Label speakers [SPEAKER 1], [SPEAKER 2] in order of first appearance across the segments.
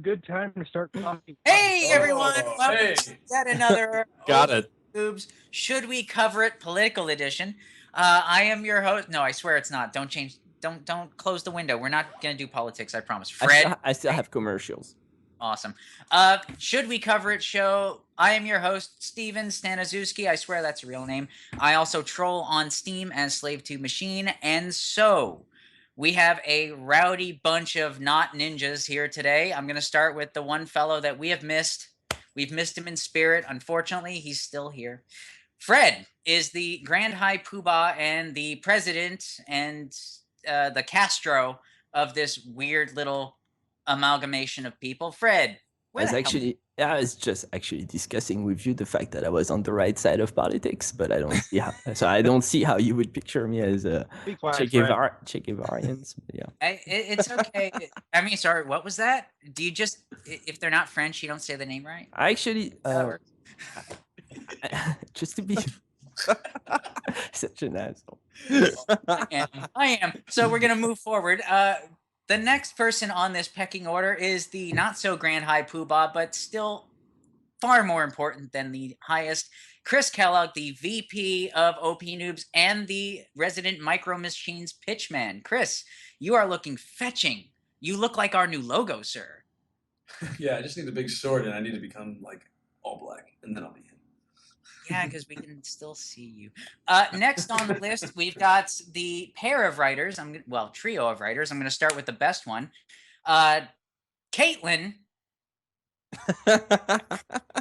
[SPEAKER 1] good time to start talking.
[SPEAKER 2] Hey everyone! Welcome to yet another
[SPEAKER 3] Got it.
[SPEAKER 2] Boobs. Should we cover it? Political edition. I am your host. No, I swear it's not. Don't change. Don't close the window. We're not gonna do politics. I promise. Fred.
[SPEAKER 3] I still have commercials.
[SPEAKER 2] Awesome. Should we cover it? Show. I am your host, Steven Staniszewski. I swear that's a real name. I also troll on Steam as Slave to Machine, and so. We have a rowdy bunch of not ninjas here today. I'm going to start with the one fellow that we have missed. We've missed him in spirit. Unfortunately, he's still here. Fred is the Grand High Poobah and the president and the Castro of this weird little amalgamation of people. Fred,
[SPEAKER 3] I was just actually discussing with you the fact that I was on the right side of politics, but I don't see how. So I don't see how you would picture me as a Che Guevarian. Yeah,
[SPEAKER 2] it's okay. I mean, sorry, what was that? Do you just, if they're not French, you don't say the name right?
[SPEAKER 3] I actually, just to be such an asshole.
[SPEAKER 2] I am. So we're gonna move forward. The next person on this pecking order is the not-so-Grand High Poobah, but still far more important than the highest, Chris Kellogg, the VP of OP Noobs and the resident Micro Machines pitchman. Chris, you are looking fetching. You look like our new logo, sir.
[SPEAKER 4] Yeah, I just need a big sword, and I need to become, like, all black, and then I'll be him.
[SPEAKER 2] Yeah, because we can still see you. Next on the list, we've got the pair of writers. Trio of writers. I'm going to start with the best one. Caitlin,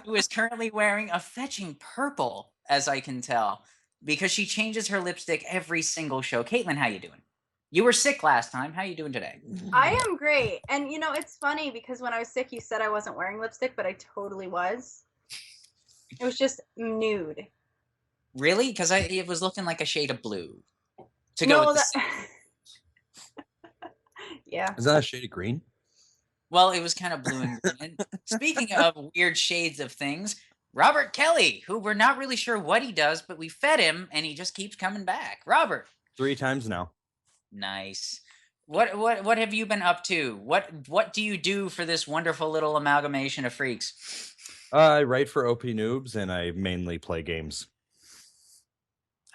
[SPEAKER 2] who is currently wearing a fetching purple, as I can tell, because she changes her lipstick every single show. Caitlin, how you doing? You were sick last time. How you doing today?
[SPEAKER 5] I am great. And, you know, it's funny because when I was sick, you said I wasn't wearing lipstick, but I totally was. It was just nude.
[SPEAKER 2] Really? Because it was looking like a shade of blue. To go with
[SPEAKER 5] yeah.
[SPEAKER 6] Is that a shade of green?
[SPEAKER 2] Well, it was kind of blue and green. Speaking of weird shades of things, Robert Kelly, who we're not really sure what he does, but we fed him and he just keeps coming back. Robert.
[SPEAKER 6] 3 times now.
[SPEAKER 2] Nice. What have you been up to? What do you do for this wonderful little amalgamation of freaks?
[SPEAKER 6] I write for OP Noobs, and I mainly play games.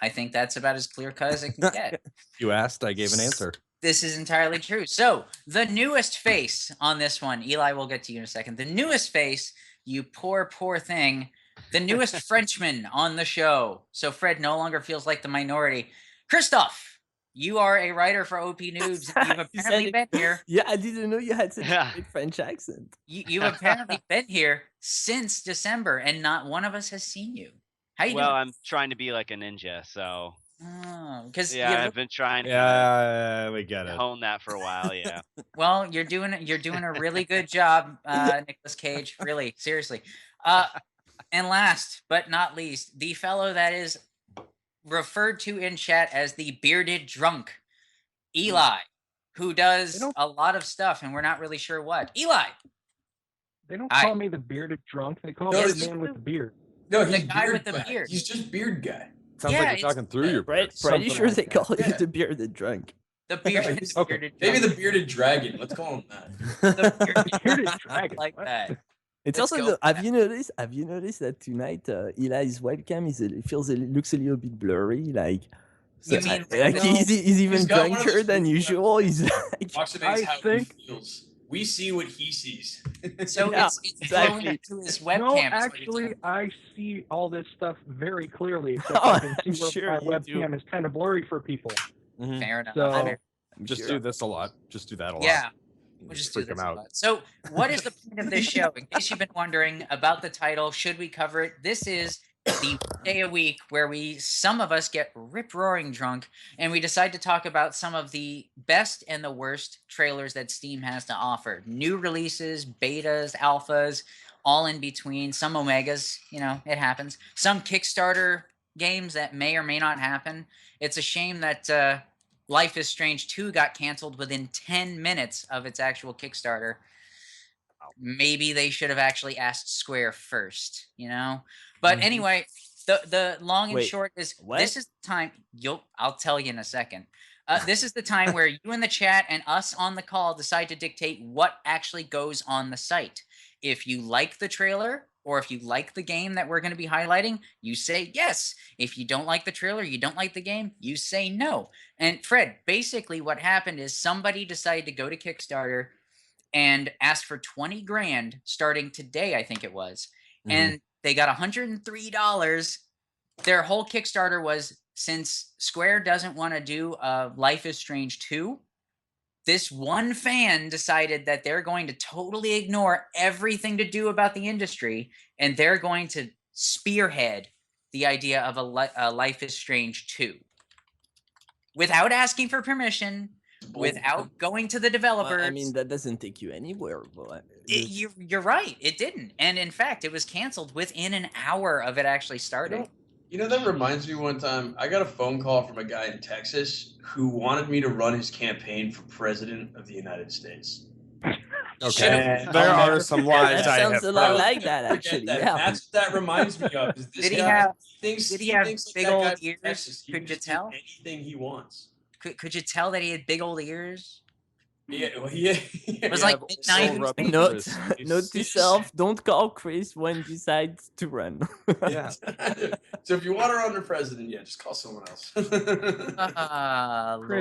[SPEAKER 2] I think that's about as clear cut as it can get.
[SPEAKER 6] You asked, I gave an answer.
[SPEAKER 2] This is entirely true. So, the newest face on this one, Eli, we'll get to you in a second. The newest face, you poor thing, the newest Frenchman on the show. So, Fred no longer feels like the minority. Christoph, you are a writer for OP Noobs. You've apparently been here.
[SPEAKER 3] Yeah, I didn't know you had such a great French accent.
[SPEAKER 2] You've apparently been here since December, and not one of us has seen you. How you doing?
[SPEAKER 7] Well, I'm trying to be like a ninja, so.
[SPEAKER 2] Oh, because
[SPEAKER 7] I've been trying to.
[SPEAKER 6] Yeah, we get it.
[SPEAKER 7] Hone that for a while, yeah.
[SPEAKER 2] Well, you're doing a really good job, Nicolas Cage. Really, seriously. And last but not least, the fellow that is referred to in chat as the bearded drunk, Eli, who does a lot of stuff, and we're not really sure what. Eli.
[SPEAKER 1] They don't call me the bearded drunk. They call me the man with the beard.
[SPEAKER 4] No, he's
[SPEAKER 2] the guy
[SPEAKER 4] beard
[SPEAKER 2] with the
[SPEAKER 4] guy.
[SPEAKER 2] beard.
[SPEAKER 4] He's just beard guy.
[SPEAKER 6] Sounds like you're talking through your
[SPEAKER 3] beard. Pretty sure they call you the bearded drunk.
[SPEAKER 2] The bearded, bearded
[SPEAKER 4] Maybe
[SPEAKER 2] drunk.
[SPEAKER 4] the bearded dragon. Let's call him that.
[SPEAKER 2] The
[SPEAKER 1] bearded dragon.
[SPEAKER 2] Like that.
[SPEAKER 3] It's
[SPEAKER 2] Let's
[SPEAKER 3] also
[SPEAKER 2] go.
[SPEAKER 3] have you noticed that tonight Eli's webcam looks a little bit blurry, like
[SPEAKER 2] You mean-
[SPEAKER 3] he's even
[SPEAKER 4] He's got one of
[SPEAKER 3] drunker
[SPEAKER 4] those
[SPEAKER 3] than
[SPEAKER 4] things
[SPEAKER 3] usual. He's like,
[SPEAKER 4] Oxidates how
[SPEAKER 1] think-
[SPEAKER 4] he feels. We see what he sees.
[SPEAKER 2] So
[SPEAKER 3] Yeah,
[SPEAKER 2] it's
[SPEAKER 3] exactly.
[SPEAKER 2] flowing into his webcam.
[SPEAKER 1] No,
[SPEAKER 2] is what you're
[SPEAKER 1] actually,
[SPEAKER 2] telling me.
[SPEAKER 1] I see all this stuff very clearly. Except
[SPEAKER 3] Oh,
[SPEAKER 1] I can
[SPEAKER 3] I'm
[SPEAKER 1] see where
[SPEAKER 3] sure
[SPEAKER 1] my
[SPEAKER 3] you do.
[SPEAKER 1] webcam is kind of blurry for people.
[SPEAKER 2] Fair enough.
[SPEAKER 1] So-
[SPEAKER 2] Fair-
[SPEAKER 6] Just do this a lot. Just do that a lot.
[SPEAKER 2] Yeah. We'll just do
[SPEAKER 6] freak
[SPEAKER 2] this
[SPEAKER 6] him
[SPEAKER 2] a
[SPEAKER 6] out.
[SPEAKER 2] lot. So, what is the point of this show? In case you've been wondering about the title, should we cover it? This is the day a week where some of us get rip-roaring drunk, and we decide to talk about some of the best and the worst trailers that Steam has to offer. New releases, betas, alphas, all in between. Some omegas, it happens. Some Kickstarter games that may or may not happen. It's a shame that Life is Strange 2 got canceled within 10 minutes of its actual Kickstarter. Maybe they should have actually asked Square first, But anyway, The long and
[SPEAKER 3] Wait,
[SPEAKER 2] short is
[SPEAKER 3] what?
[SPEAKER 2] this is the time. I'll tell you in a second. This is the time where you in the chat and us on the call decide to dictate what actually goes on the site. If you like the trailer or if you like the game that we're going to be highlighting, you say yes. If you don't like the trailer, you don't like the game, you say no. And Fred, basically what happened is somebody decided to go to Kickstarter and ask for 20 grand starting today, I think it was. And they got $103. Their whole Kickstarter was, since Square doesn't want to do Life is Strange 2, this one fan decided that they're going to totally ignore everything to do about the industry, and they're going to spearhead the idea of a Life is Strange 2. Without asking for permission, without going to the developers.
[SPEAKER 3] Well, I mean, that doesn't take you anywhere. But
[SPEAKER 2] you're right. It didn't. And in fact, it was canceled within an hour of it actually starting.
[SPEAKER 4] You know, that reminds me one time, I got a phone call from a guy in Texas who wanted me to run his campaign for president of the United States.
[SPEAKER 6] Okay, there are some lies
[SPEAKER 3] that
[SPEAKER 6] I
[SPEAKER 3] sounds
[SPEAKER 6] have
[SPEAKER 3] a lot
[SPEAKER 6] heard.
[SPEAKER 3] like that, actually.
[SPEAKER 4] That.
[SPEAKER 3] Yeah.
[SPEAKER 4] That's what that reminds me of. Is this
[SPEAKER 2] Did he
[SPEAKER 4] guy
[SPEAKER 2] have
[SPEAKER 4] thinks
[SPEAKER 2] big
[SPEAKER 4] that
[SPEAKER 2] old
[SPEAKER 4] guy from
[SPEAKER 2] ears?
[SPEAKER 4] Texas, he
[SPEAKER 2] Could
[SPEAKER 4] can
[SPEAKER 2] you
[SPEAKER 4] just do
[SPEAKER 2] tell?
[SPEAKER 4] anything he wants.
[SPEAKER 2] Could you tell that he had big old ears?
[SPEAKER 4] Yeah, well, yeah.
[SPEAKER 2] It was
[SPEAKER 6] Yeah,
[SPEAKER 2] like
[SPEAKER 6] but
[SPEAKER 2] mid-90s.
[SPEAKER 6] so
[SPEAKER 2] maybe.
[SPEAKER 3] Note,
[SPEAKER 4] It's
[SPEAKER 3] note to self: don't call Chris when he decides to run.
[SPEAKER 6] Yeah.
[SPEAKER 4] So if you want to run for president, yeah, just call someone else.
[SPEAKER 1] Chris,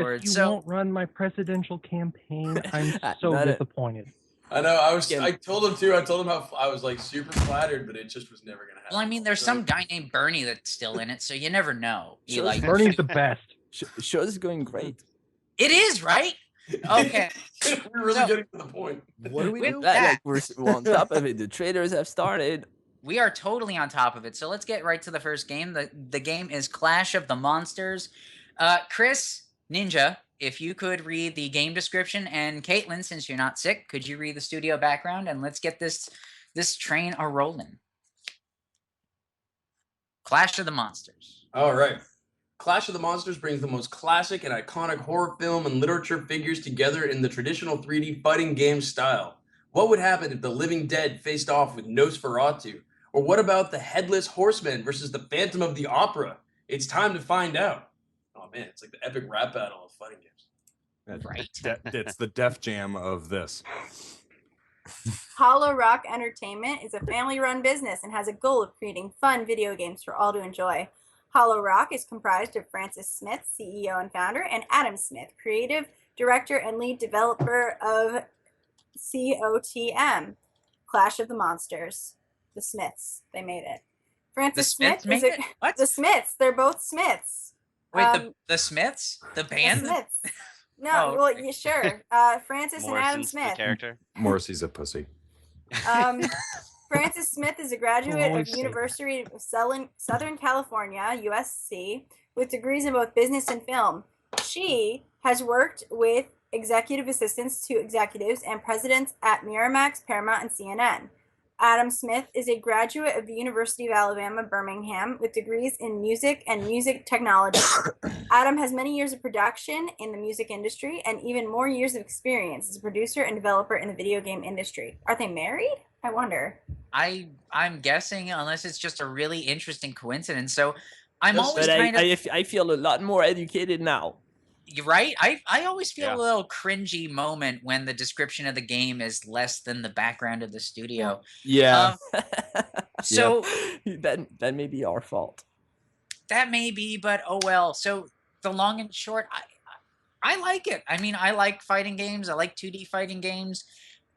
[SPEAKER 2] Lord.
[SPEAKER 1] you
[SPEAKER 2] So
[SPEAKER 1] won't run my presidential campaign. I'm so
[SPEAKER 3] Not a-
[SPEAKER 1] disappointed.
[SPEAKER 4] I know. I told him too. I told him how I was like super flattered, but it just was never gonna happen.
[SPEAKER 2] well, I mean, there's
[SPEAKER 4] So-
[SPEAKER 2] some guy named Bernie that's still in it, so you never know. You
[SPEAKER 3] Sure.
[SPEAKER 2] like
[SPEAKER 1] Bernie's the best.
[SPEAKER 3] Show's going great.
[SPEAKER 2] it is right. Okay.
[SPEAKER 4] We're really
[SPEAKER 2] So-
[SPEAKER 4] getting to the point.
[SPEAKER 6] What do we
[SPEAKER 2] With
[SPEAKER 6] do?
[SPEAKER 2] that,
[SPEAKER 3] We're on top of it. The traders have started.
[SPEAKER 2] we are totally on top of it. So let's get right to the first game. The game is Clash of the Monsters. Chris, Ninja, if you could read the game description, and Caitlin, since you're not sick, could you read the studio background, and let's get this train a rolling. Clash of the Monsters.
[SPEAKER 4] All right. Clash of the Monsters brings the most classic and iconic horror film and literature figures together in the traditional 3D fighting game style. What would happen if the living dead faced off with Nosferatu? Or what about the Headless Horseman versus the Phantom of the Opera? It's time to find out. Oh man, it's like the epic rap battle of fighting games.
[SPEAKER 2] Right.
[SPEAKER 6] It's the Def Jam of this.
[SPEAKER 5] Hollow Rock Entertainment is a family-run business and has a goal of creating fun video games for all to enjoy. Hollow Rock is comprised of Francis Smith, CEO and founder, and Adam Smith, creative director and lead developer of COTM, Clash of the Monsters. The Smiths, they made it. Francis
[SPEAKER 2] Smiths
[SPEAKER 5] Smith
[SPEAKER 2] made it? What?
[SPEAKER 5] The Smiths, they're both Smiths.
[SPEAKER 2] Wait, the Smiths? The
[SPEAKER 5] The
[SPEAKER 2] band?
[SPEAKER 5] Smiths. No,
[SPEAKER 2] Oh,
[SPEAKER 5] well,
[SPEAKER 2] okay.
[SPEAKER 5] yeah, sure. Francis and Adam
[SPEAKER 7] Morrison's the
[SPEAKER 5] Smith.
[SPEAKER 7] character.
[SPEAKER 6] Morrissey's a pussy.
[SPEAKER 5] Francis Smith is a graduate of
[SPEAKER 1] always say that.
[SPEAKER 5] University of Southern California, USC, with degrees in both business and film. She has worked with executive assistants to executives and presidents at Miramax, Paramount, and CNN. Adam Smith is a graduate of the University of Alabama, Birmingham, with degrees in music and music technology. Adam has many years of production in the music industry and even more years of experience as a producer and developer in the video game industry. Are they married? I wonder.
[SPEAKER 2] I'm guessing, unless it's just a really interesting coincidence. So I'm
[SPEAKER 4] Just-
[SPEAKER 2] always
[SPEAKER 3] But
[SPEAKER 2] kind of
[SPEAKER 3] I feel a lot more educated now.
[SPEAKER 2] You're right. I always feel
[SPEAKER 6] Yeah.
[SPEAKER 2] a little cringy moment when the description of the game is less than the background of the studio.
[SPEAKER 6] Yeah.
[SPEAKER 2] So
[SPEAKER 3] that may be our fault.
[SPEAKER 2] that may be, but oh well. So the long and short, I like it. I mean, I like fighting games. I like 2D fighting games.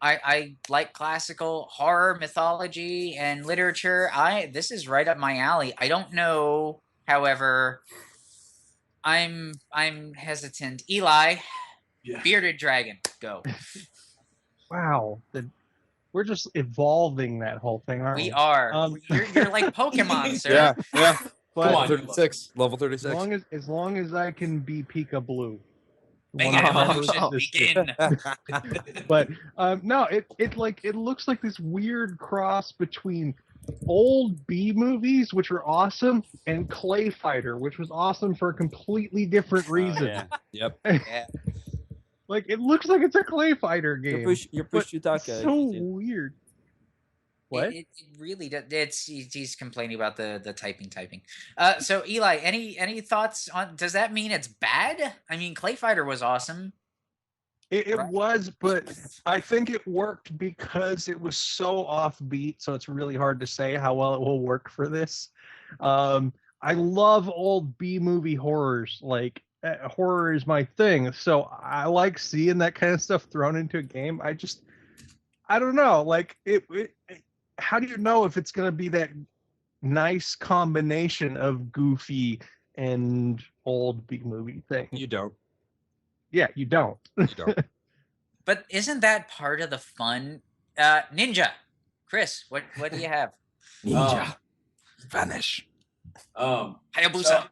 [SPEAKER 2] I like classical horror, mythology, and literature. This is right up my alley. I don't know, however, I'm hesitant. Eli,
[SPEAKER 4] Yeah.
[SPEAKER 2] bearded dragon, go.
[SPEAKER 1] Wow. We're just evolving that whole thing, aren't we?
[SPEAKER 2] We are. You're like Pokemon, sir.
[SPEAKER 6] Yeah.
[SPEAKER 1] But
[SPEAKER 4] Come on.
[SPEAKER 6] 36. Level
[SPEAKER 1] as
[SPEAKER 6] 36.
[SPEAKER 1] long as I can be Pika Blue.
[SPEAKER 2] Make
[SPEAKER 1] One
[SPEAKER 2] an
[SPEAKER 1] of the members
[SPEAKER 2] evolution
[SPEAKER 1] of this
[SPEAKER 2] begin.
[SPEAKER 1] But no, it looks like this weird cross between old B movies, which were awesome, and Clay Fighter, which was awesome for a completely different reason.
[SPEAKER 6] yeah. Yep.
[SPEAKER 2] Yeah.
[SPEAKER 1] Like it looks like it's a Clay Fighter game.
[SPEAKER 3] Your push
[SPEAKER 1] but
[SPEAKER 3] Yutaka.
[SPEAKER 1] it's so weird. What?
[SPEAKER 2] It really does. He's complaining about the typing. So Eli, any thoughts on? Does that mean it's bad? I mean, Clay Fighter was awesome.
[SPEAKER 1] It
[SPEAKER 2] Right.
[SPEAKER 1] was, but I think it worked because it was so offbeat. So it's really hard to say how well it will work for this. I love old B movie horrors. Like horror is my thing. So I like seeing that kind of stuff thrown into a game. I don't know. Like how do you know if it's going to be that nice combination of goofy and old B movie thing?
[SPEAKER 6] You don't.
[SPEAKER 1] Yeah, you don't.
[SPEAKER 6] You don't.
[SPEAKER 2] But isn't that part of the fun? Ninja, Chris, what do you have?
[SPEAKER 6] Ninja. Vanish.
[SPEAKER 2] Hayabusa.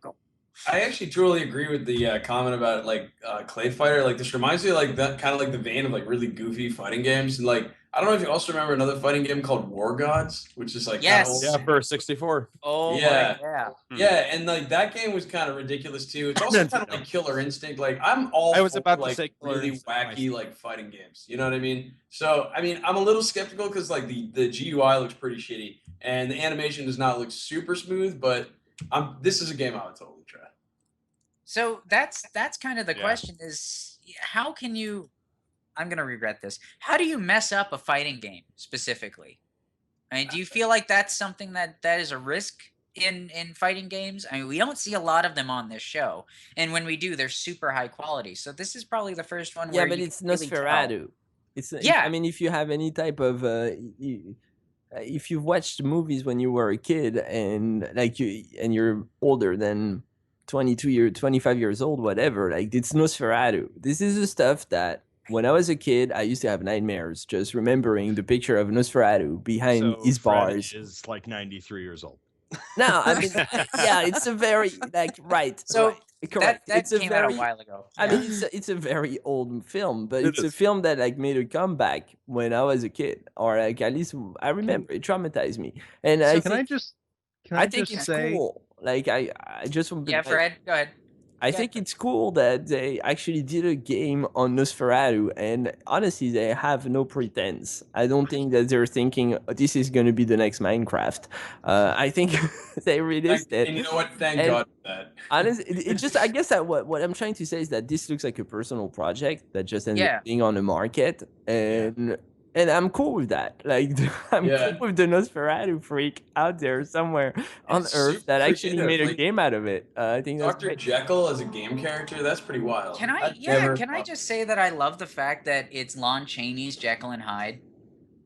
[SPEAKER 4] I actually truly agree with the comment about like Clay Fighter. Like this reminds me of like that kind of like the vein of like really goofy fighting games. And like I don't know if you also remember another fighting game called War Gods, which is like
[SPEAKER 2] Yes.
[SPEAKER 4] kinda
[SPEAKER 6] Yeah,
[SPEAKER 4] old.
[SPEAKER 6] for 64.
[SPEAKER 2] Oh
[SPEAKER 4] Yeah.
[SPEAKER 2] yeah.
[SPEAKER 4] Yeah, and like that game was kind of ridiculous too. It's also kind of like Killer Instinct. Like I'm all
[SPEAKER 6] I was
[SPEAKER 4] for,
[SPEAKER 6] about to
[SPEAKER 4] like
[SPEAKER 6] say Killer
[SPEAKER 4] really
[SPEAKER 6] Instinct
[SPEAKER 4] wacky like fighting games. You know what I mean? So I mean I'm a little skeptical because like the GUI looks pretty shitty and the animation does not look super smooth. But this is a game I would totally try.
[SPEAKER 2] So that's kind of the
[SPEAKER 7] Yeah.
[SPEAKER 2] question: is how can you? I'm gonna regret this. How do you mess up a fighting game specifically? I mean, do you feel like that's something that is a risk in fighting games? I mean, we don't see a lot of them on this show, and when we do, they're super high quality. So this is probably the first one.
[SPEAKER 3] Yeah,
[SPEAKER 2] where
[SPEAKER 3] but
[SPEAKER 2] you
[SPEAKER 3] it's
[SPEAKER 2] can really tell.
[SPEAKER 3] Nosferatu.
[SPEAKER 2] Yeah.
[SPEAKER 3] I mean, if you have any type of if you've watched movies when you were a kid and like you're older than 25 years old, whatever, like it's Nosferatu. This is the stuff that when I was a kid, I used to have nightmares just remembering the picture of Nosferatu behind
[SPEAKER 6] So
[SPEAKER 3] his
[SPEAKER 6] Fred
[SPEAKER 3] bars.
[SPEAKER 6] is like 93 years old.
[SPEAKER 3] No, I mean, yeah, it's a very like right.
[SPEAKER 2] So
[SPEAKER 3] right, correct.
[SPEAKER 2] that
[SPEAKER 3] It's a
[SPEAKER 2] came out a
[SPEAKER 3] very.
[SPEAKER 2] while ago.
[SPEAKER 3] I
[SPEAKER 2] Yeah.
[SPEAKER 3] mean, it's a very old film, but
[SPEAKER 6] It
[SPEAKER 3] it's a
[SPEAKER 6] is.
[SPEAKER 3] film that like made a comeback when I was a kid, or like at least I remember it traumatized me. And
[SPEAKER 2] So
[SPEAKER 3] I
[SPEAKER 1] Can I
[SPEAKER 3] think
[SPEAKER 1] just
[SPEAKER 3] it's
[SPEAKER 1] say
[SPEAKER 3] cool. Like I just
[SPEAKER 2] Yeah, Fred, go ahead.
[SPEAKER 3] I
[SPEAKER 2] Yeah.
[SPEAKER 3] think it's cool that they actually did a game on Nosferatu, and honestly, they have no pretense. I don't think that they're thinking this is going to be the next Minecraft. I think they released it.
[SPEAKER 4] And you know what? Thank
[SPEAKER 3] And-
[SPEAKER 4] God for that.
[SPEAKER 3] Honestly, it just I guess that what I'm trying to say is that this looks like a personal project that just ended
[SPEAKER 2] Yeah.
[SPEAKER 3] up being on the market, and I'm cool with that. Like I'm cool with the Nosferatu freak out there somewhere on
[SPEAKER 4] It's
[SPEAKER 3] Earth
[SPEAKER 4] super
[SPEAKER 3] that actually
[SPEAKER 4] creative,
[SPEAKER 3] made a
[SPEAKER 4] like,
[SPEAKER 3] game out of it. I think that's
[SPEAKER 4] Dr.
[SPEAKER 3] great.
[SPEAKER 4] Jekyll as a game character, that's pretty wild.
[SPEAKER 2] Can I?
[SPEAKER 4] I've
[SPEAKER 2] Yeah.
[SPEAKER 4] never
[SPEAKER 2] Can I
[SPEAKER 4] thought-
[SPEAKER 2] just say that I love the fact that it's Lon Chaney's Jekyll and Hyde.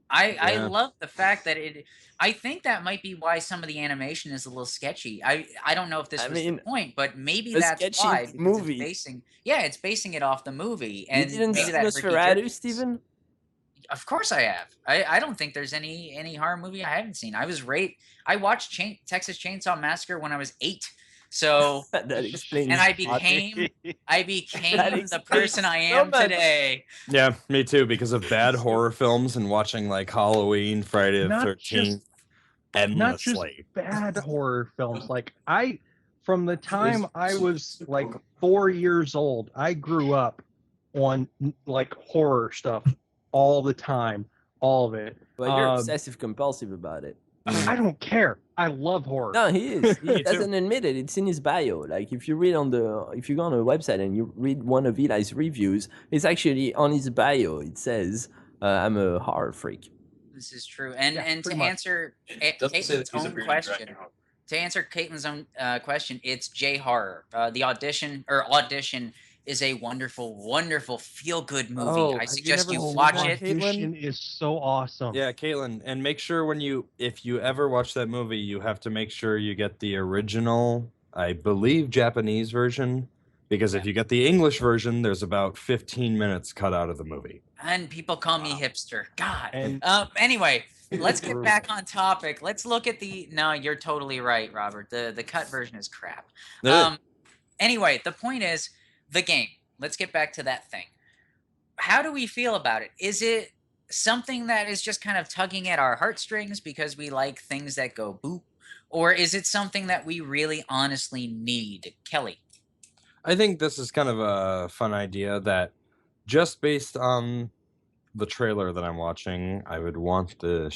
[SPEAKER 2] I
[SPEAKER 6] Yeah.
[SPEAKER 2] love the fact that it. I think that might be why some of the animation is a little sketchy. I don't know if this
[SPEAKER 3] I
[SPEAKER 2] was
[SPEAKER 3] mean,
[SPEAKER 2] the point, but maybe
[SPEAKER 3] a
[SPEAKER 2] that's
[SPEAKER 3] sketchy
[SPEAKER 2] why. Because
[SPEAKER 3] movie.
[SPEAKER 2] it's basing it off the movie,
[SPEAKER 3] You
[SPEAKER 2] and
[SPEAKER 3] didn't
[SPEAKER 2] maybe
[SPEAKER 3] see
[SPEAKER 2] that
[SPEAKER 3] Nosferatu, Steven?
[SPEAKER 2] Of course I have. I don't think there's any horror movie I haven't seen. I watched Texas Chainsaw Massacre when I was 8. So
[SPEAKER 3] That explains.
[SPEAKER 2] and I
[SPEAKER 3] a lot.
[SPEAKER 2] became
[SPEAKER 3] That
[SPEAKER 2] the person I
[SPEAKER 3] explains so
[SPEAKER 2] am
[SPEAKER 3] much.
[SPEAKER 2] today.
[SPEAKER 6] Yeah, me too, because of bad horror films and watching like Halloween, Friday the
[SPEAKER 1] Not
[SPEAKER 6] 13th,
[SPEAKER 1] not just
[SPEAKER 6] endlessly.
[SPEAKER 1] bad horror films. Like from the time I was like 4 years old, I grew up on like horror stuff all the time, all of it.
[SPEAKER 3] But you're obsessive compulsive about it.
[SPEAKER 1] I don't care. I love horror.
[SPEAKER 3] No, he is. He
[SPEAKER 6] Me
[SPEAKER 3] doesn't admit it. It's in his bio. Like if you go on a website and you read one of Eli's reviews, it's actually on his bio. It says, "I'm a horror freak."
[SPEAKER 2] This is true. And
[SPEAKER 1] Yeah,
[SPEAKER 2] and to
[SPEAKER 1] pretty much.
[SPEAKER 2] answer
[SPEAKER 4] It doesn't say that
[SPEAKER 2] Caitlin's
[SPEAKER 4] he's a
[SPEAKER 2] own
[SPEAKER 4] bearded
[SPEAKER 2] question,
[SPEAKER 4] dragon.
[SPEAKER 2] to answer Caitlin's own question, it's J Horror. The audition is a wonderful, wonderful feel-good movie.
[SPEAKER 6] Oh,
[SPEAKER 2] I
[SPEAKER 6] have you
[SPEAKER 2] suggest
[SPEAKER 6] never
[SPEAKER 2] you
[SPEAKER 6] seen
[SPEAKER 2] watch
[SPEAKER 6] that?
[SPEAKER 2] it.
[SPEAKER 1] Audition is so awesome.
[SPEAKER 6] Yeah, Caitlin, and make sure if you ever watch that movie, you have to make sure you get the original, I believe, Japanese version, because if you get the English version, there's about 15 minutes cut out of the movie.
[SPEAKER 2] And people call me hipster. God.
[SPEAKER 1] And
[SPEAKER 2] Anyway, let's get back on topic. Let's look at the. No, you're totally right, Robert. The cut version is crap. Anyway, the point is the game. Let's get back to that thing. How do we feel about it? Is it something that is just kind of tugging at our heartstrings because we like things that go boop? Or is it something that we really honestly need? Kelly.
[SPEAKER 6] I think this is kind of a fun idea that just based on the trailer that I'm watching, I would want the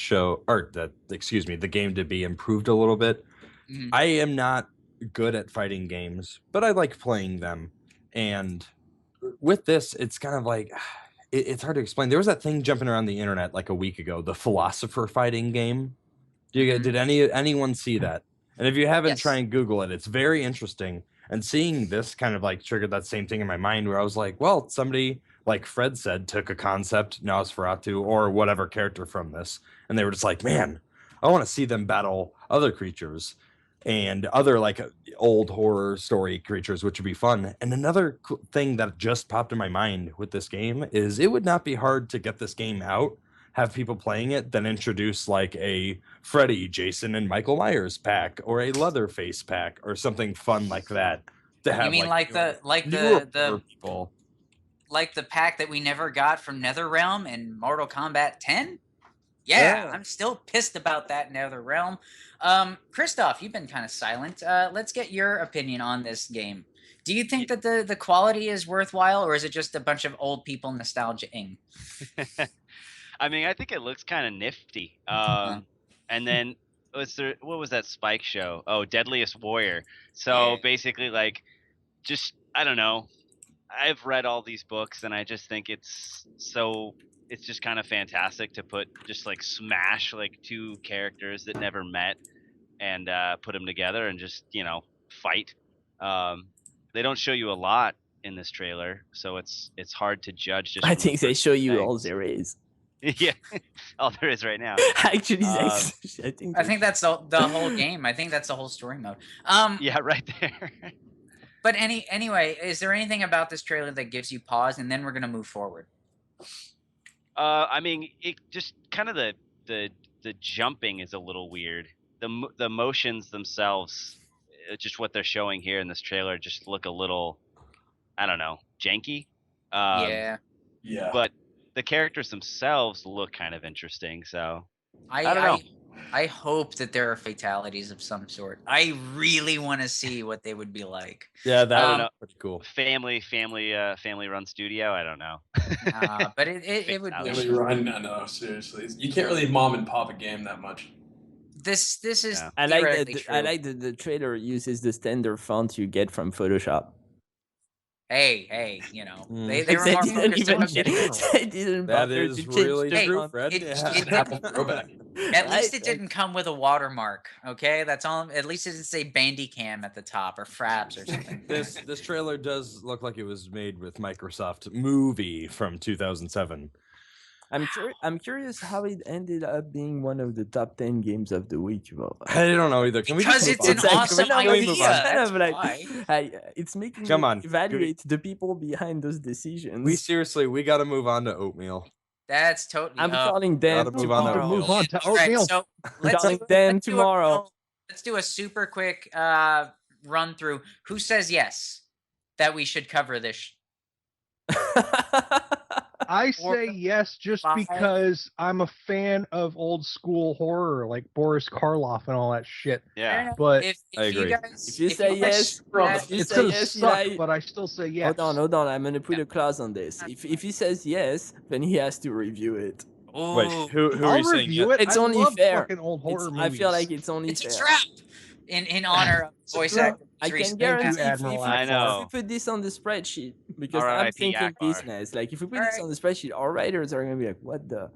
[SPEAKER 6] the game to be improved a little bit.
[SPEAKER 2] Mhm.
[SPEAKER 6] I am not good at fighting games, but I like playing them. And with this, it's kind of like it's hard to explain. There was that thing jumping around the internet like a week ago, the philosopher fighting game. Did anyone see that? And if you haven't,
[SPEAKER 2] Yes.
[SPEAKER 6] try and Google it. It's very interesting. And seeing this kind of like triggered that same thing in my mind where I was like, well, somebody, like Fred said, took a concept, Nosferatu, or whatever character from this, and they were just like, man, I want to see them battle other creatures and other like old horror story creatures, which would be fun. And another thing that just popped in my mind with this game is it would not be hard to get this game out, have people playing it, then introduce like a Freddy, Jason, and Michael Myers pack, or a Leatherface pack, or something fun like that. To have,
[SPEAKER 2] You mean like
[SPEAKER 6] newer
[SPEAKER 2] the
[SPEAKER 6] people.
[SPEAKER 2] like the pack that we never got from NetherRealm in Mortal Kombat 10? Yeah, I'm still pissed about that NetherRealm. Christoph, you've been kind of silent. Let's get your opinion on this game. Do you think that the quality is worthwhile, or is it just a bunch of old people nostalgia-ing?
[SPEAKER 7] I mean, I think it looks kind of nifty. And then what was that Spike show? Oh, Deadliest Warrior. So
[SPEAKER 2] Yeah.
[SPEAKER 7] basically, like, just I don't know. I've read all these books, and I just think it's just kind of fantastic to just like smash like two characters that never met and put them together and just fight. They don't show you a lot in this trailer, so it's hard to judge. Just
[SPEAKER 3] I
[SPEAKER 7] from the
[SPEAKER 3] think they
[SPEAKER 7] first
[SPEAKER 3] show you
[SPEAKER 7] things.
[SPEAKER 3] all there is.
[SPEAKER 7] Yeah, all there is right now.
[SPEAKER 3] Actually,
[SPEAKER 2] I think that's the whole game. I think that's the whole story mode.
[SPEAKER 7] Yeah, right there.
[SPEAKER 2] But anyway, is there anything about this trailer that gives you pause? And then we're gonna move forward.
[SPEAKER 7] I mean, it just kind of the jumping is a little weird. The motions themselves, just what they're showing here in this trailer, just look a little, I don't know, janky.
[SPEAKER 2] Yeah.
[SPEAKER 7] But the characters themselves look kind of interesting. So
[SPEAKER 2] I
[SPEAKER 7] don't know.
[SPEAKER 2] I hope that there are fatalities of some sort. I really want to see what they would be like.
[SPEAKER 6] Yeah, that
[SPEAKER 7] I
[SPEAKER 6] would
[SPEAKER 7] don't
[SPEAKER 6] be pretty cool.
[SPEAKER 7] Family run studio. I don't know.
[SPEAKER 2] But it would be.
[SPEAKER 4] Family run? No, seriously. You can't really mom and pop a game that much.
[SPEAKER 2] This is.
[SPEAKER 7] Yeah.
[SPEAKER 3] I like
[SPEAKER 2] theoretically
[SPEAKER 3] that. I
[SPEAKER 2] true.
[SPEAKER 3] like that the trailer uses the standard font you get from Photoshop.
[SPEAKER 2] Hey, they were
[SPEAKER 3] They
[SPEAKER 2] more
[SPEAKER 3] didn't
[SPEAKER 2] focused
[SPEAKER 3] even
[SPEAKER 2] on
[SPEAKER 3] get
[SPEAKER 2] getting.
[SPEAKER 3] they didn't
[SPEAKER 6] That
[SPEAKER 3] bother
[SPEAKER 6] is
[SPEAKER 3] to change
[SPEAKER 6] really
[SPEAKER 3] the
[SPEAKER 6] true,
[SPEAKER 3] font.
[SPEAKER 6] Fred.
[SPEAKER 2] It-
[SPEAKER 6] Yeah.
[SPEAKER 2] it-
[SPEAKER 4] Apple throwback.
[SPEAKER 2] At least
[SPEAKER 3] Right,
[SPEAKER 2] it didn't come with a watermark. Okay, that's all. At least it didn't say Bandicam at the top or Fraps or something.
[SPEAKER 6] This trailer does look like it was made with Microsoft Movie from 2007.
[SPEAKER 3] I'm curious how it ended up being one of the top 10 games of the week. Well,
[SPEAKER 6] I don't know either. Can we
[SPEAKER 2] Because
[SPEAKER 6] just move
[SPEAKER 2] it's
[SPEAKER 6] on?
[SPEAKER 2] an awesome
[SPEAKER 6] Can we move
[SPEAKER 2] idea.
[SPEAKER 6] on?
[SPEAKER 3] Kind of
[SPEAKER 2] That's
[SPEAKER 3] like, it's making
[SPEAKER 6] Come
[SPEAKER 3] me
[SPEAKER 6] on.
[SPEAKER 3] evaluate the people behind those decisions.
[SPEAKER 6] We got to move on to oatmeal.
[SPEAKER 2] That's totally.
[SPEAKER 3] I'm calling them
[SPEAKER 6] Gotta move on to
[SPEAKER 3] tomorrow.
[SPEAKER 1] Move on to
[SPEAKER 2] Right,
[SPEAKER 1] oatmeal.
[SPEAKER 2] so let's
[SPEAKER 3] Calling them
[SPEAKER 2] let's do a
[SPEAKER 3] tomorrow.
[SPEAKER 2] real- let's do a super quick run through. Who says yes that we should cover this?
[SPEAKER 1] I
[SPEAKER 2] Or
[SPEAKER 1] say yes just
[SPEAKER 2] five.
[SPEAKER 1] because I'm a fan of old school horror like Boris Karloff and all that shit.
[SPEAKER 7] Yeah.
[SPEAKER 1] But
[SPEAKER 2] if
[SPEAKER 6] I agree.
[SPEAKER 2] You guys,
[SPEAKER 3] If you say yes,
[SPEAKER 2] that-
[SPEAKER 3] you
[SPEAKER 1] it's
[SPEAKER 3] say
[SPEAKER 1] gonna
[SPEAKER 3] yes,
[SPEAKER 1] suck,
[SPEAKER 3] Eli.
[SPEAKER 1] but I still say yes.
[SPEAKER 3] Hold on. I'm gonna put a clause on this. If he says yes, then he has to review it.
[SPEAKER 6] Wait,
[SPEAKER 2] Ooh,
[SPEAKER 6] who are
[SPEAKER 1] I'll
[SPEAKER 6] you saying?
[SPEAKER 1] review it.
[SPEAKER 3] It's
[SPEAKER 1] I
[SPEAKER 3] only
[SPEAKER 1] love
[SPEAKER 3] fair.
[SPEAKER 1] fucking old horror
[SPEAKER 3] I feel
[SPEAKER 1] movies.
[SPEAKER 3] like it's only
[SPEAKER 2] it's a
[SPEAKER 3] fair.
[SPEAKER 2] trap. In honor of voice
[SPEAKER 1] trap.
[SPEAKER 2] actor.
[SPEAKER 3] I can
[SPEAKER 2] Teresa
[SPEAKER 3] guarantee
[SPEAKER 2] Palmer.
[SPEAKER 1] Admiral
[SPEAKER 3] if
[SPEAKER 7] I know.
[SPEAKER 3] we put this on the spreadsheet, because I'm
[SPEAKER 7] R.I.P.
[SPEAKER 3] thinking
[SPEAKER 7] Akbar.
[SPEAKER 3] business. Like if we put this
[SPEAKER 2] Alright.
[SPEAKER 3] on the spreadsheet, our writers are gonna be like, "What the?"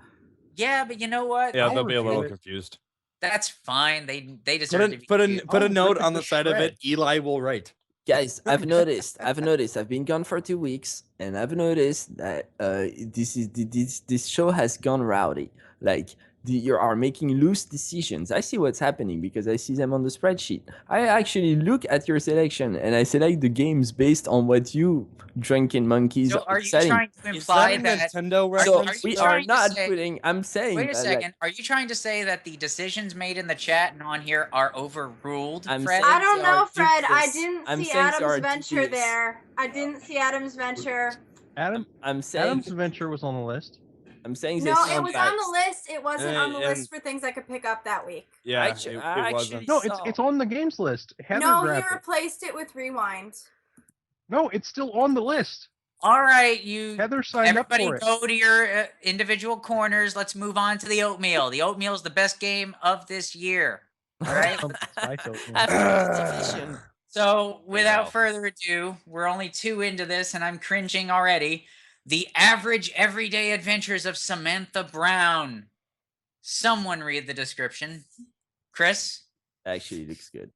[SPEAKER 2] Yeah, but you know what?
[SPEAKER 6] Yeah,
[SPEAKER 1] I'll
[SPEAKER 6] they'll be a
[SPEAKER 1] review
[SPEAKER 6] little
[SPEAKER 1] it.
[SPEAKER 6] confused.
[SPEAKER 2] That's fine. They deserve to be.
[SPEAKER 6] Put a
[SPEAKER 2] confused.
[SPEAKER 6] put a
[SPEAKER 1] I'll
[SPEAKER 6] note
[SPEAKER 1] rip it
[SPEAKER 6] on the
[SPEAKER 1] to
[SPEAKER 6] side of it.
[SPEAKER 1] shreds.
[SPEAKER 6] Eli will write.
[SPEAKER 3] Guys, I've noticed. I've been gone for 2 weeks, and I've noticed that this show has gone rowdy. Like you are making loose decisions. I see what's happening because I see them on the spreadsheet. I actually look at your selection and I select the games based on what you drunken monkeys
[SPEAKER 2] So are you
[SPEAKER 3] setting.
[SPEAKER 2] trying to
[SPEAKER 6] Is
[SPEAKER 2] imply
[SPEAKER 6] that a
[SPEAKER 2] that?
[SPEAKER 6] Nintendo
[SPEAKER 3] So
[SPEAKER 2] are
[SPEAKER 6] reference?
[SPEAKER 2] you
[SPEAKER 3] we
[SPEAKER 2] trying
[SPEAKER 3] are
[SPEAKER 2] to
[SPEAKER 3] not
[SPEAKER 2] say-
[SPEAKER 3] putting. I'm saying.
[SPEAKER 2] Wait a
[SPEAKER 3] that, like,
[SPEAKER 2] second. Are you trying to say that the decisions made in the chat and on here are overruled,
[SPEAKER 3] I'm
[SPEAKER 2] Fred?
[SPEAKER 3] saying-
[SPEAKER 5] I don't
[SPEAKER 3] they
[SPEAKER 5] know,
[SPEAKER 3] are
[SPEAKER 5] Fred. I
[SPEAKER 3] dubious.
[SPEAKER 5] didn't
[SPEAKER 3] I'm
[SPEAKER 5] see
[SPEAKER 3] saying they
[SPEAKER 5] Adam's
[SPEAKER 3] are
[SPEAKER 5] venture
[SPEAKER 3] dubious.
[SPEAKER 5] there. I didn't see Adam's venture.
[SPEAKER 3] I'm saying.
[SPEAKER 1] Adam's Adventure was on the list.
[SPEAKER 3] I'm saying
[SPEAKER 5] No,
[SPEAKER 3] they
[SPEAKER 5] it
[SPEAKER 3] sound
[SPEAKER 5] was on the
[SPEAKER 3] biased.
[SPEAKER 5] list. It wasn't on the
[SPEAKER 6] And-
[SPEAKER 5] list for things I could pick up that week.
[SPEAKER 6] Yeah,
[SPEAKER 3] I
[SPEAKER 6] it
[SPEAKER 3] actually-
[SPEAKER 6] wasn't.
[SPEAKER 1] No,
[SPEAKER 3] saw.
[SPEAKER 1] it's on the games list. Heather
[SPEAKER 5] No, he
[SPEAKER 1] grabbed it.
[SPEAKER 5] replaced it with Rewind.
[SPEAKER 1] No, it's still on the list.
[SPEAKER 2] All right, you.
[SPEAKER 1] Heather signed up
[SPEAKER 2] Everybody
[SPEAKER 1] for it.
[SPEAKER 2] go to your individual corners. Let's move on to the oatmeal. The oatmeal is the best game of this year. All right.
[SPEAKER 1] Spice oatmeal.
[SPEAKER 3] After exhibition.
[SPEAKER 2] So, without
[SPEAKER 7] help.
[SPEAKER 2] further ado, we're only 2 into this, and I'm cringing already. The average everyday adventures of Samantha Browne. Someone read the description. Chris?
[SPEAKER 3] Actually, it looks good.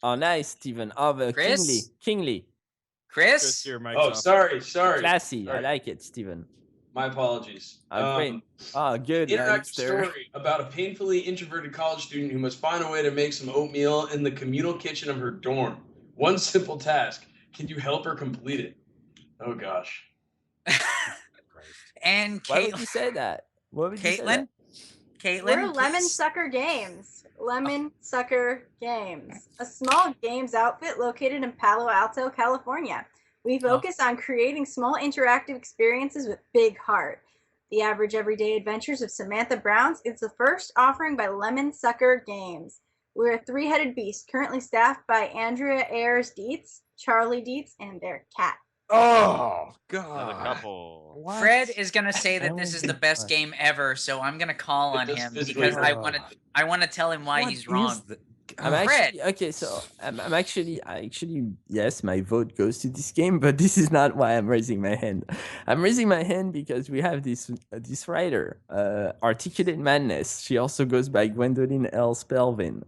[SPEAKER 3] Oh, nice, Steven. Oh, the
[SPEAKER 2] Chris?
[SPEAKER 3] kingly.
[SPEAKER 2] Chris?
[SPEAKER 6] Your mic's
[SPEAKER 4] Oh,
[SPEAKER 6] off.
[SPEAKER 4] sorry.
[SPEAKER 3] Classy.
[SPEAKER 4] Sorry.
[SPEAKER 3] I like it, Steven.
[SPEAKER 4] My apologies.
[SPEAKER 3] Great. Oh, good.
[SPEAKER 4] Interactive
[SPEAKER 3] Mister.
[SPEAKER 4] story about a painfully introverted college student who must find a way to make some oatmeal in the communal kitchen of her dorm. One simple task. Can you help her complete it? Oh, gosh.
[SPEAKER 2] And
[SPEAKER 3] Why would
[SPEAKER 2] Caitlin?
[SPEAKER 3] you say that? What would you say
[SPEAKER 2] Caitlin?
[SPEAKER 3] that?
[SPEAKER 2] Caitlin?
[SPEAKER 5] We're Lemon
[SPEAKER 2] please.
[SPEAKER 5] Sucker Games. Lemon Sucker Games, a small games outfit located in Palo Alto, California. We focus on creating small interactive experiences with big heart. The Average Everyday Adventures of Samantha Browne is the first offering by Lemon Sucker Games. We're a 3-headed beast, currently staffed by Andrea Ayers Dietz, Charlie Dietz, and their cat.
[SPEAKER 6] Oh
[SPEAKER 7] Another
[SPEAKER 6] God.
[SPEAKER 7] couple.
[SPEAKER 6] What?
[SPEAKER 2] Fred is gonna say that
[SPEAKER 3] Oh
[SPEAKER 2] this is
[SPEAKER 3] my
[SPEAKER 2] the best
[SPEAKER 3] God.
[SPEAKER 2] game ever, so I'm gonna call
[SPEAKER 4] It
[SPEAKER 2] on
[SPEAKER 4] does
[SPEAKER 2] him
[SPEAKER 4] physically
[SPEAKER 2] because I
[SPEAKER 6] hurt.
[SPEAKER 2] want to. I want to tell him why
[SPEAKER 6] What
[SPEAKER 2] he's
[SPEAKER 6] is
[SPEAKER 2] wrong.
[SPEAKER 6] the-
[SPEAKER 3] I'm
[SPEAKER 6] Ah,
[SPEAKER 3] actually okay. So I'm actually yes, my vote goes to this game, but this is not why I'm raising my hand. I'm raising my hand because we have this writer, Articulate Madness. She also goes by Gwendolyn L. Spelvin,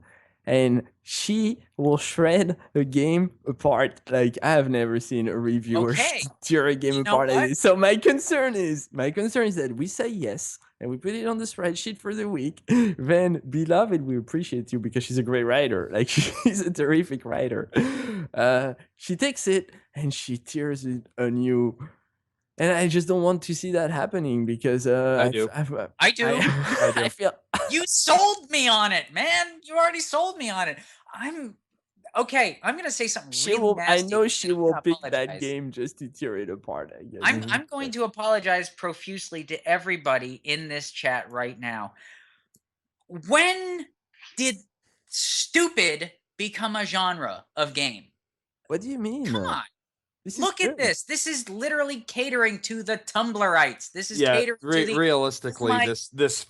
[SPEAKER 3] and she will shred a game apart like I have never seen a reviewer
[SPEAKER 2] Okay.
[SPEAKER 3] tear a game
[SPEAKER 2] You know
[SPEAKER 3] apart like
[SPEAKER 2] what?
[SPEAKER 3] this. So my concern is that we say yes and we put it on the spreadsheet for the week. Then, beloved, we appreciate you because she's a great writer. Like she's a terrific writer. She takes it and she tears it anew. And I just don't want to see that happening because
[SPEAKER 6] I do.
[SPEAKER 2] I do.
[SPEAKER 3] I feel
[SPEAKER 2] You sold me on it, man. You already sold me on it. I'm okay. I'm gonna say something
[SPEAKER 3] she
[SPEAKER 2] really
[SPEAKER 3] will. I
[SPEAKER 2] nasty.
[SPEAKER 3] know she
[SPEAKER 2] and I'm
[SPEAKER 3] will
[SPEAKER 2] gonna
[SPEAKER 3] pick that
[SPEAKER 2] apologize.
[SPEAKER 3] game just to tear it apart. I guess.
[SPEAKER 2] I'm going to apologize profusely to everybody in this chat right now. When did stupid become a genre of game?
[SPEAKER 3] What do you mean?
[SPEAKER 2] Come on.
[SPEAKER 3] This is
[SPEAKER 2] Look at
[SPEAKER 3] good.
[SPEAKER 2] this. This is literally catering to the Tumblrites. This is
[SPEAKER 6] Yeah,
[SPEAKER 2] catering to the
[SPEAKER 6] realistically,
[SPEAKER 2] my-
[SPEAKER 6] this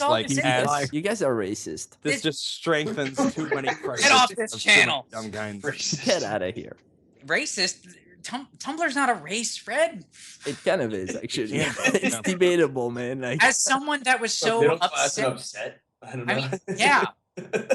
[SPEAKER 2] all
[SPEAKER 6] like
[SPEAKER 2] this is.
[SPEAKER 6] adds
[SPEAKER 3] You guys are racist.
[SPEAKER 6] this just strengthens too many
[SPEAKER 2] Get off this
[SPEAKER 6] of too many
[SPEAKER 2] channel.
[SPEAKER 6] dumb kinds.
[SPEAKER 3] Get out of here.
[SPEAKER 2] Racist. Tumblr's not a race, Fred.
[SPEAKER 3] It kind of is actually.
[SPEAKER 6] Yeah.
[SPEAKER 3] It's debatable, man. Like
[SPEAKER 2] As someone that was so
[SPEAKER 4] Middle class and
[SPEAKER 2] upset,
[SPEAKER 4] upset. I don't know.
[SPEAKER 2] I mean, yeah.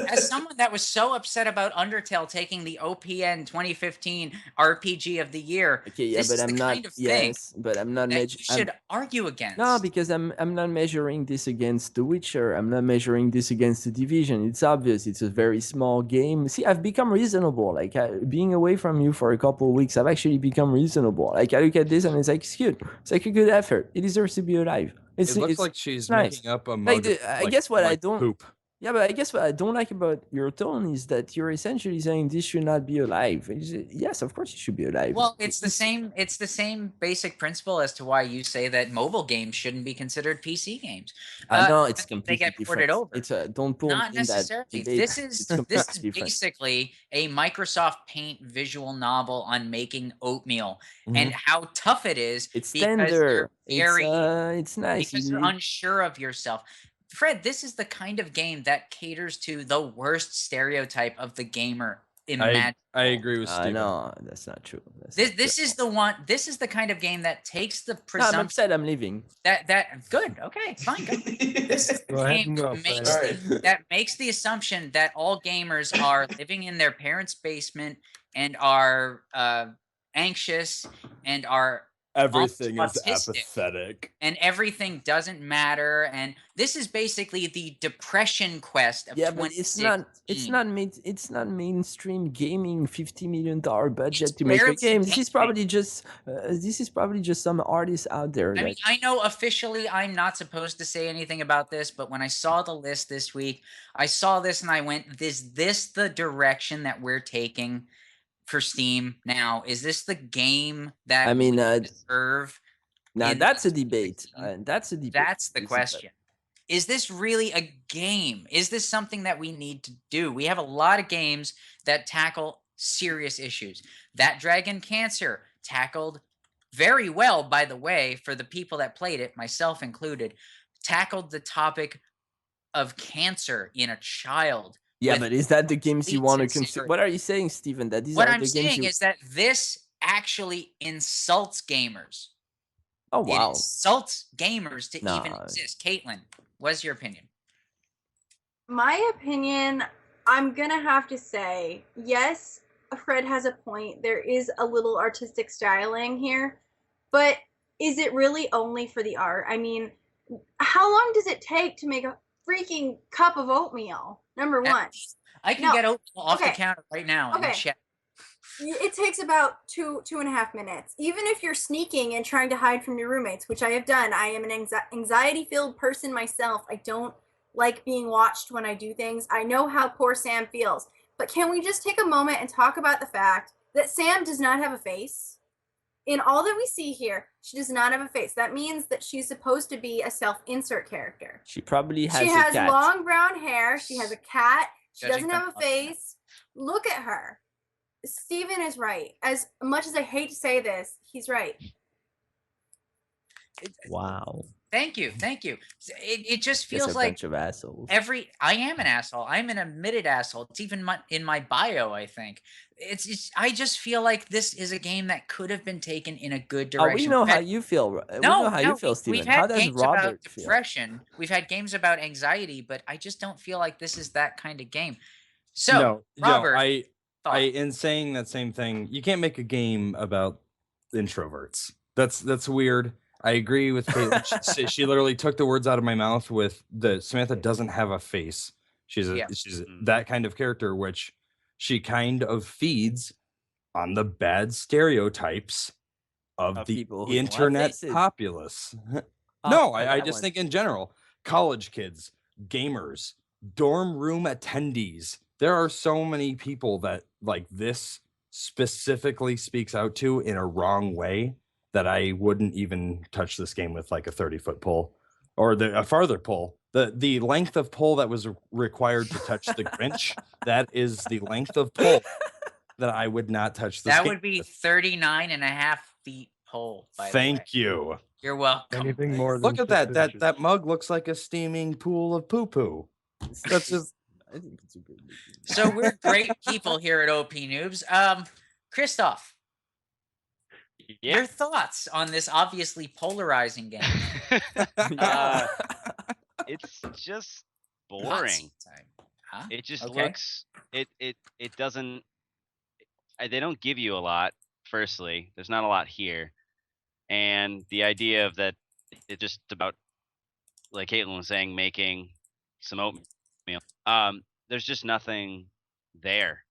[SPEAKER 2] As someone that was so upset about Undertale taking the OPN 2015 RPG of the year,
[SPEAKER 3] okay, yeah,
[SPEAKER 2] this
[SPEAKER 3] but
[SPEAKER 2] is
[SPEAKER 3] I'm
[SPEAKER 2] the
[SPEAKER 3] not.
[SPEAKER 2] kind of thing
[SPEAKER 3] Yes, but I'm not.
[SPEAKER 2] that you should argue against.
[SPEAKER 3] No, because I'm not measuring this against The Witcher. I'm not measuring this against The Division. It's obvious. It's a very small game. See, I've become reasonable. Like being away from you for a couple of weeks, I've actually become reasonable. Like I look at this and it's like it's cute. It's like a good effort. It deserves to be alive.
[SPEAKER 6] It looks like she's
[SPEAKER 3] nice.
[SPEAKER 6] making up a
[SPEAKER 3] Like
[SPEAKER 6] mug.
[SPEAKER 3] I guess what I don't.
[SPEAKER 6] Poop.
[SPEAKER 3] Yeah, but I guess what I don't like about your tone is that you're essentially saying this should not be alive. Yes, of course it should be alive.
[SPEAKER 2] Well, it's the same. It's the same basic principle as to why you say that mobile games shouldn't be considered PC games.
[SPEAKER 3] I know it's
[SPEAKER 2] I think
[SPEAKER 3] completely
[SPEAKER 2] they get
[SPEAKER 3] different.
[SPEAKER 2] ported over.
[SPEAKER 3] It's don't pull
[SPEAKER 2] Not
[SPEAKER 3] me in that
[SPEAKER 2] necessarily.
[SPEAKER 3] debate.
[SPEAKER 2] This is
[SPEAKER 3] It's
[SPEAKER 2] this
[SPEAKER 3] completely
[SPEAKER 2] is
[SPEAKER 3] different.
[SPEAKER 2] basically a Microsoft Paint visual novel on making oatmeal
[SPEAKER 3] Mhm.
[SPEAKER 2] and how tough it is.
[SPEAKER 3] It's
[SPEAKER 2] because
[SPEAKER 3] tender.
[SPEAKER 2] you're very
[SPEAKER 3] It's nice.
[SPEAKER 2] because you're unsure of yourself. Fred, this is the kind of game that caters to the worst stereotype of the gamer.
[SPEAKER 6] I agree with Steven.
[SPEAKER 3] No, that's not true.
[SPEAKER 2] This is the one. This is the kind of game that takes the
[SPEAKER 3] No, I'm
[SPEAKER 2] presumption
[SPEAKER 3] upset. I'm leaving.
[SPEAKER 2] that good. Okay, fine. Go. This is the
[SPEAKER 1] Go ahead
[SPEAKER 2] game
[SPEAKER 1] and go,
[SPEAKER 2] that makes,
[SPEAKER 4] Fred.
[SPEAKER 2] that makes the assumption that all gamers are living in their parents' basement and are anxious and are
[SPEAKER 6] Everything is
[SPEAKER 2] autistic.
[SPEAKER 6] apathetic.
[SPEAKER 2] and everything doesn't matter. And this is basically the depression quest of
[SPEAKER 3] Yeah, but it's not. It's
[SPEAKER 2] 2016.
[SPEAKER 3] It's not mainstream gaming. $50 million budget
[SPEAKER 2] It's
[SPEAKER 3] to make a
[SPEAKER 2] barely
[SPEAKER 3] game. This is
[SPEAKER 2] mainstream.
[SPEAKER 3] probably just some artists out there.
[SPEAKER 2] I mean, I know officially I'm not supposed to say anything about this, but when I saw the list this week, I saw this and I went, is this the direction that we're taking for Steam now? Is this the game that
[SPEAKER 3] I mean,
[SPEAKER 2] we deserve?
[SPEAKER 3] now
[SPEAKER 2] in
[SPEAKER 3] that's a
[SPEAKER 2] 2016?
[SPEAKER 3] debate. That's a debate.
[SPEAKER 2] That's the
[SPEAKER 3] This is
[SPEAKER 2] question. Is this really a game? Is this something that we need to do? We have a lot of games that tackle serious issues. That Dragon Cancer tackled very well, by the way, for the people that played it, myself included, tackled the topic of cancer in a child.
[SPEAKER 3] Yeah, but is that the games you
[SPEAKER 2] complete
[SPEAKER 3] want to consider?
[SPEAKER 2] sincerity.
[SPEAKER 3] What are you saying, Steven? That these
[SPEAKER 2] What
[SPEAKER 3] are
[SPEAKER 2] I'm
[SPEAKER 3] the games
[SPEAKER 2] saying
[SPEAKER 3] you...
[SPEAKER 2] is that this actually insults gamers.
[SPEAKER 3] Oh,
[SPEAKER 2] It
[SPEAKER 3] wow.
[SPEAKER 2] insults gamers to even
[SPEAKER 3] Nah.
[SPEAKER 2] exist. Caitlin, what's your opinion?
[SPEAKER 5] My opinion, I'm gonna have to say, yes, Fred has a point. There is a little artistic styling here, but is it really only for the art? I mean, how long does it take to make a freaking cup of oatmeal? Number one.
[SPEAKER 2] I can
[SPEAKER 5] No.
[SPEAKER 2] get oatmeal off the
[SPEAKER 5] Okay.
[SPEAKER 2] counter right now and
[SPEAKER 5] Okay.
[SPEAKER 2] check.
[SPEAKER 5] It takes about 2.5 minutes. Even if you're sneaking and trying to hide from your roommates, which I have done. I am an anxiety-filled person myself. I don't like being watched when I do things. I know how poor Sam feels. But can we just take a moment and talk about the fact that Sam does not have a face? In all that we see here, she does not have a face. That means that she's supposed to be a self-insert character.
[SPEAKER 3] She probably has
[SPEAKER 5] She
[SPEAKER 3] a
[SPEAKER 5] has
[SPEAKER 3] cat.
[SPEAKER 5] long brown hair. She has a cat. She
[SPEAKER 2] Judging
[SPEAKER 5] doesn't have a
[SPEAKER 2] from-
[SPEAKER 5] face. Look at her. Steven is right. As much as I hate to say this, he's right.
[SPEAKER 3] Wow.
[SPEAKER 2] Thank you. It just
[SPEAKER 3] Just
[SPEAKER 2] feels
[SPEAKER 3] a
[SPEAKER 2] like
[SPEAKER 3] bunch of assholes.
[SPEAKER 2] I am an asshole. I'm an admitted asshole. It's even in my bio, I think. I just feel like this is a game that could have been taken in a good
[SPEAKER 3] Oh,
[SPEAKER 2] direction.
[SPEAKER 3] we know how you feel. We know how you feel, Steven.
[SPEAKER 2] We've had
[SPEAKER 3] How does
[SPEAKER 2] games about
[SPEAKER 3] Robert feel?
[SPEAKER 2] depression. We've had games about anxiety, but I just don't feel like this is that kind of game. So,
[SPEAKER 6] No,
[SPEAKER 2] Robert,
[SPEAKER 6] I
[SPEAKER 2] thought.
[SPEAKER 6] in saying that same thing, you can't make a game about introverts. That's weird. I agree with Caitlin. She literally took the words out of my mouth with Samantha doesn't have a face. She's that kind of character, which she kind of feeds on the bad stereotypes of the
[SPEAKER 3] people who don't have
[SPEAKER 6] internet
[SPEAKER 3] faces.
[SPEAKER 6] populace.
[SPEAKER 3] Oh,
[SPEAKER 6] No,
[SPEAKER 3] I
[SPEAKER 6] I
[SPEAKER 3] got
[SPEAKER 6] just
[SPEAKER 3] one.
[SPEAKER 6] think in general, college kids, gamers, dorm room attendees. There are so many people that like this specifically speaks out to in a wrong way that I wouldn't even touch this game with like a 30-foot pole or a farther pole. The length of pole that was required to touch the Grinch, that is the length of pole that I would not touch this
[SPEAKER 2] That
[SPEAKER 6] game
[SPEAKER 2] would be
[SPEAKER 6] with.
[SPEAKER 2] 39.5 feet pole. By the way.
[SPEAKER 6] Thank you.
[SPEAKER 2] You're welcome.
[SPEAKER 1] Anything more than
[SPEAKER 6] Look at
[SPEAKER 1] 6 inches.
[SPEAKER 6] that mug looks like a steaming pool of poo-poo. That's just
[SPEAKER 3] I think it's a good movie.
[SPEAKER 2] So we're great people here at OP Noobs. Christoph, your thoughts on this obviously polarizing game?
[SPEAKER 3] Yeah.
[SPEAKER 7] It's just
[SPEAKER 2] Hot
[SPEAKER 7] boring.
[SPEAKER 2] seat time. Huh?
[SPEAKER 7] It just
[SPEAKER 2] Okay.
[SPEAKER 7] looks it doesn't they don't give you a lot. Firstly, there's not a lot here, and the idea of that it's just about, like Caitlin was saying, making some oatmeal. There's just nothing there.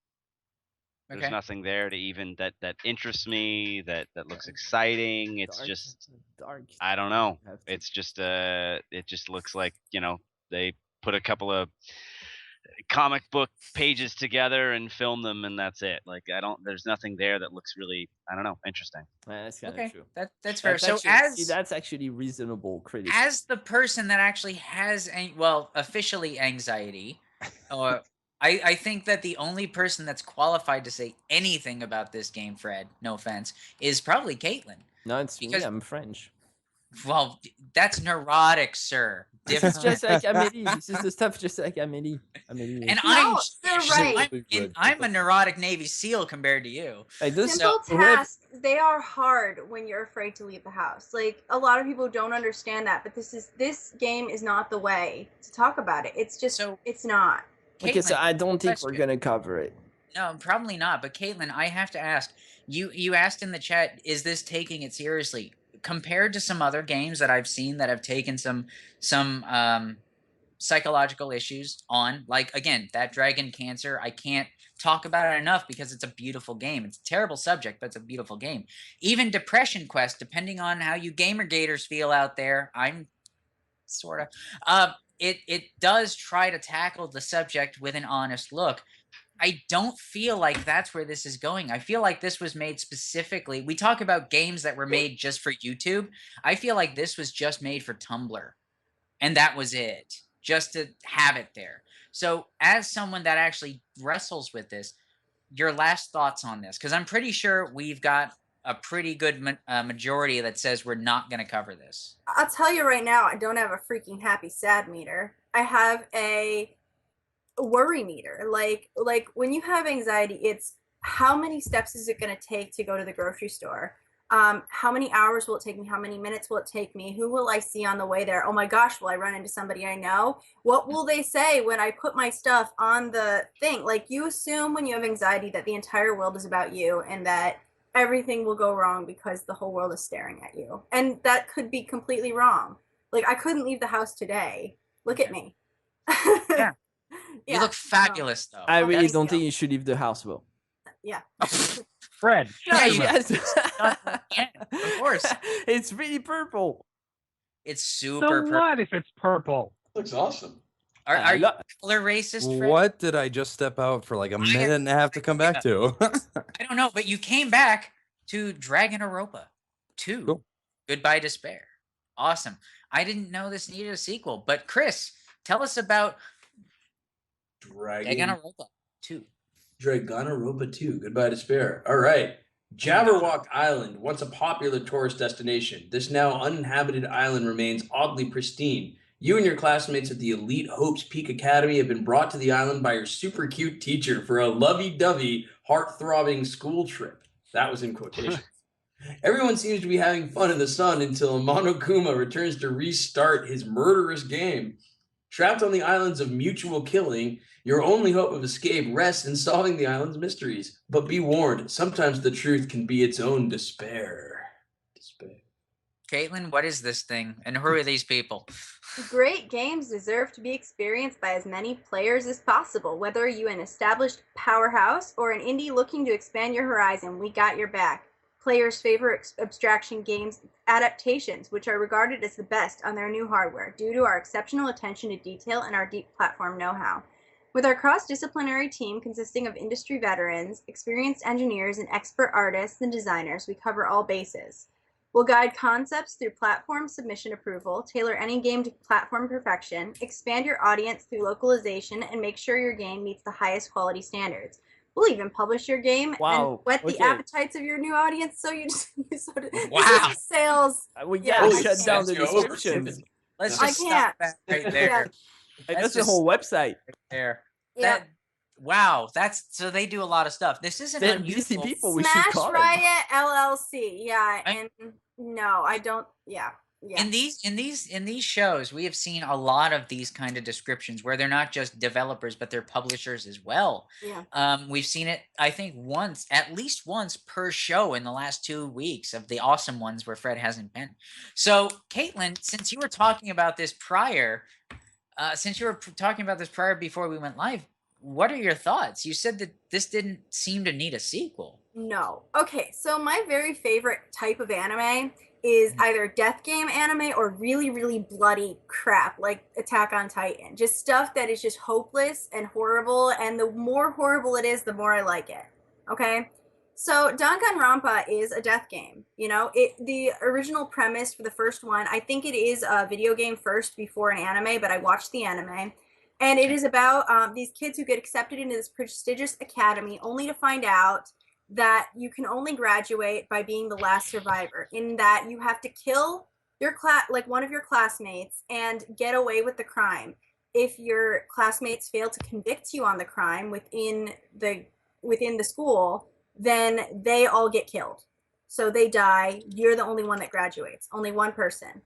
[SPEAKER 2] Okay.
[SPEAKER 7] There's nothing there to even that interests me, that looks exciting. It's
[SPEAKER 3] Dark-
[SPEAKER 7] just
[SPEAKER 3] dark.
[SPEAKER 7] I don't know.
[SPEAKER 3] Have to-
[SPEAKER 7] It's just it just looks like, they put a couple of comic book pages together and film them, and that's it. Like there's nothing there that looks really, I don't know, interesting.
[SPEAKER 3] Yeah, that's kind of
[SPEAKER 2] Okay,
[SPEAKER 3] true.
[SPEAKER 2] that's fair. So
[SPEAKER 3] That's actually reasonable critique.
[SPEAKER 2] as the person that actually has officially anxiety, I think that the only person that's qualified to say anything about this game, Fred, no offense, is probably Caitlin.
[SPEAKER 3] No, it's
[SPEAKER 2] because-
[SPEAKER 3] me. I'm French.
[SPEAKER 2] Well, that's neurotic, sir.
[SPEAKER 3] This is
[SPEAKER 2] Different.
[SPEAKER 3] just like Amélie. This is the stuff just like Amélie. Amélie.
[SPEAKER 2] And
[SPEAKER 5] No, they're right.
[SPEAKER 2] I'm a neurotic Navy SEAL compared to you.
[SPEAKER 3] Like this,
[SPEAKER 5] Simple
[SPEAKER 3] whoever-
[SPEAKER 5] tasks, they are hard when you're afraid to leave the house. Like, a lot of people don't understand that, but this game is not the way to talk about it. It's just,
[SPEAKER 2] So-
[SPEAKER 5] it's not.
[SPEAKER 3] Okay, so
[SPEAKER 2] Caitlin,
[SPEAKER 3] I don't think we're
[SPEAKER 2] question.
[SPEAKER 3] gonna cover it.
[SPEAKER 2] No, probably not. But Caitlin, I have to ask you asked in the chat, is this taking it seriously? Compared to some other games that I've seen that have taken some psychological issues on, like, again, that Dragon Cancer, I can't talk about it enough because it's a beautiful game. It's a terrible subject, but it's a beautiful game. Even Depression Quest, depending on how you gamergators feel out there, I'm sort of it does try to tackle the subject with an honest look. I don't feel like that's where this is going. I feel like this was made specifically. We talk about games that were made just for YouTube. I feel like this was just made for Tumblr. And that was it. Just to have it there. So as someone that actually wrestles with this, your last thoughts on this, because I'm pretty sure we've got a pretty good majority that says we're not going to cover this.
[SPEAKER 5] I'll tell you right now, I don't have a freaking happy sad meter. I have a worry meter. Like when you have anxiety, it's how many steps is it going to take to go to the grocery store? How many hours will it take me? How many minutes will it take me? Who will I see on the way there? Oh my gosh, will I run into somebody I know? What will they say when I put my stuff on the thing? Like, you assume when you have anxiety that the entire world is about you and that everything will go wrong because the whole world is staring at you. And that could be completely wrong. Like, I couldn't leave the house today. Look at me.
[SPEAKER 2] Yeah. You look fabulous, though.
[SPEAKER 3] I really don't think you should leave the house, though.
[SPEAKER 5] Yeah.
[SPEAKER 1] Fred.
[SPEAKER 2] Yeah, you
[SPEAKER 3] Yes.
[SPEAKER 2] yeah, of course.
[SPEAKER 3] It's really purple.
[SPEAKER 2] It's
[SPEAKER 1] So
[SPEAKER 2] super purple.
[SPEAKER 1] what if it's purple?
[SPEAKER 4] Looks awesome.
[SPEAKER 2] Are you color racist, Fred?
[SPEAKER 6] What did I just step out for like a minute and a half to come back to?
[SPEAKER 2] I don't know, but you came back to Danganaronpa 2.
[SPEAKER 6] Cool.
[SPEAKER 2] Goodbye Despair. Awesome. I didn't know this needed a sequel, but Chris, tell us about Danganaronpa 2.
[SPEAKER 4] Danganaronpa 2. Goodbye Despair. All right. Jabberwock Island, once a popular tourist destination. This now uninhabited island remains oddly pristine. You and your classmates at the elite Hope's Peak Academy have been brought to the island by your super cute teacher for a lovey-dovey, heart-throbbing school trip. That was in quotation. Everyone seems to be having fun in the sun until Monokuma returns to restart his murderous game. Trapped on the islands of mutual killing, your only hope of escape rests in solving the island's mysteries. But be warned, sometimes the truth can be its own despair.
[SPEAKER 2] Caitlin, what is this thing? And who are these people?
[SPEAKER 5] Great games deserve to be experienced by as many players as possible. Whether you an established powerhouse or an indie looking to expand your horizon, we got your back. Players' favorite abstraction games adaptations, which are regarded as the best on their new hardware due to our exceptional attention to detail and our deep platform know-how. With our cross-disciplinary team consisting of industry veterans, experienced engineers, and expert artists and designers, we cover all bases. We'll guide concepts through platform submission approval, tailor any game to platform perfection, expand your audience through localization, and make sure your game meets the highest quality standards. We'll even publish your game and whet the appetites of your new audience so you just
[SPEAKER 2] Wow.
[SPEAKER 5] sales.
[SPEAKER 3] We
[SPEAKER 5] Yeah,
[SPEAKER 3] gotta
[SPEAKER 5] I
[SPEAKER 3] shut
[SPEAKER 5] can't.
[SPEAKER 3] down the descriptions.
[SPEAKER 2] Let's
[SPEAKER 5] I
[SPEAKER 2] just
[SPEAKER 5] can't.
[SPEAKER 2] stop that right there.
[SPEAKER 3] That's the whole website.
[SPEAKER 2] There.
[SPEAKER 5] Yeah.
[SPEAKER 2] Wow, that's so they do a lot of stuff. This isn't
[SPEAKER 3] They're busy
[SPEAKER 2] unusual.
[SPEAKER 3] people. We should call them.
[SPEAKER 5] SmashRiot LLC. Yeah, and no, I don't. Yeah.
[SPEAKER 2] In these shows, we have seen a lot of these kind of descriptions where they're not just developers, but they're publishers as well.
[SPEAKER 5] Yeah.
[SPEAKER 2] We've seen it, I think, at least once per show in the last 2 weeks of the awesome ones where Fred hasn't been. So, Caitlin, since you were talking about this prior, before we went live, what are your thoughts? You said that this didn't seem to need a sequel.
[SPEAKER 5] No. Okay, so my very favorite type of anime is either death game anime or really, really bloody crap like Attack on Titan. Just stuff that is just hopeless and horrible, and the more horrible it is, the more I like it. Okay? So Danganronpa is a death game. You know, the original premise for the first one, I think it is a video game first before an anime, but I watched the anime. And it is about these kids who get accepted into this prestigious academy only to find out that you can only graduate by being the last survivor, in that you have to kill your one of your classmates and get away with the crime. If your classmates fail to convict you on the crime within the school, then they all get killed. So they die. You're the only one that graduates. Only one person.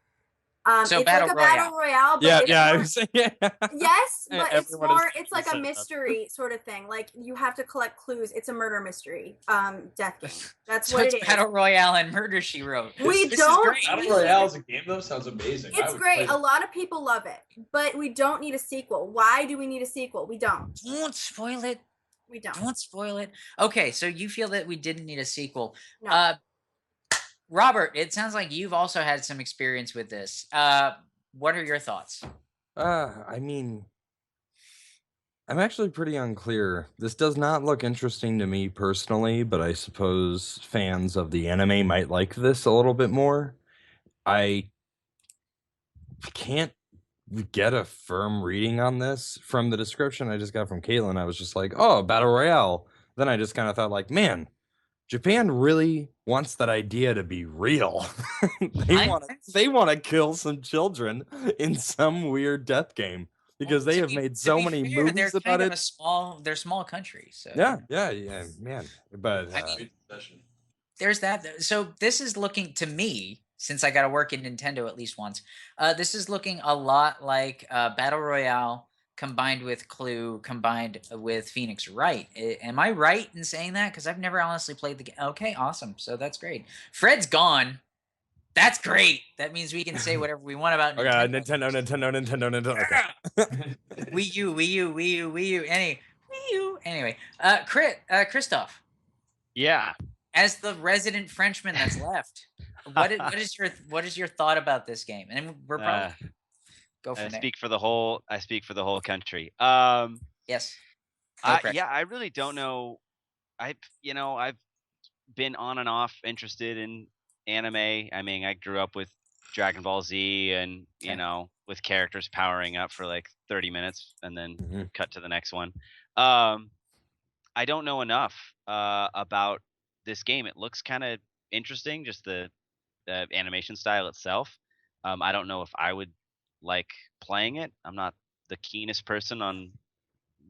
[SPEAKER 2] So
[SPEAKER 5] it's
[SPEAKER 2] battle
[SPEAKER 5] like a
[SPEAKER 2] royale.
[SPEAKER 5] battle royale, but yes, but it's more. It's like a mystery sort of thing. Like you have to collect clues. It's a murder mystery. Death game. That's
[SPEAKER 2] So
[SPEAKER 5] what
[SPEAKER 2] it's
[SPEAKER 5] it is.
[SPEAKER 2] Battle Royale and Murder She Wrote.
[SPEAKER 5] We
[SPEAKER 2] This
[SPEAKER 5] don't.
[SPEAKER 2] Is
[SPEAKER 4] Battle Royale as a game though sounds amazing.
[SPEAKER 5] It's great. A lot of people love it, but we don't need a sequel. Why do we need a sequel? We don't.
[SPEAKER 2] Don't spoil it.
[SPEAKER 5] We don't.
[SPEAKER 2] Don't spoil it. Okay, so you feel that we didn't need a sequel.
[SPEAKER 5] No.
[SPEAKER 2] Robert, it sounds like you've also had some experience with this. What are your thoughts?
[SPEAKER 6] I mean, I'm actually pretty unclear. This does not look interesting to me personally, but I suppose fans of the anime might like this a little bit more. I can't get a firm reading on this from the description I just got from Caitlin. I was just like, oh, Battle Royale. then I just kind of thought like, man, Japan really wants that idea to be real. they want to kill some children in some weird death game because they have made so many movies
[SPEAKER 2] they're
[SPEAKER 6] about
[SPEAKER 2] kind
[SPEAKER 6] it.
[SPEAKER 2] of a small country. So
[SPEAKER 6] Yeah, man. But
[SPEAKER 2] there's that. So this is looking to me, since I got to work in Nintendo at least once. This is looking a lot like Battle Royale combined with Clue combined with Phoenix Wright. Am I right in saying that? Because I've never honestly played the game. Okay, awesome. So that's great. Fred's gone. That's great. That means we can say whatever we want about Nintendo.
[SPEAKER 6] Nintendo. Okay.
[SPEAKER 2] Wii U. Anyway, Christoph.
[SPEAKER 7] Yeah.
[SPEAKER 2] As the resident Frenchman that's left, what is your thought about this game? And we're probably go from there.
[SPEAKER 7] I speak for the whole country.
[SPEAKER 2] Yes.
[SPEAKER 7] Yeah, I really don't know. I've been on and off interested in anime. I mean, I grew up with Dragon Ball Z and with characters powering up for like 30 minutes and then cut to the next one. I don't know enough about this game. It looks kind of interesting, just the animation style itself. I don't know if I would like playing it. I'm not the keenest person on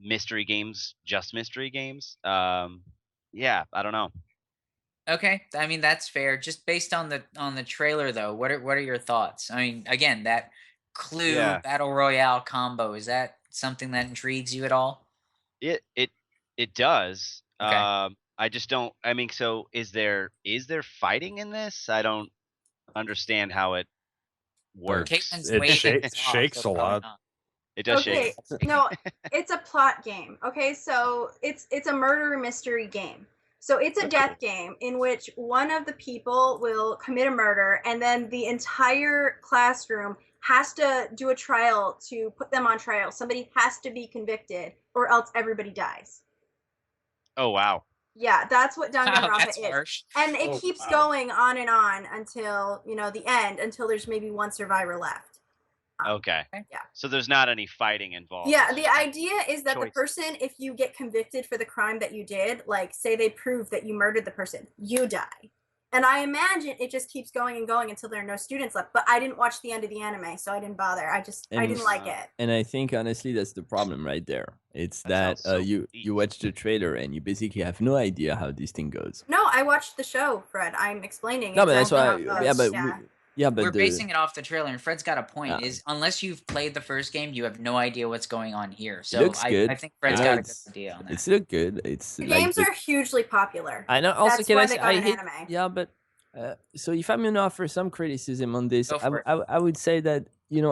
[SPEAKER 7] mystery games, just mystery games. Yeah, I don't know.
[SPEAKER 2] Okay, I mean that's fair. Just based on the trailer, though, what are your thoughts? I mean, again, that Clue Battle Royale combo, is that something that intrigues you at all?
[SPEAKER 7] It does.
[SPEAKER 2] Okay.
[SPEAKER 7] I just don't. I mean, so is there fighting in this? I don't understand how it works.
[SPEAKER 6] It shakes a lot.
[SPEAKER 7] It does shake.
[SPEAKER 5] No, it's a plot game. Okay, so it's a murder mystery game. So it's a death game in which one of the people will commit a murder, and then the entire classroom has to do a trial to put them on trial. Somebody has to be convicted, or else everybody dies.
[SPEAKER 7] Oh wow.
[SPEAKER 5] Yeah, that's what Danganronpa is.
[SPEAKER 2] Harsh.
[SPEAKER 5] And it keeps going on and on until, the end, until there's maybe one survivor left.
[SPEAKER 7] Okay.
[SPEAKER 5] Yeah.
[SPEAKER 7] So there's not any fighting involved.
[SPEAKER 5] Yeah, the idea is that the person, if you get convicted for the crime that you did, like say they prove that you murdered the person, you die. And I imagine it just keeps going and going until there are no students left. But I didn't watch the end of the anime, so I didn't bother. I didn't like it.
[SPEAKER 3] And I think honestly that's the problem right there. It's that you watch the trailer and you basically have no idea how this thing goes.
[SPEAKER 5] No, I watched the show, Fred. I'm explaining.
[SPEAKER 3] No, but that's why. But
[SPEAKER 2] we're basing it off the trailer, and Fred's got a point. Is unless you've played the first game, you have no idea what's going on here. So I think Fred's got a good idea on that.
[SPEAKER 3] It's look good. It's
[SPEAKER 5] the games are hugely popular.
[SPEAKER 3] I know. Also,
[SPEAKER 5] that's I hate anime.
[SPEAKER 3] Yeah, but so if I'm gonna offer some criticism on this, I would say that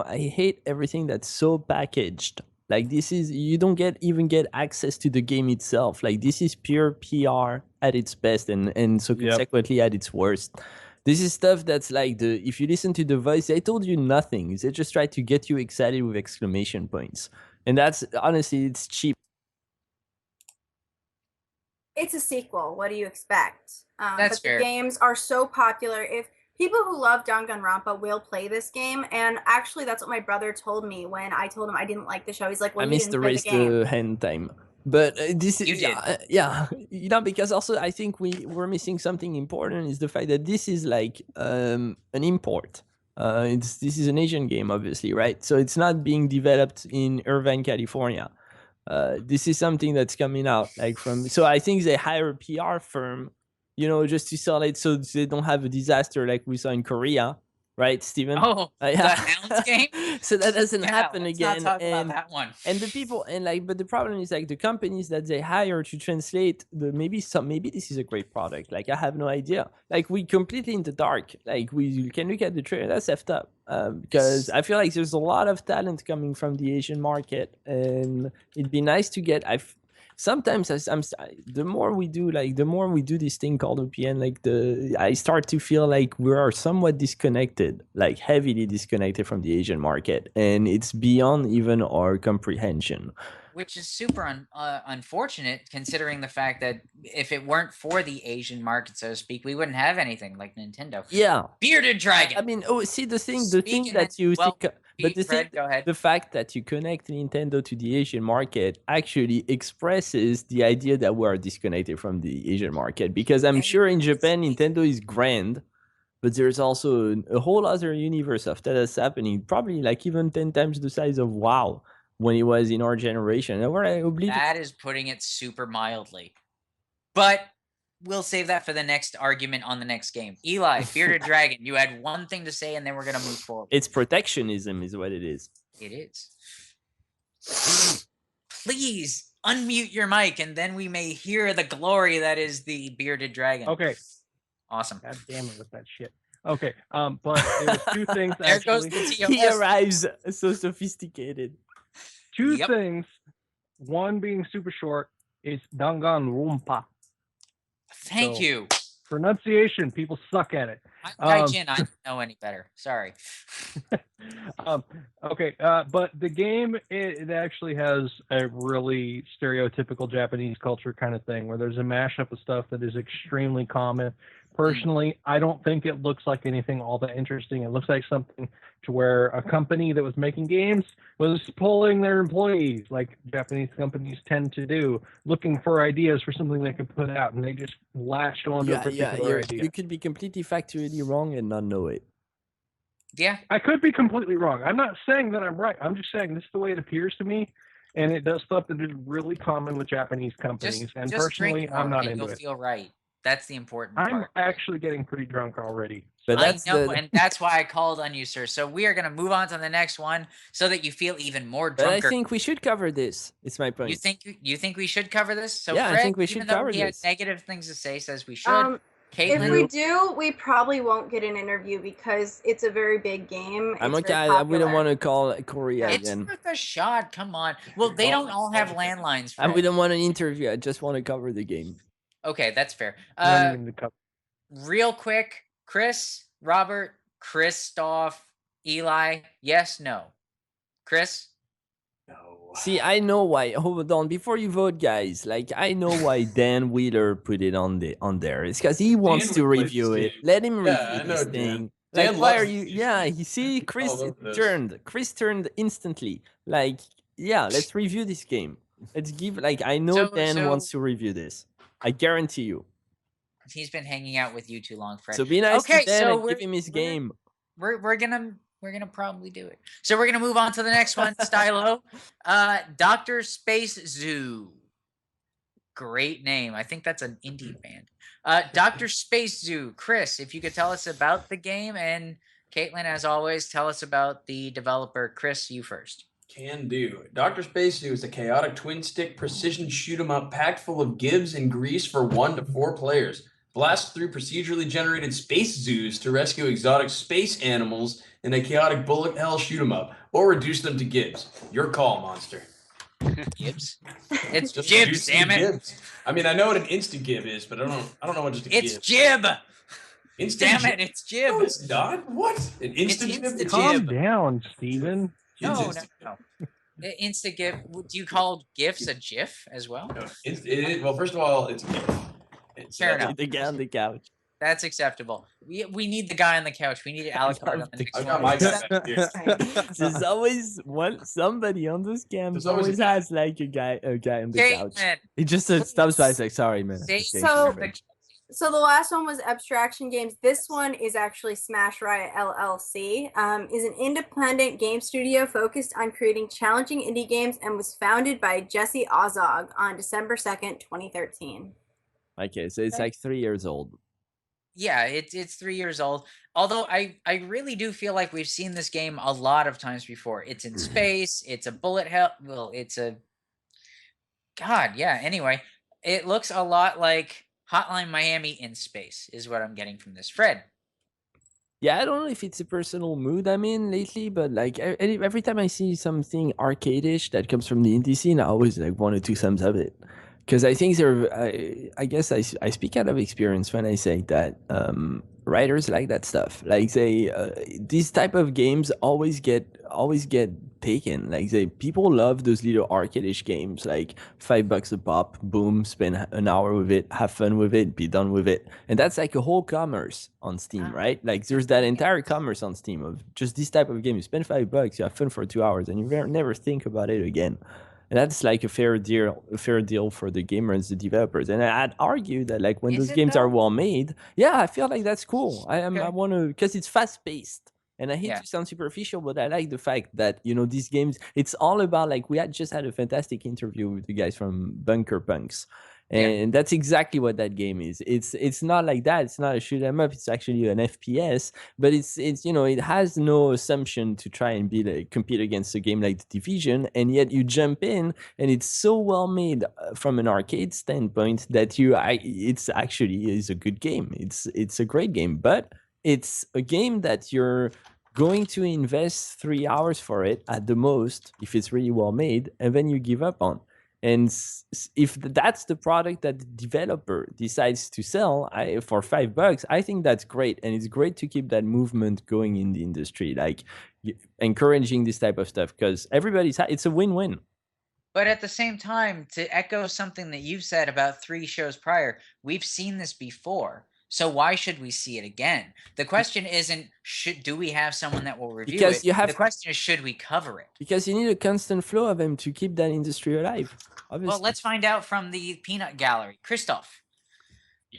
[SPEAKER 3] I hate everything that's so packaged. Like this is you don't even get access to the game itself. Like this is pure PR at its best, and so consequently at its worst. This is stuff that's like if you listen to the voice, they told you nothing. They just try to get you excited with exclamation points. And that's, honestly, it's cheap.
[SPEAKER 5] It's a sequel. What do you expect?
[SPEAKER 2] That's fair.
[SPEAKER 5] The games are so popular. If people who love Danganronpa will play this game, and actually that's what my brother told me when I told him I didn't like the show. He's like, well,
[SPEAKER 3] I missed the race to hand time. But this is because also I think we're missing something important is the fact that this is like an import. This is an Asian game, obviously, right? So it's not being developed in Irvine, California. This is something that's coming out like from. So I think they hire a PR firm, just to sell it, so they don't have a disaster like we saw in Korea. Right, Steven?
[SPEAKER 2] Oh, the Hounds game?
[SPEAKER 3] So that doesn't happen again.
[SPEAKER 2] Not talk about that one.
[SPEAKER 3] And the people but the problem is like the companies that they hire to translate maybe this is a great product. Like I have no idea. Like we completely in the dark. Like we can look at the trailer. That's effed up. Because I feel like there's a lot of talent coming from the Asian market, and it'd be nice to get. Sometimes the more we do this thing called OPN, I start to feel like we are somewhat disconnected, like heavily disconnected from the Asian market, and it's beyond even our comprehension.
[SPEAKER 2] Which is super unfortunate, considering the fact that if it weren't for the Asian market, so to speak, we wouldn't have anything like Nintendo.
[SPEAKER 3] Yeah,
[SPEAKER 2] Bearded Dragon.
[SPEAKER 3] I mean, the thing that you think But the
[SPEAKER 2] Fred,
[SPEAKER 3] thing,
[SPEAKER 2] go ahead.
[SPEAKER 3] the fact that you connect Nintendo to the Asian market actually expresses the idea that we are disconnected from the Asian market. Because I'm sure in Japan, Nintendo is grand, but there's also a whole other universe of that is happening, probably like even 10 times the size of WoW when it was in our generation. And where I believe
[SPEAKER 2] That is putting it super mildly. But we'll save that for the next argument on the next game. Eli, Bearded Dragon, you had one thing to say and then we're going to move forward.
[SPEAKER 3] it's protectionism is what it is.
[SPEAKER 2] It is. Please unmute your mic and then we may hear the glory that is the Bearded Dragon.
[SPEAKER 1] Okay.
[SPEAKER 2] Awesome.
[SPEAKER 1] God damn it with that shit. Okay. But there was two things
[SPEAKER 2] There goes
[SPEAKER 1] actually.
[SPEAKER 2] the TOS.
[SPEAKER 3] He arrives so sophisticated.
[SPEAKER 1] Two
[SPEAKER 2] Yep.
[SPEAKER 1] things. One being super short is Danganronpa.
[SPEAKER 2] Thank
[SPEAKER 1] So-
[SPEAKER 2] you.
[SPEAKER 1] Pronunciation, people suck at it.
[SPEAKER 2] Gaijin, I don't know any better. Sorry.
[SPEAKER 1] Okay, but the game it actually has a really stereotypical Japanese culture kind of thing where there's a mashup of stuff that is extremely common. Personally, I don't think it looks like anything all that interesting. It looks like something to where a company that was making games was pulling their employees, like Japanese companies tend to do, looking for ideas for something they could put out, and they just latched onto a particular idea.
[SPEAKER 3] You could be completely factually wrong and not know it.
[SPEAKER 2] Yeah.
[SPEAKER 1] I could be completely wrong. I'm not saying that I'm right. I'm just saying this is the way it appears to me, and it does stuff that is really common with Japanese companies. And
[SPEAKER 2] Just
[SPEAKER 1] personally,
[SPEAKER 2] drink more
[SPEAKER 1] I'm not
[SPEAKER 2] and
[SPEAKER 1] into
[SPEAKER 2] you'll
[SPEAKER 1] it.
[SPEAKER 2] feel right. That's the important
[SPEAKER 1] I'm
[SPEAKER 2] part.
[SPEAKER 1] actually getting pretty drunk already.
[SPEAKER 3] But that's
[SPEAKER 2] I know,
[SPEAKER 3] the
[SPEAKER 2] and that's why I called on you, sir. So we are going to move on to the next one so that you feel even more
[SPEAKER 3] but I
[SPEAKER 2] drunker.
[SPEAKER 3] think we should cover this. It's my point.
[SPEAKER 2] You think we should cover this? So
[SPEAKER 3] Yeah, I
[SPEAKER 2] Fred,
[SPEAKER 3] think we
[SPEAKER 2] even
[SPEAKER 3] should
[SPEAKER 2] though
[SPEAKER 3] cover
[SPEAKER 2] he has
[SPEAKER 3] this.
[SPEAKER 2] negative things to say, says we should.
[SPEAKER 5] If
[SPEAKER 2] Caitlin,
[SPEAKER 5] we do, we probably won't get an interview because it's a very big game.
[SPEAKER 3] I'm
[SPEAKER 5] It's
[SPEAKER 3] okay.
[SPEAKER 5] very
[SPEAKER 3] I wouldn't
[SPEAKER 5] popular.
[SPEAKER 3] want to call Korea
[SPEAKER 2] it's
[SPEAKER 3] again.
[SPEAKER 2] worth a shot. Come on. Well, they don't all have landlines.
[SPEAKER 3] I
[SPEAKER 2] Fred.
[SPEAKER 3] wouldn't want an interview. I just want to cover the game.
[SPEAKER 2] Okay, that's fair.
[SPEAKER 1] I don't even need to cover-
[SPEAKER 2] Real quick, Chris, Robert, Christoph, Eli, yes, no. Chris?
[SPEAKER 4] No.
[SPEAKER 3] See, I know why. Hold on, before you vote, guys. Like, I know why Dan Wheeler put it on there. It's because he wants to
[SPEAKER 4] would play
[SPEAKER 3] review
[SPEAKER 4] this
[SPEAKER 3] it.
[SPEAKER 4] game.
[SPEAKER 3] Let him
[SPEAKER 4] Yeah, I
[SPEAKER 3] review
[SPEAKER 4] know
[SPEAKER 3] this
[SPEAKER 4] Dan.
[SPEAKER 3] thing.
[SPEAKER 4] Dan
[SPEAKER 3] Like, why are
[SPEAKER 4] loves
[SPEAKER 3] you?
[SPEAKER 4] this
[SPEAKER 3] Yeah,
[SPEAKER 4] game.
[SPEAKER 3] you see, Chris
[SPEAKER 4] over this.
[SPEAKER 3] turned. Chris turned instantly. Like, yeah, let's review this game. Let's give. Like, I know Dan wants to review this. I guarantee you.
[SPEAKER 2] He's been hanging out with you too long, Fred.
[SPEAKER 3] So be nice
[SPEAKER 2] Okay,
[SPEAKER 3] to Dan
[SPEAKER 2] so
[SPEAKER 3] and give him his game.
[SPEAKER 2] We're gonna probably do it. So we're gonna move on to the next one, Stylo. Dr. Spacezoo. Great name. I think that's an indie band. Dr. Spacezoo. Chris, if you could tell us about the game, and Caitlin, as always, tell us about the developer. Chris, you first.
[SPEAKER 4] Can do. Dr. Spacezoo is a chaotic twin-stick precision shoot-'em-up packed full of gibs and grease for 1 to 4 players. Blast through procedurally generated space zoos to rescue exotic space animals in a chaotic bullet hell shoot-'em-up, or reduce them to gibs. Your call, monster.
[SPEAKER 2] Gibbs. It's
[SPEAKER 4] Just
[SPEAKER 2] Jibs,
[SPEAKER 4] reduce them
[SPEAKER 2] damn
[SPEAKER 4] to
[SPEAKER 2] it.
[SPEAKER 4] Gibs. I mean, I know what an insta-gib is, but I don't know what just a
[SPEAKER 2] It's
[SPEAKER 4] gib.
[SPEAKER 2] Jib.
[SPEAKER 4] Insta
[SPEAKER 2] Damn it, it's Jib.
[SPEAKER 4] No, it's not. What? An
[SPEAKER 2] It's
[SPEAKER 4] insta-gib?
[SPEAKER 2] insta-gib.
[SPEAKER 1] Calm down, Steven.
[SPEAKER 2] No.
[SPEAKER 4] It's
[SPEAKER 2] Insta GIF. Do you call GIFs a GIF as well?
[SPEAKER 4] No, well, first of all, it's
[SPEAKER 2] Fair enough.
[SPEAKER 3] The guy on the couch.
[SPEAKER 2] That's acceptable. We need the guy on the couch. We need Alex on the next
[SPEAKER 4] I got
[SPEAKER 2] one.
[SPEAKER 4] my guy back here.
[SPEAKER 3] There's always somebody on those cams
[SPEAKER 4] There's always
[SPEAKER 3] always
[SPEAKER 4] a-
[SPEAKER 3] has like a guy on the couch.
[SPEAKER 2] Caitlin,
[SPEAKER 3] He just stops by. It's like, sorry, man.
[SPEAKER 2] say
[SPEAKER 3] Okay,
[SPEAKER 5] So-
[SPEAKER 3] sorry."
[SPEAKER 5] So the last one was Abstraction Games. This one is actually SmashRiot LLC. Is an independent game studio focused on creating challenging indie games and was founded by Jesse Ozog on December 2nd, 2013.
[SPEAKER 3] Okay, so it's like 3 years old.
[SPEAKER 2] yeah, it's 3 years old. Although I really do feel like we've seen this game a lot of times before. It's in space. It's a bullet hell. Well, it's a God. Yeah. Anyway, it looks a lot like Hotline Miami in space. Is what I'm getting from this. Fred.
[SPEAKER 3] Yeah, I don't know if it's a personal mood I'm in lately, but like every time I see something arcade-ish that comes from the indie scene, I always like want to do thumbs up it. Because I think I guess I speak out of experience when I say that writers like that stuff. Like these type of games always get taken. Like people love those little arcade-ish games, like $5 a pop, boom, spend an hour with it, have fun with it, be done with it. And that's like a whole commerce on Steam, right? Like there's that entire commerce on Steam of just this type of game. You spend $5, you have fun for 2 hours, and you never think about it again. And that's like a fair deal for the gamers, the developers. And I'd argue that like when
[SPEAKER 2] Is
[SPEAKER 3] those
[SPEAKER 2] it,
[SPEAKER 3] games
[SPEAKER 2] though?
[SPEAKER 3] are well made, yeah, I feel like that's cool. I
[SPEAKER 2] Okay.
[SPEAKER 3] want to, because it's fast paced. And I hate
[SPEAKER 2] Yeah.
[SPEAKER 3] to sound superficial, but I like the fact that, you know, these games, it's all about like, we had just had a fantastic interview with the guys from Bunker Punks. And that's exactly what that game is. It's not like that. It's not a shoot 'em up. It's actually an FPS, but it's you know, it has no assumption to try and be like compete against a game like The Division, and yet you jump in and it's so well made from an arcade standpoint that it's actually is a good game. It's a great game, but it's a game that you're going to invest 3 hours for it at the most if it's really well made, and then you give up on. And if that's the product that the developer decides to sell for $5, I think that's great. And it's great to keep that movement going in the industry, like encouraging this type of stuff, because it's a win-win.
[SPEAKER 2] But at the same time, to echo something that you've said about 3 shows prior, we've seen this before. So why should we see it again? The question isn't do we have someone that will review
[SPEAKER 3] Because
[SPEAKER 2] it? The question is, should we cover it?
[SPEAKER 3] Because you need a constant flow of them to keep that industry alive. Obviously.
[SPEAKER 2] Well, let's find out from the peanut gallery. Christoph.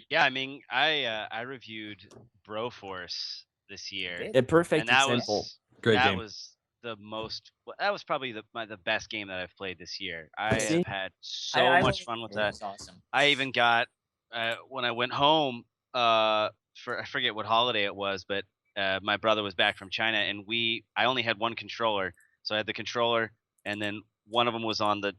[SPEAKER 7] Yeah, I mean, I reviewed Broforce this year.
[SPEAKER 3] A perfect
[SPEAKER 7] and that
[SPEAKER 3] example.
[SPEAKER 6] Great
[SPEAKER 7] that
[SPEAKER 6] game.
[SPEAKER 7] was that was probably the best game that I've played this year. I
[SPEAKER 3] See?
[SPEAKER 7] have had so much fun with that.
[SPEAKER 2] That's awesome.
[SPEAKER 7] I even got when I went home I forget what holiday it was, but my brother was back from China, and I only had one controller, so I had the controller, and then one of them was on the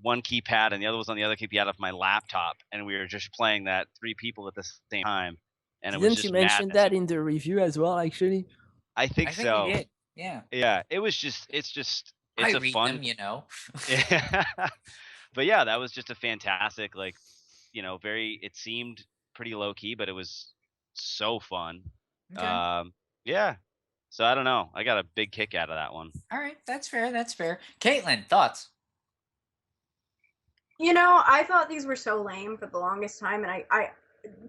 [SPEAKER 7] one keypad, and the other was on the other keypad of my laptop, and we were just playing that 3 people at the same time. And it was
[SPEAKER 3] Didn't
[SPEAKER 7] just
[SPEAKER 3] you mention
[SPEAKER 7] madness.
[SPEAKER 3] that in the review as well? Actually,
[SPEAKER 7] I think so.
[SPEAKER 2] You did. Yeah.
[SPEAKER 7] Yeah, it's
[SPEAKER 2] I
[SPEAKER 7] a
[SPEAKER 2] read
[SPEAKER 7] fun.
[SPEAKER 2] them, you know.
[SPEAKER 7] Yeah. But yeah, that was just a fantastic, like, you know, it seemed pretty low key, but it was so fun.
[SPEAKER 2] Okay.
[SPEAKER 7] Yeah. So I don't know. I got a big kick out of that one.
[SPEAKER 2] All right, that's fair. That's fair. Caitlin, thoughts?
[SPEAKER 5] You know, I thought these were so lame for the longest time, and I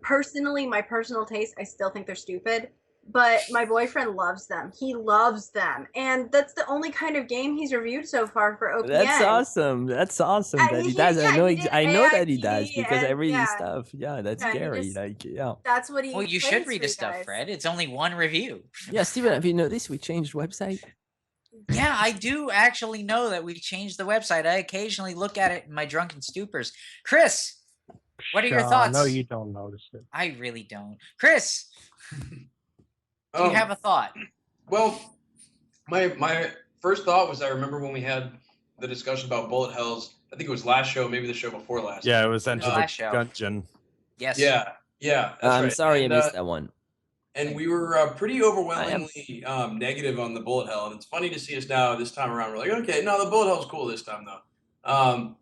[SPEAKER 5] personally, my personal taste, I still think they're stupid. But my boyfriend loves them. He loves them, and that's the only kind of game he's reviewed so far for OPN.
[SPEAKER 3] that's awesome. That's awesome that he does.
[SPEAKER 5] Yeah,
[SPEAKER 3] I know.
[SPEAKER 5] he did
[SPEAKER 3] I know that he
[SPEAKER 5] AIP,
[SPEAKER 3] does because I
[SPEAKER 5] and
[SPEAKER 3] read his
[SPEAKER 5] yeah.
[SPEAKER 3] stuff. Yeah, that's
[SPEAKER 5] Yeah, he
[SPEAKER 3] scary.
[SPEAKER 5] just-
[SPEAKER 3] Like, yeah.
[SPEAKER 5] That's what he.
[SPEAKER 2] Well, you
[SPEAKER 5] plays
[SPEAKER 2] should
[SPEAKER 5] for
[SPEAKER 2] read his stuff,
[SPEAKER 5] guys.
[SPEAKER 2] Fred. It's only one review.
[SPEAKER 3] Yeah, Steven, have you noticed we changed website?
[SPEAKER 2] Yeah, I do actually know that we changed the website. I occasionally look at it in my drunken stupors. Chris, what are your thoughts?
[SPEAKER 1] No, you don't notice it.
[SPEAKER 2] I really don't. Chris, do you have a thought?
[SPEAKER 4] Well, my first thought was I remember when we had the discussion about bullet hells. I think it was last show, maybe the show before last.
[SPEAKER 6] Yeah, it was Enter the
[SPEAKER 2] last show.
[SPEAKER 6] Gungeon.
[SPEAKER 2] Yes.
[SPEAKER 4] Yeah. That's
[SPEAKER 3] I'm
[SPEAKER 4] right.
[SPEAKER 3] sorry
[SPEAKER 4] And,
[SPEAKER 3] I missed that one.
[SPEAKER 4] And we were pretty overwhelmingly negative on the bullet hell. And it's funny to see us now this time around. We're like, okay, no, the bullet hell's cool this time though. I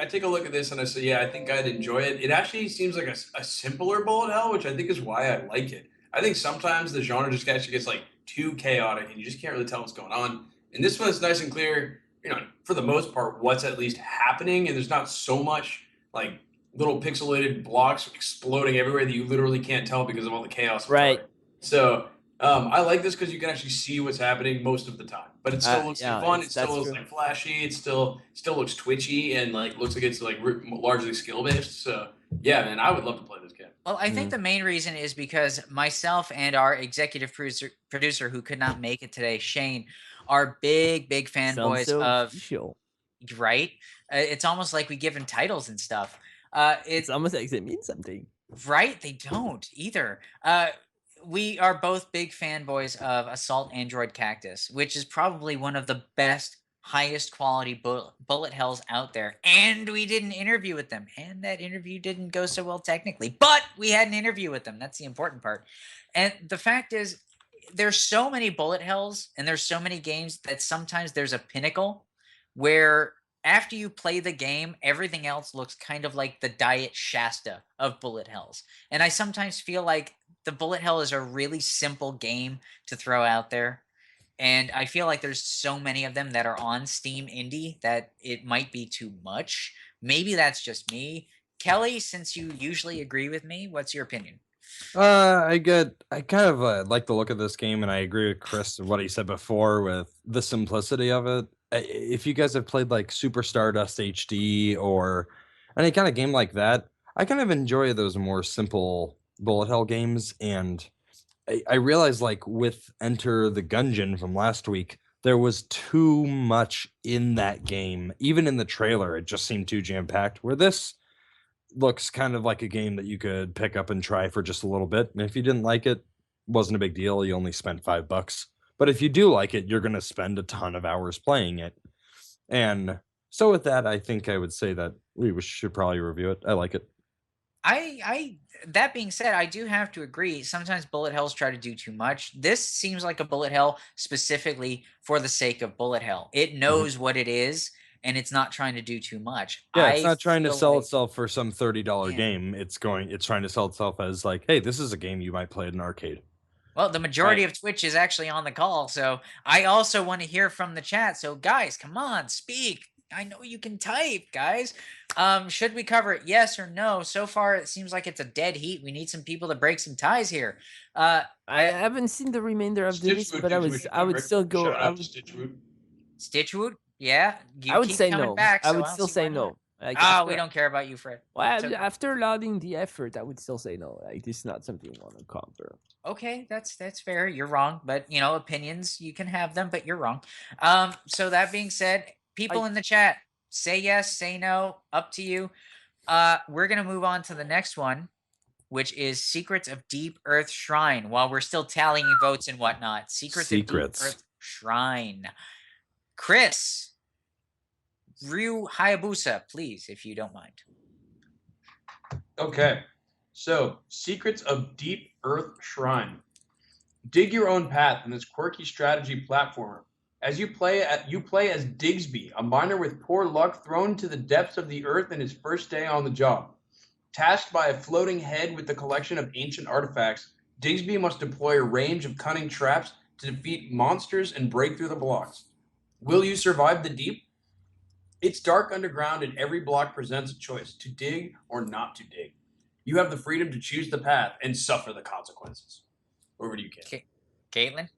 [SPEAKER 4] take a look at this and I say, yeah, I think I'd enjoy it. It actually seems like a simpler bullet hell, which I think is why I like it. I think sometimes the genre just actually gets like too chaotic and you just can't really tell what's going on. And this one is nice and clear, you know, for the most part, what's at least happening. And there's not so much like little pixelated blocks exploding everywhere that you literally can't tell because of all the chaos.
[SPEAKER 3] Right.
[SPEAKER 4] So I like this because you can actually see what's happening most of the time, but it still looks fun. It still looks like flashy. It still looks twitchy and like looks like it's like largely skill based. So yeah, man, I would love to play this game.
[SPEAKER 2] Well, I think the main reason is because myself and our executive producer who could not make it today, Shane, are big fanboys of
[SPEAKER 3] official.
[SPEAKER 2] Right. It's almost like we give him titles and stuff.
[SPEAKER 3] It's almost like it means something.
[SPEAKER 2] Right? They don't either. We are both big fanboys of Assault Android Cactus, which is probably one of the best, highest quality bullet hells out there. And we did an interview with them. And that interview didn't go so well technically. But we had an interview with them. That's the important part. And the fact is, there's so many bullet hells and there's so many games that sometimes there's a pinnacle where after you play the game, everything else looks kind of like the Diet Shasta of bullet hells. And I sometimes feel like the bullet hell is a really simple game to throw out there. And I feel like there's so many of them that are on Steam Indie that it might be too much. Maybe that's just me. Kelly, since you usually agree with me, what's your opinion?
[SPEAKER 6] I kind of like the look of this game, and I agree with Chris and what he said before with the simplicity of it. If you guys have played like Super Stardust HD or any kind of game like that, I kind of enjoy those more simple bullet hell games. And I realized, like with Enter the Gungeon from last week, there was too much in that game. Even in the trailer, it just seemed too jam packed. Where this looks kind of like a game that you could pick up and try for just a little bit. And if you didn't like it, wasn't a big deal. You only spent $5. But if you do like it, you're going to spend a ton of hours playing it. And so with that, I think I would say that we should probably review it. I like it.
[SPEAKER 2] I that being said, I do have to agree. Sometimes bullet hells try to do too much. This seems like a bullet hell specifically for the sake of bullet hell. It knows what it is, and it's not trying to do too much.
[SPEAKER 6] Yeah, it's not trying to
[SPEAKER 2] feel
[SPEAKER 6] sell
[SPEAKER 2] like-
[SPEAKER 6] itself for some $30
[SPEAKER 2] Yeah.
[SPEAKER 6] game. It's trying to sell itself as like, hey, this is a game you might play at an arcade.
[SPEAKER 2] Well, the majority of Twitch is actually on the call, so I also want to hear from the chat. So, guys, come on, speak. I know you can type, guys. Should we cover it? Yes or no? So far, it seems like it's a dead heat. We need some people to break some ties here.
[SPEAKER 3] I haven't seen the remainder of the list, but I would still go.
[SPEAKER 4] Shout out to Stitchwood.
[SPEAKER 2] Stitchwood, yeah. You
[SPEAKER 3] I would
[SPEAKER 2] keep
[SPEAKER 3] say
[SPEAKER 2] coming
[SPEAKER 3] no.
[SPEAKER 2] Back,
[SPEAKER 3] I
[SPEAKER 2] so
[SPEAKER 3] would
[SPEAKER 2] don't
[SPEAKER 3] still
[SPEAKER 2] see
[SPEAKER 3] say
[SPEAKER 2] why not.
[SPEAKER 3] no. Like,
[SPEAKER 2] We don't care about you, Fred.
[SPEAKER 3] Well,
[SPEAKER 2] So-
[SPEAKER 3] after lauding the effort, I would still say no. Like, this is not something you want to cover.
[SPEAKER 2] Okay, that's fair. You're wrong, but opinions, you can have them, but you're wrong. So that being said, people in the chat, say yes, say no, up to you. We're gonna move on to the next one, which is Secrets of Deep Earth Shrine. While we're still tallying votes and whatnot, Secrets of Deep Earth Shrine. Chris, Ryu Hayabusa, please, if you don't mind.
[SPEAKER 4] Okay, so Secrets of Deep Earth Shrine. Dig your own path in this quirky strategy platformer. As you play as Digsby, a miner with poor luck thrown to the depths of the earth in his first day on the job. Tasked by a floating head with the collection of ancient artifacts, Digsby must deploy a range of cunning traps to defeat monsters and break through the blocks. Will you survive the deep? It's dark underground and every block presents a choice, to dig or not to dig. You have the freedom to choose the path and suffer the consequences. Over to you, Kate.
[SPEAKER 2] Caitlin?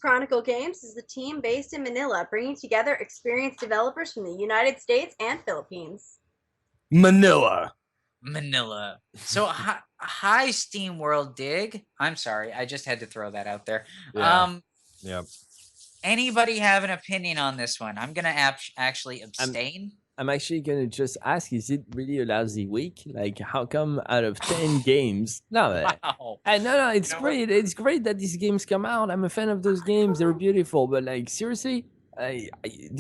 [SPEAKER 5] Chronicle Games is the team based in Manila, bringing together experienced developers from the United States and Philippines.
[SPEAKER 6] Manila.
[SPEAKER 2] So hi Steam World Dig. I'm sorry, I just had to throw that out there.
[SPEAKER 6] Yeah. Yep.
[SPEAKER 2] Anybody have an opinion on this one? I'm gonna actually abstain.
[SPEAKER 3] I'm actually gonna just ask: is it really a lousy week? Like, how come out of 10 games? No,
[SPEAKER 2] Wow.
[SPEAKER 3] no, it's great. It's great that these games come out. I'm a fan of those games. They're beautiful. But like, seriously,
[SPEAKER 4] Well,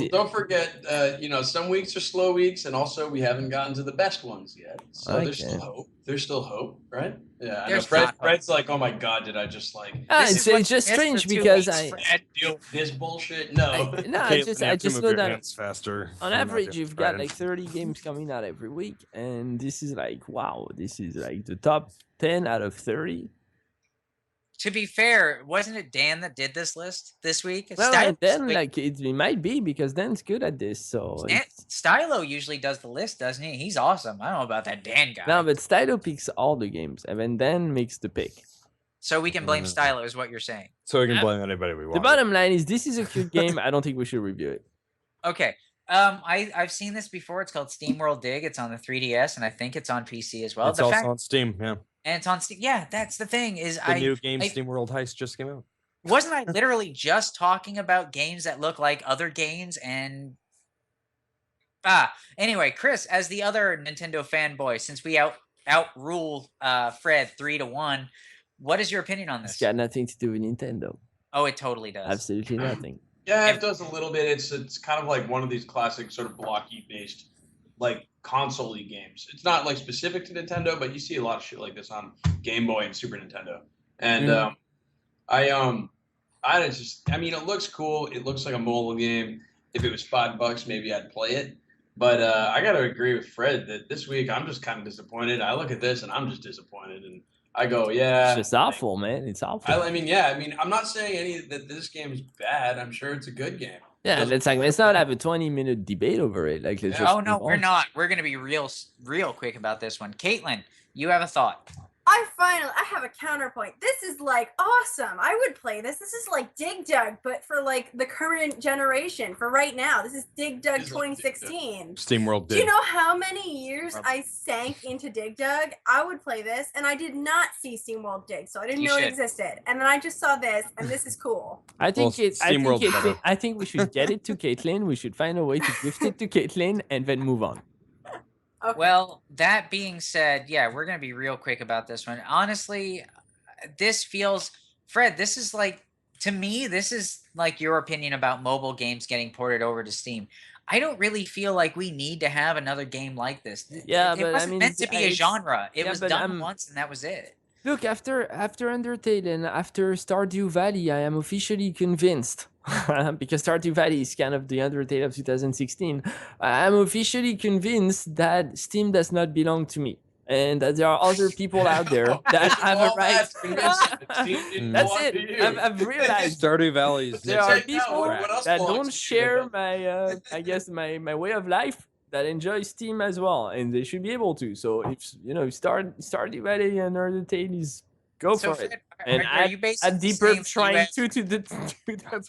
[SPEAKER 4] don't forget, some weeks are slow weeks, and also we haven't gotten to the best ones yet. So there's still hope. There's still hope, right? Yeah. I know Fred's like, oh my god, did I just like?
[SPEAKER 3] It's just strange because I
[SPEAKER 4] deal with this bullshit. No.
[SPEAKER 3] I just know that
[SPEAKER 6] faster.
[SPEAKER 3] on average you've got like 30 games coming out every week, and this is like, wow, this is like the top 10 out of 30.
[SPEAKER 2] To be fair, wasn't it Dan that did this list this week?
[SPEAKER 3] Well, and then like it might be because Dan's good at this. So
[SPEAKER 2] Stylo usually does the list, doesn't he? He's awesome. I don't know about that Dan guy.
[SPEAKER 3] No, but Stylo picks all the games, and then Dan makes the pick.
[SPEAKER 2] So we can blame Stylo, is what you're saying.
[SPEAKER 6] So we can blame anybody we want.
[SPEAKER 3] The bottom line is this is a cute game. I don't think we should review it.
[SPEAKER 2] Okay. I've seen this before. It's called Steam World Dig. It's on the 3DS, and I think it's on PC as well.
[SPEAKER 6] It's also on Steam, yeah.
[SPEAKER 2] And it's on Steam. Yeah, that's the thing. Is
[SPEAKER 6] the new game Steam World Heist just came out.
[SPEAKER 2] Wasn't I literally just talking about games that look like other games and anyway, Chris, as the other Nintendo fanboy, since we outrule Fred 3-1, what is your opinion on this?
[SPEAKER 3] It's got nothing to do with Nintendo.
[SPEAKER 2] Oh, it totally does.
[SPEAKER 3] Absolutely nothing.
[SPEAKER 4] Yeah, it does a little bit. It's kind of like one of these classic sort of blocky based like console-y games. It's not like specific to Nintendo, but you see a lot of shit like this on Game Boy and Super Nintendo. And I mean, it looks cool. It looks like a mobile game. If it was $5, maybe I'd play it. But I got to agree with Fred that this week I'm just kind of disappointed. I look at this and I'm just disappointed. And I go, yeah.
[SPEAKER 3] It's just awful, man. It's awful.
[SPEAKER 4] I mean, I'm not saying that this game is bad. I'm sure it's a good game.
[SPEAKER 3] Yeah, let's not have a 20-minute debate over it. Like, let's just
[SPEAKER 2] Oh no,
[SPEAKER 3] move
[SPEAKER 2] we're
[SPEAKER 3] on.
[SPEAKER 2] not. We're gonna be real quick about this one. Caitlin, you have a thought.
[SPEAKER 5] I have a counterpoint. This is like awesome. I would play this. This is like Dig Dug, but for like the current generation. For right now, this is Dig Dug 2016.
[SPEAKER 6] SteamWorld
[SPEAKER 5] Do you know how many years I sank into Dig Dug? I would play this, and I did not see SteamWorld Dig, so I didn't know it existed. And then I just saw this, and this is cool.
[SPEAKER 3] I think
[SPEAKER 6] SteamWorld's better.
[SPEAKER 3] I think we should get it to Caitlin. We should find a way to gift it to Caitlin and then move on.
[SPEAKER 5] Okay.
[SPEAKER 2] Well, that being said, yeah, we're going to be real quick about this one. Honestly, this feels, Fred, this is like, to me, this is like your opinion about mobile games getting ported over to Steam. I don't really feel like we need to have another game like this.
[SPEAKER 3] Yeah,
[SPEAKER 2] it
[SPEAKER 3] but
[SPEAKER 2] wasn't
[SPEAKER 3] I mean,
[SPEAKER 2] meant to be a genre. It
[SPEAKER 3] yeah,
[SPEAKER 2] was
[SPEAKER 3] but
[SPEAKER 2] done once and that was it.
[SPEAKER 3] Look, after Undertale and after Stardew Valley, I am officially convinced, because Stardew Valley is kind of the Undertale of 2016, I am officially convinced that Steam does not belong to me. And that there are other people out there that have a right. That's it. I've realized
[SPEAKER 6] Stardew Valley.
[SPEAKER 3] there are people that don't share my, I guess, my way of life, that enjoy Steam as well, and they should be able to. So if Stardew Valley and Undertale is go for it. And
[SPEAKER 2] are you
[SPEAKER 3] add deeper trying to the.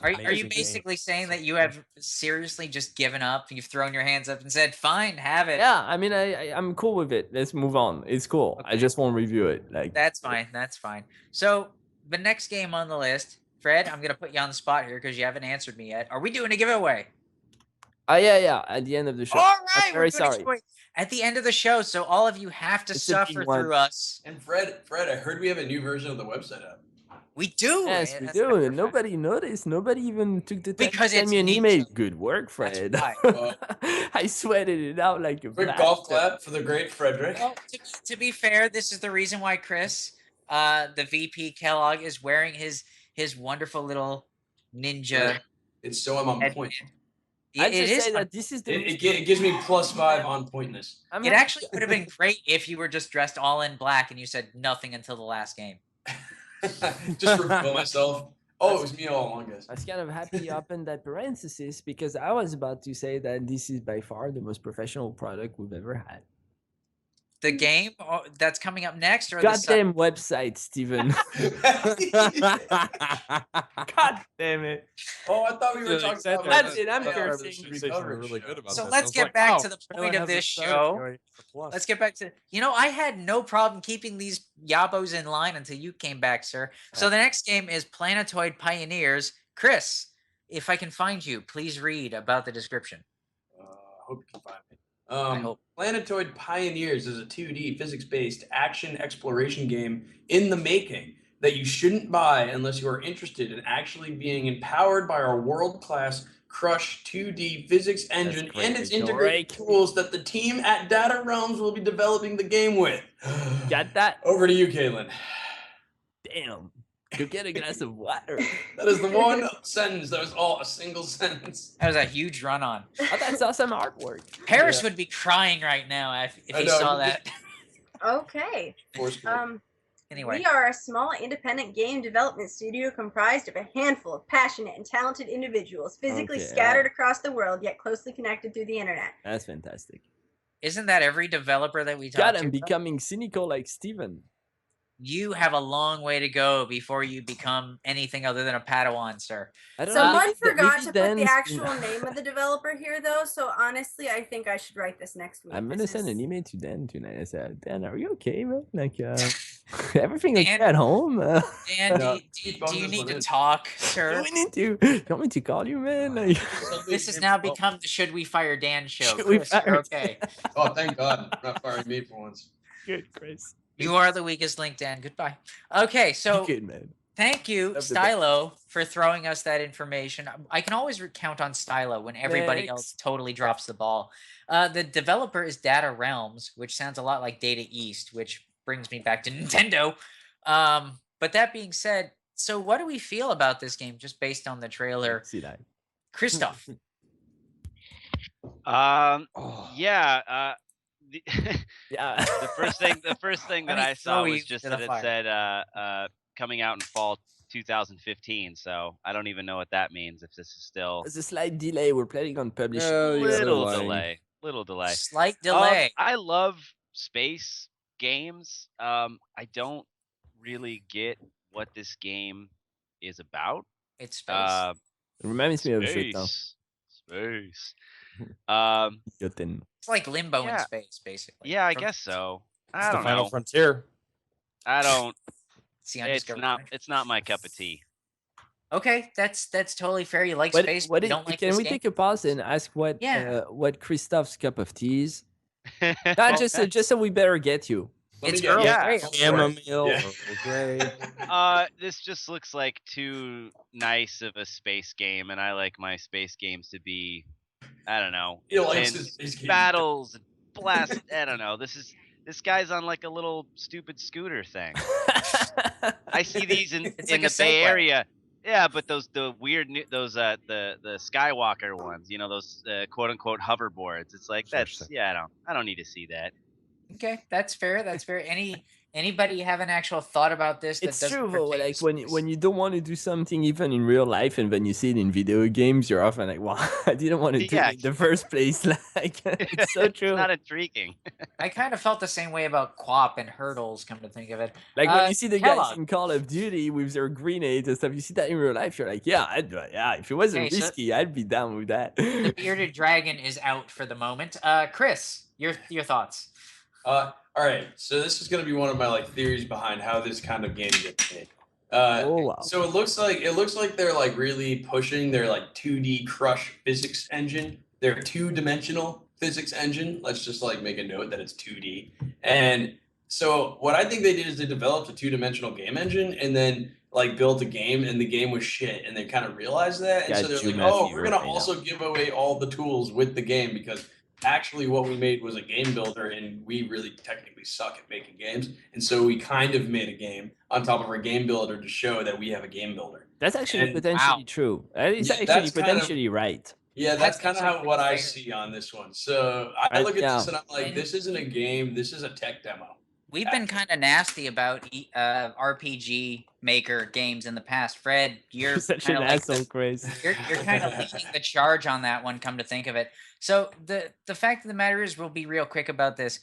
[SPEAKER 2] Are you basically saying that you have seriously just given up? You've thrown your hands up and said, "Fine, have it."
[SPEAKER 3] Yeah, I mean, I'm cool with it. Let's move on. It's cool.
[SPEAKER 2] Okay.
[SPEAKER 3] I just won't review it. Like
[SPEAKER 2] That's fine. That's fine. So the next game on the list, Fred, I'm gonna put you on the spot here because you haven't answered me yet. Are we doing a giveaway?
[SPEAKER 3] yeah. At the end of the show.
[SPEAKER 2] All right,
[SPEAKER 3] I'm very sorry.
[SPEAKER 2] At the end of the show, so all of you have to
[SPEAKER 3] It's a big
[SPEAKER 2] suffer
[SPEAKER 3] one.
[SPEAKER 2] through us.
[SPEAKER 4] And Fred, I heard we have a new version of the website up.
[SPEAKER 2] We do.
[SPEAKER 3] Yes, we
[SPEAKER 2] That's
[SPEAKER 3] do.
[SPEAKER 2] perfect.
[SPEAKER 3] And nobody noticed. Nobody even took the time
[SPEAKER 2] Because
[SPEAKER 3] to send
[SPEAKER 2] it's
[SPEAKER 3] me an
[SPEAKER 2] neat.
[SPEAKER 3] email. Good work,
[SPEAKER 2] That's
[SPEAKER 3] Fred.
[SPEAKER 2] why.
[SPEAKER 3] I sweated it out like a
[SPEAKER 4] Quick
[SPEAKER 3] blast.
[SPEAKER 4] golf clap for the great Frederick.
[SPEAKER 2] Well, to be fair, this is the reason why Chris, the VP Kellogg, is wearing his wonderful little ninja.
[SPEAKER 4] It's so I'm on
[SPEAKER 2] headband.
[SPEAKER 4] point.
[SPEAKER 3] I
[SPEAKER 2] It
[SPEAKER 3] just
[SPEAKER 2] is.
[SPEAKER 3] say that this is the.
[SPEAKER 4] It gives me +5 on pointness.
[SPEAKER 2] It actually would have been great if you were just dressed all in black and you said nothing until the last game.
[SPEAKER 4] Just reveal myself. Oh, it was me all along, guys.
[SPEAKER 3] I was kind of happy you opened that parenthesis because I was about to say that this is by far the most professional product we've ever had.
[SPEAKER 2] The game that's coming up next, or
[SPEAKER 3] Goddamn website, Steven. God damn it.
[SPEAKER 4] Oh, I thought we were talking about.
[SPEAKER 3] That's it, I'm
[SPEAKER 4] cursing.
[SPEAKER 6] Really good about
[SPEAKER 2] So
[SPEAKER 6] this.
[SPEAKER 2] let's
[SPEAKER 6] I was
[SPEAKER 2] get
[SPEAKER 6] like,
[SPEAKER 2] back
[SPEAKER 6] wow,
[SPEAKER 2] to the
[SPEAKER 6] Taylor
[SPEAKER 2] point of
[SPEAKER 6] has a
[SPEAKER 2] this
[SPEAKER 6] star
[SPEAKER 2] show.
[SPEAKER 6] going for plus.
[SPEAKER 2] Let's get back to I had no problem keeping these yabos in line until you came back, sir. So the next game is Planetoid Pioneers. Chris, if I can find you, please read about the description.
[SPEAKER 4] Hope you can find me.
[SPEAKER 2] I hope.
[SPEAKER 4] Planetoid Pioneers is a 2D physics-based action exploration game in the making that you shouldn't buy unless you are interested in actually being empowered by our world-class Crush 2D physics engine
[SPEAKER 3] great,
[SPEAKER 4] and its
[SPEAKER 3] Rachel.
[SPEAKER 4] integrated tools that the team at Data Realms will be developing the game with.
[SPEAKER 3] Got that?
[SPEAKER 4] Over to you, Caitlin.
[SPEAKER 3] Damn. Go get a glass of water.
[SPEAKER 4] That is the one sentence that was all a single sentence.
[SPEAKER 2] That was a huge run on.
[SPEAKER 3] Oh, that's awesome artwork.
[SPEAKER 2] Paris would be crying right now if
[SPEAKER 4] I
[SPEAKER 2] he
[SPEAKER 4] know.
[SPEAKER 2] saw that.
[SPEAKER 5] Okay.
[SPEAKER 2] Anyway,
[SPEAKER 5] We are a small independent game development studio comprised of a handful of passionate and talented individuals physically
[SPEAKER 3] Okay,
[SPEAKER 5] scattered across the world yet closely connected through the internet.
[SPEAKER 3] That's fantastic.
[SPEAKER 2] isn't that every developer that we talk
[SPEAKER 3] God,
[SPEAKER 2] to?
[SPEAKER 3] I'm becoming cynical like Steven.
[SPEAKER 2] You have a long way to go before you become anything other than a Padawan, sir.
[SPEAKER 3] I don't know,
[SPEAKER 5] Someone
[SPEAKER 3] maybe
[SPEAKER 5] forgot to put the
[SPEAKER 3] Dan's-
[SPEAKER 5] actual name of the developer here, though. So honestly, I think I should write this next week.
[SPEAKER 3] I'm gonna
[SPEAKER 5] This
[SPEAKER 3] send
[SPEAKER 5] is-
[SPEAKER 3] an email to Dan tonight. I said, Dan, are you okay, man? Like, everything okay
[SPEAKER 2] Dan-
[SPEAKER 3] at home?
[SPEAKER 2] Dan,
[SPEAKER 4] No,
[SPEAKER 2] do
[SPEAKER 4] keep
[SPEAKER 2] you
[SPEAKER 4] on
[SPEAKER 2] need
[SPEAKER 4] this
[SPEAKER 2] to
[SPEAKER 4] one.
[SPEAKER 2] talk,
[SPEAKER 3] Do
[SPEAKER 2] sir?
[SPEAKER 3] we need to? Do you want me to call you, man? Like,
[SPEAKER 2] This has now become the Should We Fire Dan show.
[SPEAKER 3] Should we
[SPEAKER 2] Chris, you're
[SPEAKER 3] fire
[SPEAKER 2] okay.
[SPEAKER 4] Oh, thank God. Not firing me for once.
[SPEAKER 3] good, Chris.
[SPEAKER 2] You are the weakest link, Dan. Goodbye. Okay, so
[SPEAKER 3] Good, man.
[SPEAKER 2] thank you,
[SPEAKER 3] Love the
[SPEAKER 2] Stylo, for throwing us that information. I can always count on Stylo when everybody
[SPEAKER 3] Thanks.
[SPEAKER 2] else totally drops the ball. The developer is Data Realms, which sounds a lot like Data East, which brings me back to Nintendo. But that being said, so what do we feel about this game just based on the trailer?
[SPEAKER 3] See that?
[SPEAKER 2] Christoph.
[SPEAKER 7] Yeah. the,
[SPEAKER 3] Yeah.
[SPEAKER 7] the first thing that
[SPEAKER 2] me
[SPEAKER 7] I saw
[SPEAKER 2] throw you
[SPEAKER 7] was just
[SPEAKER 2] to the
[SPEAKER 7] that it
[SPEAKER 2] fire.
[SPEAKER 7] said coming out in fall 2015. So I don't even know what that means. If this is still
[SPEAKER 3] There's a slight delay. We're planning on publishing.
[SPEAKER 6] Yeah, you got a
[SPEAKER 7] little
[SPEAKER 6] delay.
[SPEAKER 7] delay.
[SPEAKER 2] Slight delay.
[SPEAKER 7] I love space games. I don't really get what this game is about.
[SPEAKER 2] It's space.
[SPEAKER 3] It reminds me of Jetin.
[SPEAKER 7] Space.
[SPEAKER 3] Jetin.
[SPEAKER 2] It's like Limbo in
[SPEAKER 7] yeah.
[SPEAKER 2] space, basically.
[SPEAKER 7] Yeah, I
[SPEAKER 2] From-
[SPEAKER 7] guess so.
[SPEAKER 6] It's
[SPEAKER 7] I
[SPEAKER 6] the
[SPEAKER 7] don't
[SPEAKER 6] final
[SPEAKER 7] know.
[SPEAKER 6] frontier.
[SPEAKER 7] I don't.
[SPEAKER 2] See,
[SPEAKER 7] It's not my cup of tea.
[SPEAKER 2] Okay, that's totally fair. You like
[SPEAKER 3] What,
[SPEAKER 2] space,
[SPEAKER 3] what
[SPEAKER 2] but you
[SPEAKER 3] is,
[SPEAKER 2] don't like
[SPEAKER 3] can
[SPEAKER 2] this
[SPEAKER 3] we
[SPEAKER 2] game?
[SPEAKER 3] take a pause and ask what
[SPEAKER 2] Yeah.
[SPEAKER 3] what Christoph's cup of tea is? Not just so we better get you.
[SPEAKER 2] It's
[SPEAKER 4] get-
[SPEAKER 2] Earl
[SPEAKER 7] yeah.
[SPEAKER 2] Grey.
[SPEAKER 6] Chamomile,
[SPEAKER 4] Yeah.
[SPEAKER 6] Earl Grey.
[SPEAKER 7] This just looks like too nice of a space game, and I like my space games to be, I don't know,
[SPEAKER 4] He likes
[SPEAKER 7] intense
[SPEAKER 4] his space games.
[SPEAKER 7] battles, and blast. I don't know. This guy's on like a little stupid scooter thing. I see these in
[SPEAKER 2] It's
[SPEAKER 7] in
[SPEAKER 2] like a
[SPEAKER 7] the Bay
[SPEAKER 2] Segway.
[SPEAKER 7] Area. Yeah, but the Skywalker ones, those quote unquote hoverboards. It's like
[SPEAKER 6] Sure,
[SPEAKER 7] that's
[SPEAKER 6] sure.
[SPEAKER 7] I don't need to see that.
[SPEAKER 2] Okay, that's fair. That's fair. Anybody have an actual thought about this? That
[SPEAKER 3] It's
[SPEAKER 2] doesn't
[SPEAKER 3] true though.
[SPEAKER 2] pertain
[SPEAKER 3] Like
[SPEAKER 2] to
[SPEAKER 3] when
[SPEAKER 2] space?
[SPEAKER 3] you don't want to do something even in real life, and then you see it in video games, you're often like, "Well, I didn't want to do
[SPEAKER 7] Yeah.
[SPEAKER 3] it in the first place." Like it's so true.
[SPEAKER 7] It's not intriguing.
[SPEAKER 2] I kind of felt the same way about QWOP and hurdles. Come to think of it,
[SPEAKER 3] Like when you see the guys
[SPEAKER 2] Kellogg.
[SPEAKER 3] in Call of Duty with their grenades and stuff, you see that in real life, you're like, "Yeah, I'd do it. Yeah, if it wasn't
[SPEAKER 2] Okay, so-
[SPEAKER 3] risky, I'd be down with that."
[SPEAKER 2] the bearded dragon is out for the moment. Chris, your thoughts?
[SPEAKER 4] All right, so this is going to be one of my theories behind how this kind of game gets made.
[SPEAKER 3] Oh wow.
[SPEAKER 4] So it looks like they're really pushing their 2D Crush physics engine, their two-dimensional physics engine. Let's just make a note that it's 2D. And so what I think they did is they developed a two-dimensional game engine and then built a game, and the game was shit, and they kind of realized that, and
[SPEAKER 3] Got
[SPEAKER 4] so they're
[SPEAKER 3] you,
[SPEAKER 4] like,
[SPEAKER 3] Matthew,
[SPEAKER 4] oh, we're gonna
[SPEAKER 3] right now.
[SPEAKER 4] also give away all the tools with the game because actually what we made was a game builder, and we really technically suck at making games, and so we kind of made a game on top of our game builder to show that we have a game builder.
[SPEAKER 3] That's actually
[SPEAKER 4] And-
[SPEAKER 3] potentially
[SPEAKER 2] Wow.
[SPEAKER 3] true. It's
[SPEAKER 4] Yeah,
[SPEAKER 3] actually
[SPEAKER 4] that's kind of-
[SPEAKER 3] potentially right.
[SPEAKER 4] Yeah, that's
[SPEAKER 2] That's
[SPEAKER 4] kind of
[SPEAKER 2] actually
[SPEAKER 4] what I
[SPEAKER 2] fair.
[SPEAKER 4] see on this one. So I look at
[SPEAKER 3] yeah.
[SPEAKER 4] this and I'm like,
[SPEAKER 2] And-
[SPEAKER 4] this isn't a game, this is a tech demo.
[SPEAKER 2] We've been kind of nasty about RPG Maker games in the past. Fred, you're
[SPEAKER 3] Such an
[SPEAKER 2] kind of like
[SPEAKER 3] asshole, Chris.
[SPEAKER 2] you're kind of leading the charge on that one. Come to think of it, so the fact of the matter is, we'll be real quick about this.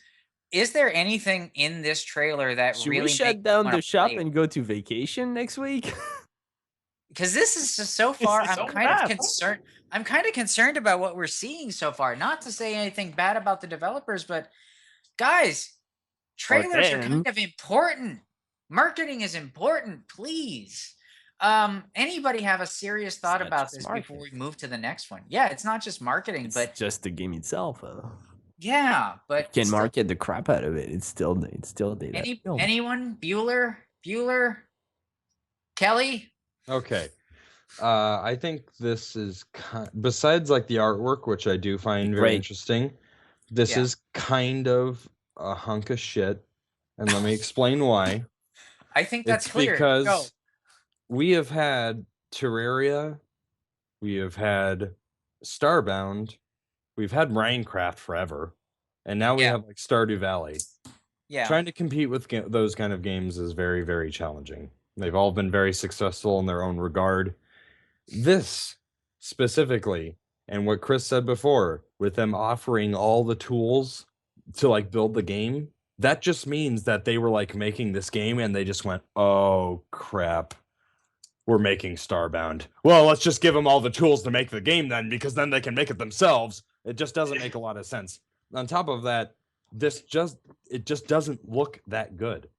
[SPEAKER 2] Is there anything in this trailer that
[SPEAKER 3] Should
[SPEAKER 2] really
[SPEAKER 3] we shut down the shop
[SPEAKER 2] play?
[SPEAKER 3] and go to vacation next week?
[SPEAKER 2] Because this is just so far,
[SPEAKER 3] It's
[SPEAKER 2] I'm
[SPEAKER 3] so
[SPEAKER 2] kind
[SPEAKER 3] bad.
[SPEAKER 2] of concerned. I'm kind of concerned about what we're seeing so far. Not to say anything bad about the developers, but guys, trailers are
[SPEAKER 3] them.
[SPEAKER 2] kind of important. Marketing is important, please. Anybody have a serious thought
[SPEAKER 3] not
[SPEAKER 2] about
[SPEAKER 3] just
[SPEAKER 2] this
[SPEAKER 3] marketing.
[SPEAKER 2] before we move to the next one? Yeah, it's not just marketing,
[SPEAKER 3] It's
[SPEAKER 2] but
[SPEAKER 3] just the game itself.
[SPEAKER 2] yeah, but
[SPEAKER 3] Can
[SPEAKER 2] still-
[SPEAKER 3] market the crap out of it. It's still data. film.
[SPEAKER 2] anyone? Bueller, Kelly.
[SPEAKER 6] Okay. I think this is besides the artwork, which I do find very
[SPEAKER 3] Great.
[SPEAKER 6] interesting. This
[SPEAKER 2] Yeah.
[SPEAKER 6] is kind of a hunk of shit, and let me explain why.
[SPEAKER 2] I think that's
[SPEAKER 6] It's
[SPEAKER 2] clear.
[SPEAKER 6] because
[SPEAKER 2] Go.
[SPEAKER 6] we have had Terraria, we have had Starbound, we've had Minecraft forever, and now we
[SPEAKER 2] Yeah.
[SPEAKER 6] have Stardew Valley.
[SPEAKER 2] Yeah.
[SPEAKER 6] Trying to compete with those kind of games is very, very challenging. They've all been very successful in their own regard. This specifically, and what Chris said before, with them offering all the tools to build the game, that just means that they were making this game and they just went, oh crap, we're making Starbound. Well, let's just give them all the tools to make the game then, because then they can make it themselves. It just doesn't make a lot of sense. On top of that, it just doesn't look that good.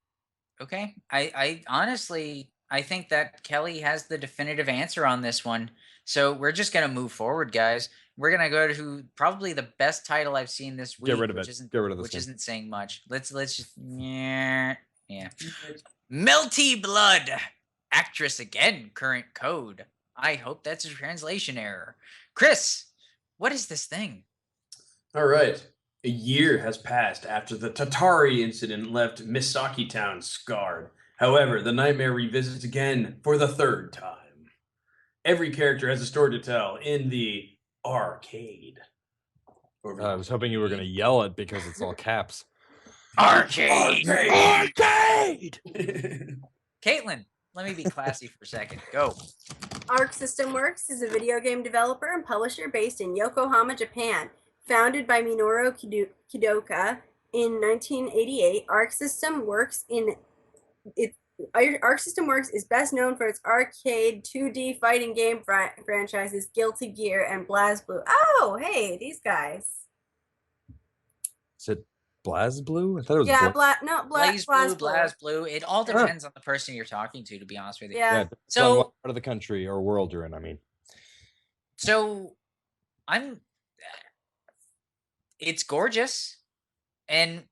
[SPEAKER 2] Okay. I honestly, I think that Kelly has the definitive answer on this one. So we're just gonna move forward, guys. We're gonna go to probably the best title I've seen this week.
[SPEAKER 6] Get rid of
[SPEAKER 2] which
[SPEAKER 6] it.
[SPEAKER 2] Isn't,
[SPEAKER 6] Get rid of this
[SPEAKER 2] which
[SPEAKER 6] game.
[SPEAKER 2] isn't saying much. Let's just yeah. Melty Blood. Actress again. Current code. I hope that's a translation error. Chris, what is this thing?
[SPEAKER 4] All right. A year has passed after the Tatari incident left Misaki Town scarred. However, the nightmare revisits again for the third time. Every character has a story to tell in the arcade.
[SPEAKER 6] I was hoping you were going to yell it because it's all caps.
[SPEAKER 2] Arcade!
[SPEAKER 3] Arcade!
[SPEAKER 2] Caitlin, let me be classy for a second. Go.
[SPEAKER 5] Arc System Works is a video game developer and publisher based in Yokohama, Japan. Founded by Minoru Kidoka in 1988, Arc System Works is best known for its arcade 2D fighting game franchises Guilty Gear and BlazBlue. Oh, hey, these guys.
[SPEAKER 6] Is it BlazBlue? I thought it was
[SPEAKER 2] BlazBlue, BlazBlue. It all depends on the person you're talking to be honest with you.
[SPEAKER 5] Yeah.
[SPEAKER 2] So
[SPEAKER 6] what part of the country or world you're in, I mean.
[SPEAKER 2] So it's gorgeous, and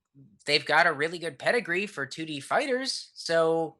[SPEAKER 2] they've got a really good pedigree for 2D fighters. So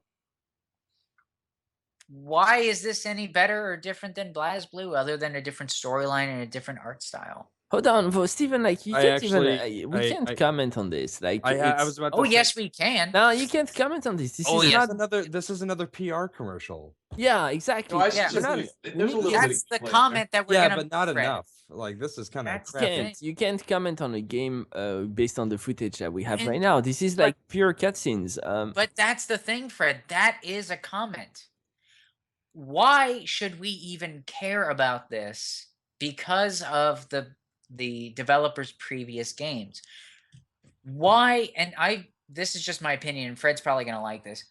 [SPEAKER 2] why is this any better or different than BlazBlue, other than a different storyline and a different art style?
[SPEAKER 3] Hold on, for Steven, like you can't
[SPEAKER 6] actually-
[SPEAKER 3] we can't comment on this. Like,
[SPEAKER 6] I was about to
[SPEAKER 2] Oh
[SPEAKER 6] say,
[SPEAKER 2] yes, we can.
[SPEAKER 3] no, you can't comment on this. This
[SPEAKER 2] Oh,
[SPEAKER 3] is
[SPEAKER 2] yes.
[SPEAKER 3] not.
[SPEAKER 6] this is another PR commercial.
[SPEAKER 3] Yeah, exactly.
[SPEAKER 4] No, I
[SPEAKER 2] Yeah,
[SPEAKER 4] should
[SPEAKER 3] we're
[SPEAKER 4] just
[SPEAKER 3] not-
[SPEAKER 4] there's a little
[SPEAKER 2] That's
[SPEAKER 4] bit
[SPEAKER 2] the
[SPEAKER 4] of
[SPEAKER 2] comment that we're
[SPEAKER 6] Yeah,
[SPEAKER 2] gonna
[SPEAKER 6] but not
[SPEAKER 2] Fred.
[SPEAKER 6] enough. Like, this is kind of
[SPEAKER 2] That's the
[SPEAKER 6] crappy.
[SPEAKER 3] You can't comment on a game based on the footage that we have
[SPEAKER 2] And-
[SPEAKER 3] right now. This is
[SPEAKER 2] but-
[SPEAKER 3] like pure cutscenes.
[SPEAKER 2] But that's the thing, Fred. That is a comment. Why should we even care about this? Because of the developer's previous games. Why? And this is just my opinion, and Fred's probably going to like this.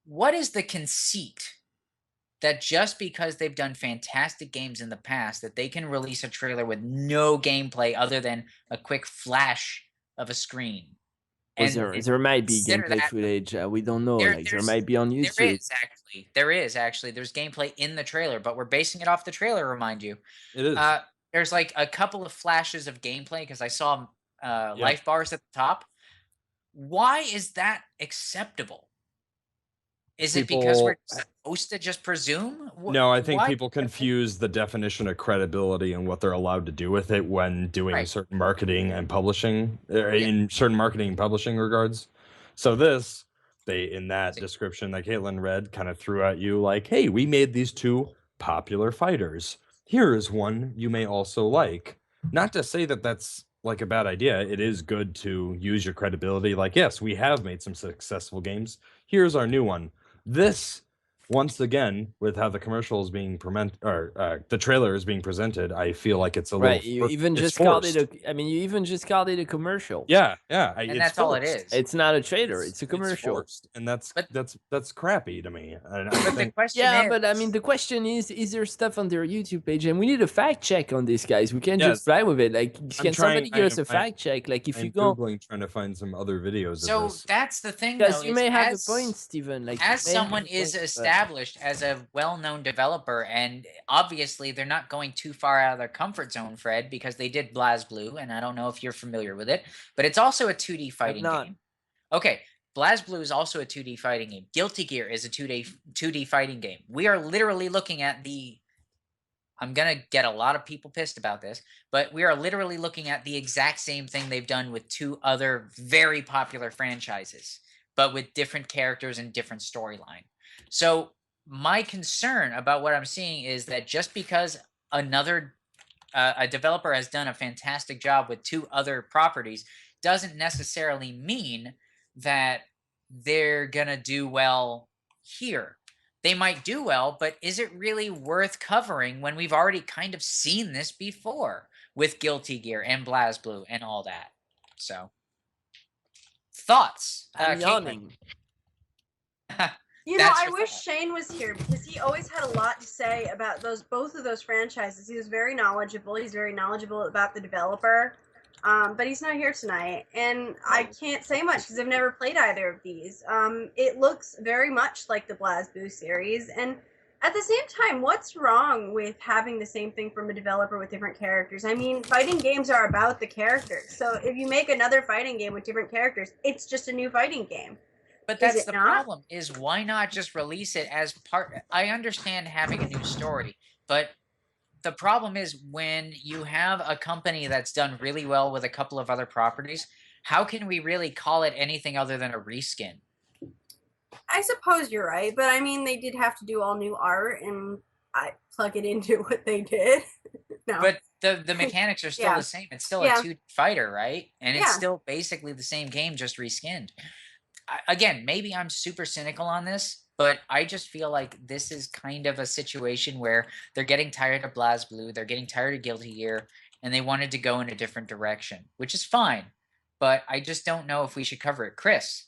[SPEAKER 2] What is the conceit that just because they've done fantastic games in the past, that they can release a trailer with no gameplay other than a quick flash of a screen?
[SPEAKER 3] There might be
[SPEAKER 2] consider
[SPEAKER 3] gameplay
[SPEAKER 2] that-
[SPEAKER 3] footage. We don't know.
[SPEAKER 2] There-
[SPEAKER 3] Like there
[SPEAKER 2] there's-
[SPEAKER 3] might be on YouTube.
[SPEAKER 2] There is actually. There's gameplay in the trailer, but we're basing it off the trailer, remind you.
[SPEAKER 6] It is.
[SPEAKER 2] There's like a couple of flashes of gameplay because I saw life bars at the top. Why is that acceptable? Is it because we're supposed to just presume?
[SPEAKER 6] No, I think
[SPEAKER 2] Why-
[SPEAKER 6] people confuse the definition of credibility and what they're allowed to do with it when doing
[SPEAKER 2] Right.
[SPEAKER 6] certain marketing and publishing, in certain marketing and publishing regards. So this, in that description that Caitlin read, kind of threw at you like, hey, we made these two popular fighters. Here is one you may also like. Not to say that that's like a bad idea. It is good to use your credibility. Like, yes, we have made some successful games. Here's our new one. This, once again, with how the commercial is being the trailer is being presented, I feel like it's a
[SPEAKER 3] Right.
[SPEAKER 6] little.
[SPEAKER 3] You even
[SPEAKER 6] it's
[SPEAKER 3] just called it
[SPEAKER 6] forced.
[SPEAKER 3] you even just called it a commercial.
[SPEAKER 6] Yeah.
[SPEAKER 2] And
[SPEAKER 6] It's
[SPEAKER 2] that's all it
[SPEAKER 6] forced.
[SPEAKER 2] is.
[SPEAKER 3] It's not a trailer. It's a
[SPEAKER 6] It's
[SPEAKER 3] commercial.
[SPEAKER 6] forced, and that's
[SPEAKER 2] But-
[SPEAKER 6] that's crappy to me. And I
[SPEAKER 2] But the
[SPEAKER 6] think
[SPEAKER 2] question
[SPEAKER 3] Yeah,
[SPEAKER 2] is,
[SPEAKER 3] but I mean, the question is there stuff on their YouTube page? And we need a fact check on this, guys. We can't
[SPEAKER 6] Yes.
[SPEAKER 3] just fly with it. Like, can somebody
[SPEAKER 6] trying-
[SPEAKER 3] give us a
[SPEAKER 6] I'm
[SPEAKER 3] fact check? Like, if
[SPEAKER 6] I'm
[SPEAKER 3] you go,
[SPEAKER 6] googling trying to find some other videos
[SPEAKER 2] so
[SPEAKER 6] of this.
[SPEAKER 2] that's the thing,
[SPEAKER 3] because
[SPEAKER 2] though.
[SPEAKER 3] you
[SPEAKER 2] is
[SPEAKER 3] may have
[SPEAKER 2] as-
[SPEAKER 3] a point, Steven. Like,
[SPEAKER 2] as
[SPEAKER 3] you may have
[SPEAKER 2] someone
[SPEAKER 3] a
[SPEAKER 2] is
[SPEAKER 3] point, but-
[SPEAKER 2] established as a well-known developer, and obviously they're not going too far out of their comfort zone, Fred, because they did BlazBlue, and I don't know if you're familiar with it, but it's also a 2D fighting
[SPEAKER 3] not.
[SPEAKER 2] game. Okay, BlazBlue is also a 2D fighting game. Guilty Gear is a 2D fighting game. We are literally looking at I'm gonna get a lot of people pissed about this, but we are literally looking at the exact same thing they've done with two other very popular franchises, but with different characters and different storyline. So my concern about what I'm seeing is that just because a developer has done a fantastic job with two other properties doesn't necessarily mean that they're gonna do well here. They might do well, but is it really worth covering when we've already kind of seen this before with Guilty Gear and BlazBlue and all that? So, thoughts?
[SPEAKER 3] I'm
[SPEAKER 2] Caitlin?
[SPEAKER 3] yawning.
[SPEAKER 5] You know,
[SPEAKER 2] That's
[SPEAKER 5] I
[SPEAKER 2] your
[SPEAKER 5] wish
[SPEAKER 2] thought.
[SPEAKER 5] Shane was here because he always had a lot to say about both of those franchises. He was very knowledgeable. He's very knowledgeable about the developer, but he's not here tonight, and I can't say much because I've never played either of these. It looks very much like the BlazBlue series, and at the same time, what's wrong with having the same thing from a developer with different characters? I mean, fighting games are about the characters, so if you make another fighting game with different characters, it's just a new fighting game.
[SPEAKER 2] But
[SPEAKER 5] Is
[SPEAKER 2] that's
[SPEAKER 5] it
[SPEAKER 2] the
[SPEAKER 5] not?
[SPEAKER 2] problem, is why not just release it as part... I understand having a new story, but the problem is when you have a company that's done really well with a couple of other properties, how can we really call it anything other than a reskin?
[SPEAKER 5] I suppose you're right, but I mean, they did have to do all new art, and I plug it into what they did. No.
[SPEAKER 2] But the mechanics are still
[SPEAKER 5] Yeah.
[SPEAKER 2] the same. It's still
[SPEAKER 5] Yeah.
[SPEAKER 2] a 2D fighter, right? And it's
[SPEAKER 5] Yeah.
[SPEAKER 2] still basically the same game, just reskinned. Again, maybe I'm super cynical on this, but I just feel like this is kind of a situation where they're getting tired of BlazBlue, they're getting tired of Guilty Gear, and they wanted to go in a different direction, which is fine. But I just don't know if we should cover it. Chris,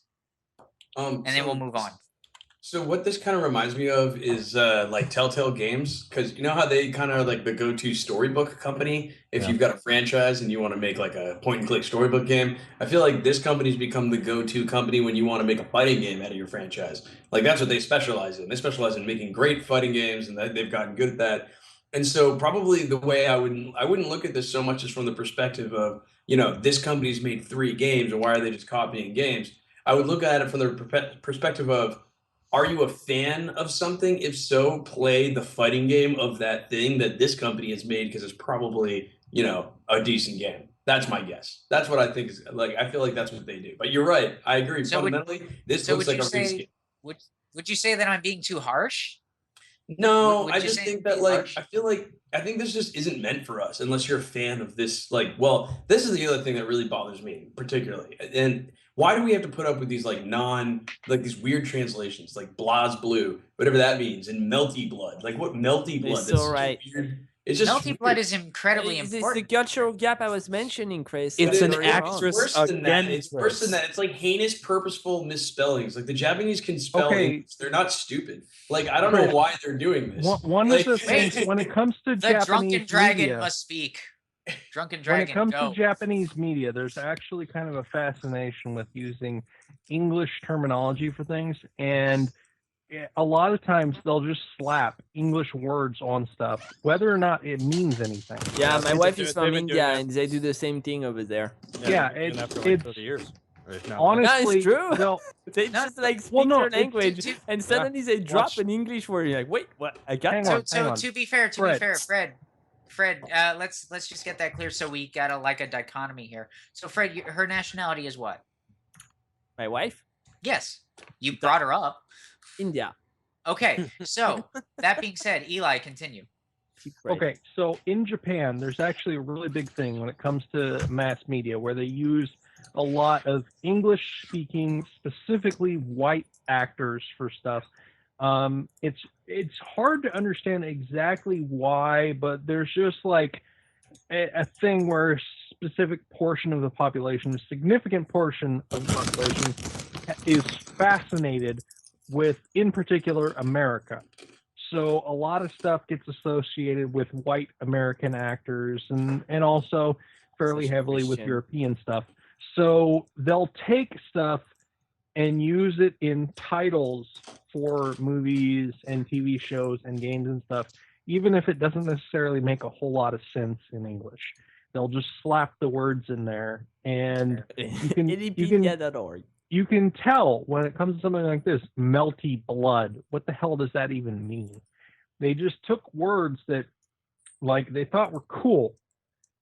[SPEAKER 2] and then we'll move on.
[SPEAKER 4] So what this kind of reminds me of is like Telltale Games, because you know how they kind of like the go-to storybook company if you've got a franchise and you want to make like a point-and-click storybook game. I feel like this company's become the go-to company when you want to make a fighting game out of your franchise. Like that's what they specialize in. They specialize in making great fighting games, and they've gotten good at that. And so probably the way I wouldn't look at this so much as from the perspective of, you know, this company's made 3 games, and why are they just copying games? I would look at it from the perspective of, are you a fan of something? If so, play the fighting game of that thing that this company has made, because it's probably, you know, a decent game. That's my guess. That's what I think is like. I feel like that's what they do. But you're right. I agree.
[SPEAKER 2] So
[SPEAKER 4] Fundamentally, this looks like a reskin.
[SPEAKER 2] Would you say that I'm being too harsh?
[SPEAKER 4] No,
[SPEAKER 2] Would
[SPEAKER 4] I
[SPEAKER 2] you
[SPEAKER 4] just
[SPEAKER 2] say
[SPEAKER 4] think
[SPEAKER 2] it's
[SPEAKER 4] that
[SPEAKER 2] too
[SPEAKER 4] like
[SPEAKER 2] harsh?
[SPEAKER 4] I think this just isn't meant for us unless you're a fan of this. Like, well, this is the other thing that really bothers me particularly. And why do we have to put up with these like these weird translations like BlazBlue, whatever that means, and Melty Blood? Like what Melty Blood?
[SPEAKER 3] It's
[SPEAKER 4] That's
[SPEAKER 3] so
[SPEAKER 4] such a
[SPEAKER 3] right.
[SPEAKER 4] weird. It's just
[SPEAKER 2] Melty
[SPEAKER 4] weird.
[SPEAKER 2] Blood is incredibly
[SPEAKER 3] It's the
[SPEAKER 2] important.
[SPEAKER 3] cultural gap I was mentioning, Chris.
[SPEAKER 6] It's
[SPEAKER 3] That's
[SPEAKER 6] an
[SPEAKER 3] very wrong.
[SPEAKER 6] actress
[SPEAKER 4] Worse than that.
[SPEAKER 6] again,
[SPEAKER 4] It's worse than
[SPEAKER 6] Chris.
[SPEAKER 4] that. It's like heinous, purposeful misspellings. Like the Japanese can spell
[SPEAKER 1] Okay.
[SPEAKER 4] English. They're not stupid. Like I don't know
[SPEAKER 1] Chris,
[SPEAKER 4] why they're doing this.
[SPEAKER 1] One
[SPEAKER 4] Like-
[SPEAKER 1] of the things when it comes to
[SPEAKER 2] The
[SPEAKER 1] Japanese
[SPEAKER 2] drunken dragon
[SPEAKER 1] media,
[SPEAKER 2] must speak. Drunken
[SPEAKER 1] when
[SPEAKER 2] dragon,
[SPEAKER 1] it comes
[SPEAKER 2] go.
[SPEAKER 1] to Japanese media, there's actually kind of a fascination with using English terminology for things, and a lot of times they'll just slap English words on stuff, whether or not it means anything.
[SPEAKER 3] Yeah, my
[SPEAKER 6] they've
[SPEAKER 3] wife
[SPEAKER 6] been
[SPEAKER 3] is
[SPEAKER 6] doing
[SPEAKER 3] from
[SPEAKER 6] that
[SPEAKER 3] India,
[SPEAKER 6] for-
[SPEAKER 3] and they do the same thing over there.
[SPEAKER 1] Yeah,
[SPEAKER 6] they've been doing that for like
[SPEAKER 1] it's
[SPEAKER 6] 30 years. Or if not
[SPEAKER 1] honestly,
[SPEAKER 3] it's true.
[SPEAKER 1] they'll-
[SPEAKER 3] They
[SPEAKER 2] No,
[SPEAKER 3] just like speak
[SPEAKER 1] well, no,
[SPEAKER 3] their
[SPEAKER 1] it's-
[SPEAKER 3] language, and suddenly they drop
[SPEAKER 1] Watch.
[SPEAKER 3] an English word. You're like, wait, what? I got
[SPEAKER 1] Hang
[SPEAKER 3] that.
[SPEAKER 1] on.
[SPEAKER 2] So to be fair, Fred, let's just get that clear so we got a dichotomy here. So Fred, her nationality is what?
[SPEAKER 3] My wife,
[SPEAKER 2] Yes, you brought her up.
[SPEAKER 3] India.
[SPEAKER 2] Okay, so that being said, Eli, continue.
[SPEAKER 3] Keep right.
[SPEAKER 1] Okay, so in Japan, there's actually a really big thing when it comes to mass media where they use a lot of English-speaking, specifically white actors for stuff. It's hard to understand exactly why, but there's just like a thing where a specific portion of the population, a significant portion of the population, is fascinated with, in particular, America. So a lot of stuff gets associated with white American actors and also fairly
[SPEAKER 3] Such a
[SPEAKER 1] heavily with
[SPEAKER 3] Christian.
[SPEAKER 1] European stuff. So they'll take stuff and use it in titles for movies and TV shows and games and stuff, even if it doesn't necessarily make a whole lot of sense in English. They'll just slap the words in there, and can-
[SPEAKER 3] Wikipedia.org.
[SPEAKER 1] you can tell when it comes to something like this, Melty Blood. What the hell does that even mean? They just took words that, like, they thought were cool.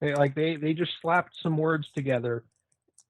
[SPEAKER 1] They just slapped some words together,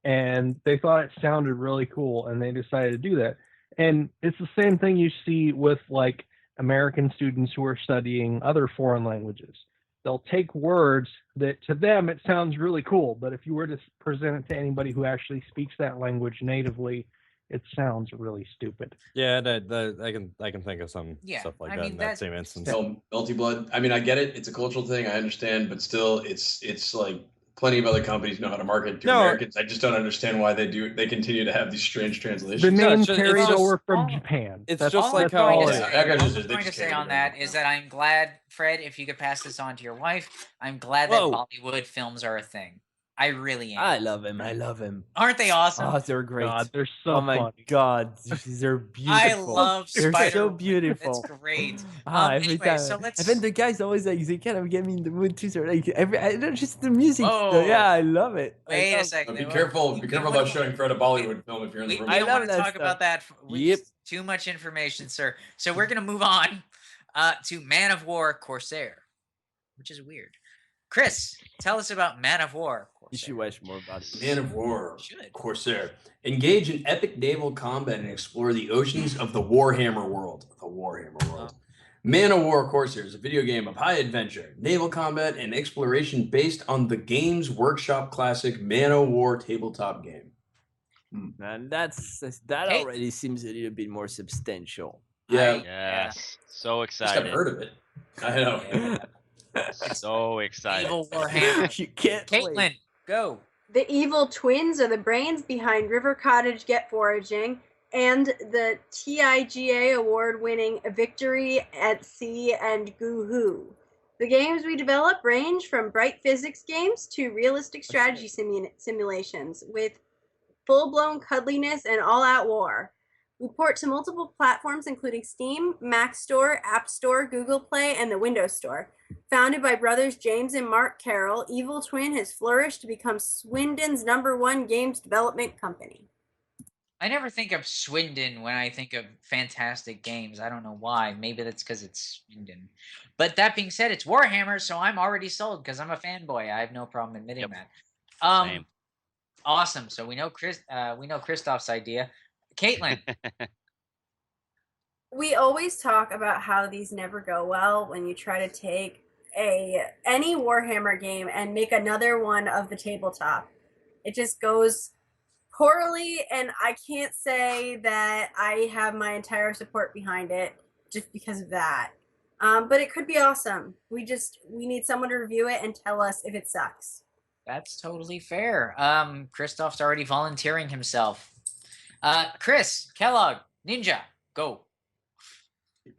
[SPEAKER 1] and they thought it sounded really cool, and they decided to do that. And it's the same thing you see with, like, American students who are studying other foreign languages. They'll take words that to them it sounds really cool, but if you were to present it to anybody who actually speaks that language natively, it sounds really stupid.
[SPEAKER 6] Yeah, I can think of some
[SPEAKER 2] Yeah,
[SPEAKER 6] stuff like
[SPEAKER 2] I
[SPEAKER 6] that
[SPEAKER 2] mean,
[SPEAKER 6] in that
[SPEAKER 2] that-
[SPEAKER 6] same instance.
[SPEAKER 4] Melty Blood. I mean, I get it. It's a cultural thing. I understand, but still, it's like plenty of other companies know how to market to
[SPEAKER 6] No.
[SPEAKER 4] Americans. I just don't understand why they continue to have these strange translations.
[SPEAKER 1] The name
[SPEAKER 6] it's just-
[SPEAKER 1] carried
[SPEAKER 6] it's just-
[SPEAKER 1] over from
[SPEAKER 2] all-
[SPEAKER 1] Japan.
[SPEAKER 6] it's
[SPEAKER 1] That's-
[SPEAKER 6] just
[SPEAKER 2] All
[SPEAKER 6] like
[SPEAKER 1] that's
[SPEAKER 6] how-
[SPEAKER 1] all
[SPEAKER 2] I'm
[SPEAKER 1] it
[SPEAKER 2] going
[SPEAKER 1] is.
[SPEAKER 2] to
[SPEAKER 4] Yeah,
[SPEAKER 2] say,
[SPEAKER 4] I gotta
[SPEAKER 2] all
[SPEAKER 4] just-
[SPEAKER 2] I'm
[SPEAKER 4] they
[SPEAKER 2] going to
[SPEAKER 4] just
[SPEAKER 2] say
[SPEAKER 4] carry
[SPEAKER 2] on
[SPEAKER 4] it
[SPEAKER 2] that
[SPEAKER 4] over.
[SPEAKER 2] is that I'm glad, Fred, if you could pass this on to your wife, I'm glad
[SPEAKER 3] Whoa.
[SPEAKER 2] that Bollywood films are a thing. I really am.
[SPEAKER 3] I love him. I love him.
[SPEAKER 2] Aren't they awesome?
[SPEAKER 3] Oh, they're great.
[SPEAKER 1] God, they're so
[SPEAKER 3] Oh my
[SPEAKER 1] funny.
[SPEAKER 3] God, they're beautiful.
[SPEAKER 2] I love
[SPEAKER 3] They're
[SPEAKER 2] Spider.
[SPEAKER 3] so beautiful.
[SPEAKER 2] It's great.
[SPEAKER 3] Every
[SPEAKER 2] Anyway,
[SPEAKER 3] time.
[SPEAKER 2] so let's-
[SPEAKER 3] And then the guys always like they kind of get me in the mood too. So like I don't just the music.
[SPEAKER 2] Whoa.
[SPEAKER 3] Yeah, I love it. I
[SPEAKER 2] Wait a
[SPEAKER 3] love-
[SPEAKER 2] second.
[SPEAKER 4] Be careful about showing Fred a Bollywood film if you're in
[SPEAKER 2] We
[SPEAKER 4] the room.
[SPEAKER 2] don't
[SPEAKER 3] love
[SPEAKER 2] want to
[SPEAKER 3] that
[SPEAKER 2] talk
[SPEAKER 3] stuff.
[SPEAKER 2] about that.
[SPEAKER 3] Yep.
[SPEAKER 2] Too much information, sir. So we're gonna move on to Man of War Corsair, which is weird. Chris, tell us about Man of War
[SPEAKER 3] You should
[SPEAKER 2] Corsair.
[SPEAKER 3] watch more about it.
[SPEAKER 4] Man of War,
[SPEAKER 2] Should.
[SPEAKER 4] Corsair. Engage in epic naval combat and explore the oceans of the Warhammer world. The Warhammer world. Man of War Corsair is a video game of high adventure, naval combat, and exploration based on the Games Workshop classic Man of War tabletop game.
[SPEAKER 3] And that
[SPEAKER 2] Okay.
[SPEAKER 3] already seems a little bit more substantial.
[SPEAKER 4] Yeah,
[SPEAKER 7] Yes. So
[SPEAKER 4] at least I've
[SPEAKER 7] excited.
[SPEAKER 4] heard of it. I know.
[SPEAKER 7] So excited.
[SPEAKER 2] Evil Warhammer.
[SPEAKER 3] You can't wait.
[SPEAKER 2] Caitlin, go.
[SPEAKER 5] The evil twins are the brains behind River Cottage Get Foraging and the TIGA award-winning Victory at Sea and Goo-Hoo. The games we develop range from bright physics games to realistic strategy simulations with full-blown cuddliness and all-out war. We port to multiple platforms including Steam, Mac Store, App Store, Google Play, and the Windows Store. Founded by brothers James and Mark Carroll, Evil Twin has flourished to become Swindon's #1 games development company.
[SPEAKER 2] I never think of Swindon when I think of fantastic games. I don't know why. Maybe that's because it's Swindon. But that being said, it's Warhammer, so I'm already sold because I'm a fanboy. I have no problem admitting
[SPEAKER 7] Yep.
[SPEAKER 2] that.
[SPEAKER 7] Same.
[SPEAKER 2] Awesome. So we know Christoph's idea. Caitlin.
[SPEAKER 5] We always talk about how these never go well when you try to take any Warhammer game and make another one of the tabletop. It just goes poorly, and I can't say that I have my entire support behind it just because of that. But it could be awesome. We need someone to review it and tell us if it sucks.
[SPEAKER 2] That's totally fair. Christoph's already volunteering himself. Chris, Kellogg, Ninja, go.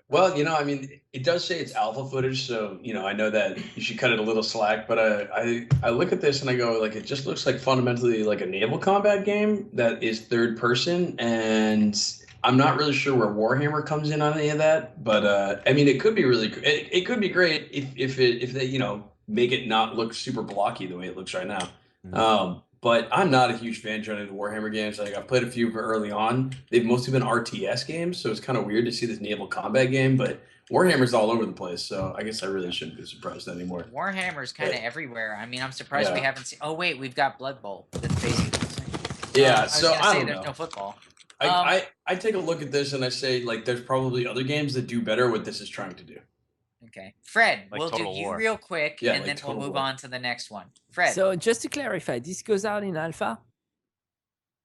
[SPEAKER 4] Well, I mean, it does say it's alpha footage, so I know that you should cut it a little slack. But I look at this and I go, like, it just looks like fundamentally like a naval combat game that is third person, and I'm not really sure where Warhammer comes in on any of that. But I mean, it could be really, it could be great if they make it not look super blocky the way it looks right now. But I'm not a huge fan trying to do Warhammer games. Like, I've played a few early on. They've mostly been RTS games, so it's kind of weird to see this naval combat game. But Warhammer's all over the place, so I guess I really shouldn't be surprised anymore.
[SPEAKER 2] Warhammer's kind of everywhere. I mean, I'm surprised we
[SPEAKER 4] Yeah.
[SPEAKER 2] haven't seen. Oh wait, we've got Blood Bowl. That's basically the same.
[SPEAKER 4] Yeah,
[SPEAKER 2] I was
[SPEAKER 4] so
[SPEAKER 2] gonna
[SPEAKER 4] I
[SPEAKER 2] say
[SPEAKER 4] don't
[SPEAKER 2] there's
[SPEAKER 4] know.
[SPEAKER 2] no football.
[SPEAKER 4] I take a look at this and I say, like, there's probably other games that do better what this is trying to do.
[SPEAKER 2] Okay, Fred,
[SPEAKER 7] Like
[SPEAKER 2] we'll do
[SPEAKER 7] Total
[SPEAKER 2] you
[SPEAKER 7] War.
[SPEAKER 2] real quick,
[SPEAKER 4] Yeah,
[SPEAKER 2] and
[SPEAKER 4] like
[SPEAKER 2] then we'll
[SPEAKER 4] Total
[SPEAKER 2] move
[SPEAKER 4] War.
[SPEAKER 2] on to the next one. Fred.
[SPEAKER 3] So just to clarify, this goes out in alpha.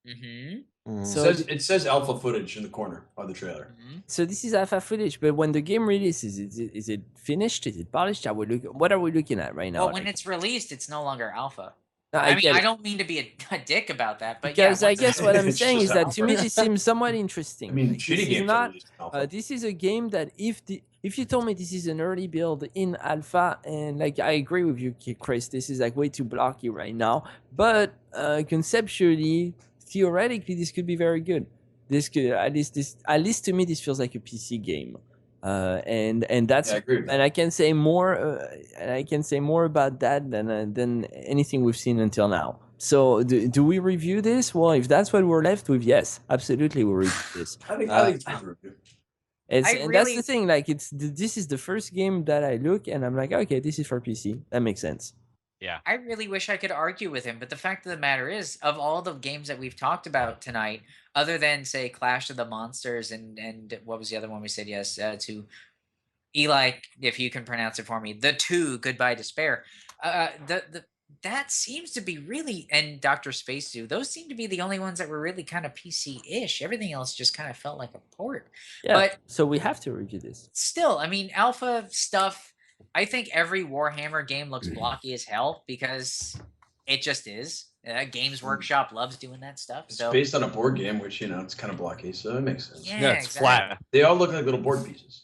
[SPEAKER 2] Mm-hmm.
[SPEAKER 3] So
[SPEAKER 4] It says alpha footage in the corner of the trailer.
[SPEAKER 3] So this is alpha footage, but when the game releases, is it finished? Is it polished? What are we looking at right now?
[SPEAKER 2] Well, when it's released, it's no longer alpha.
[SPEAKER 3] No,
[SPEAKER 2] I mean,
[SPEAKER 3] get
[SPEAKER 2] I
[SPEAKER 3] it.
[SPEAKER 2] don't mean to be a dick about that, but
[SPEAKER 3] Because
[SPEAKER 2] yeah.
[SPEAKER 3] I
[SPEAKER 2] once
[SPEAKER 3] guess
[SPEAKER 2] it's
[SPEAKER 3] what I'm
[SPEAKER 2] released,
[SPEAKER 3] saying
[SPEAKER 4] just
[SPEAKER 3] is that to
[SPEAKER 4] alpha.
[SPEAKER 3] me this seems somewhat interesting.
[SPEAKER 4] I mean,
[SPEAKER 3] Like,
[SPEAKER 4] shitty
[SPEAKER 3] this is
[SPEAKER 4] games are
[SPEAKER 3] not.
[SPEAKER 4] released in alpha.
[SPEAKER 3] This is a game that if you told me this is an early build in alpha, and like I agree with you, Chris, this is like way too blocky right now. But conceptually, theoretically, this could be very good. This could at least to me this feels like a PC game. And that's
[SPEAKER 4] Yeah, I agree with
[SPEAKER 3] and I can say more about that than anything we've seen until now. So do we review this? Well, if that's what we're left with, yes, absolutely we'll review this.
[SPEAKER 4] I think it's worth a review.
[SPEAKER 3] And that's
[SPEAKER 2] really-
[SPEAKER 3] the thing. Like this is the first game that I look and I'm like, okay, this is for PC. That makes sense.
[SPEAKER 2] I really wish I could argue with him, but the fact of the matter is, of all the games that we've talked about tonight, other than say Clash of the Monsters and what was the other one we said yes to, Eli, if you can pronounce it for me, the two Goodbye Despair, that seems to be really, and Dr. Spacezoo, those seem to be the only ones that were really kind of PC-ish. Everything else just kind of felt like a port.
[SPEAKER 3] Yeah.
[SPEAKER 2] But
[SPEAKER 3] so we have to review this.
[SPEAKER 2] still, I mean, alpha stuff. I think every Warhammer game looks blocky as hell because it just is. Games Workshop loves doing that stuff.
[SPEAKER 4] It's
[SPEAKER 2] So
[SPEAKER 4] based on a board game, which it's kind of blocky, so it makes sense.
[SPEAKER 2] yeah,
[SPEAKER 6] it's
[SPEAKER 2] exactly.
[SPEAKER 6] flat.
[SPEAKER 4] They all look like little board pieces,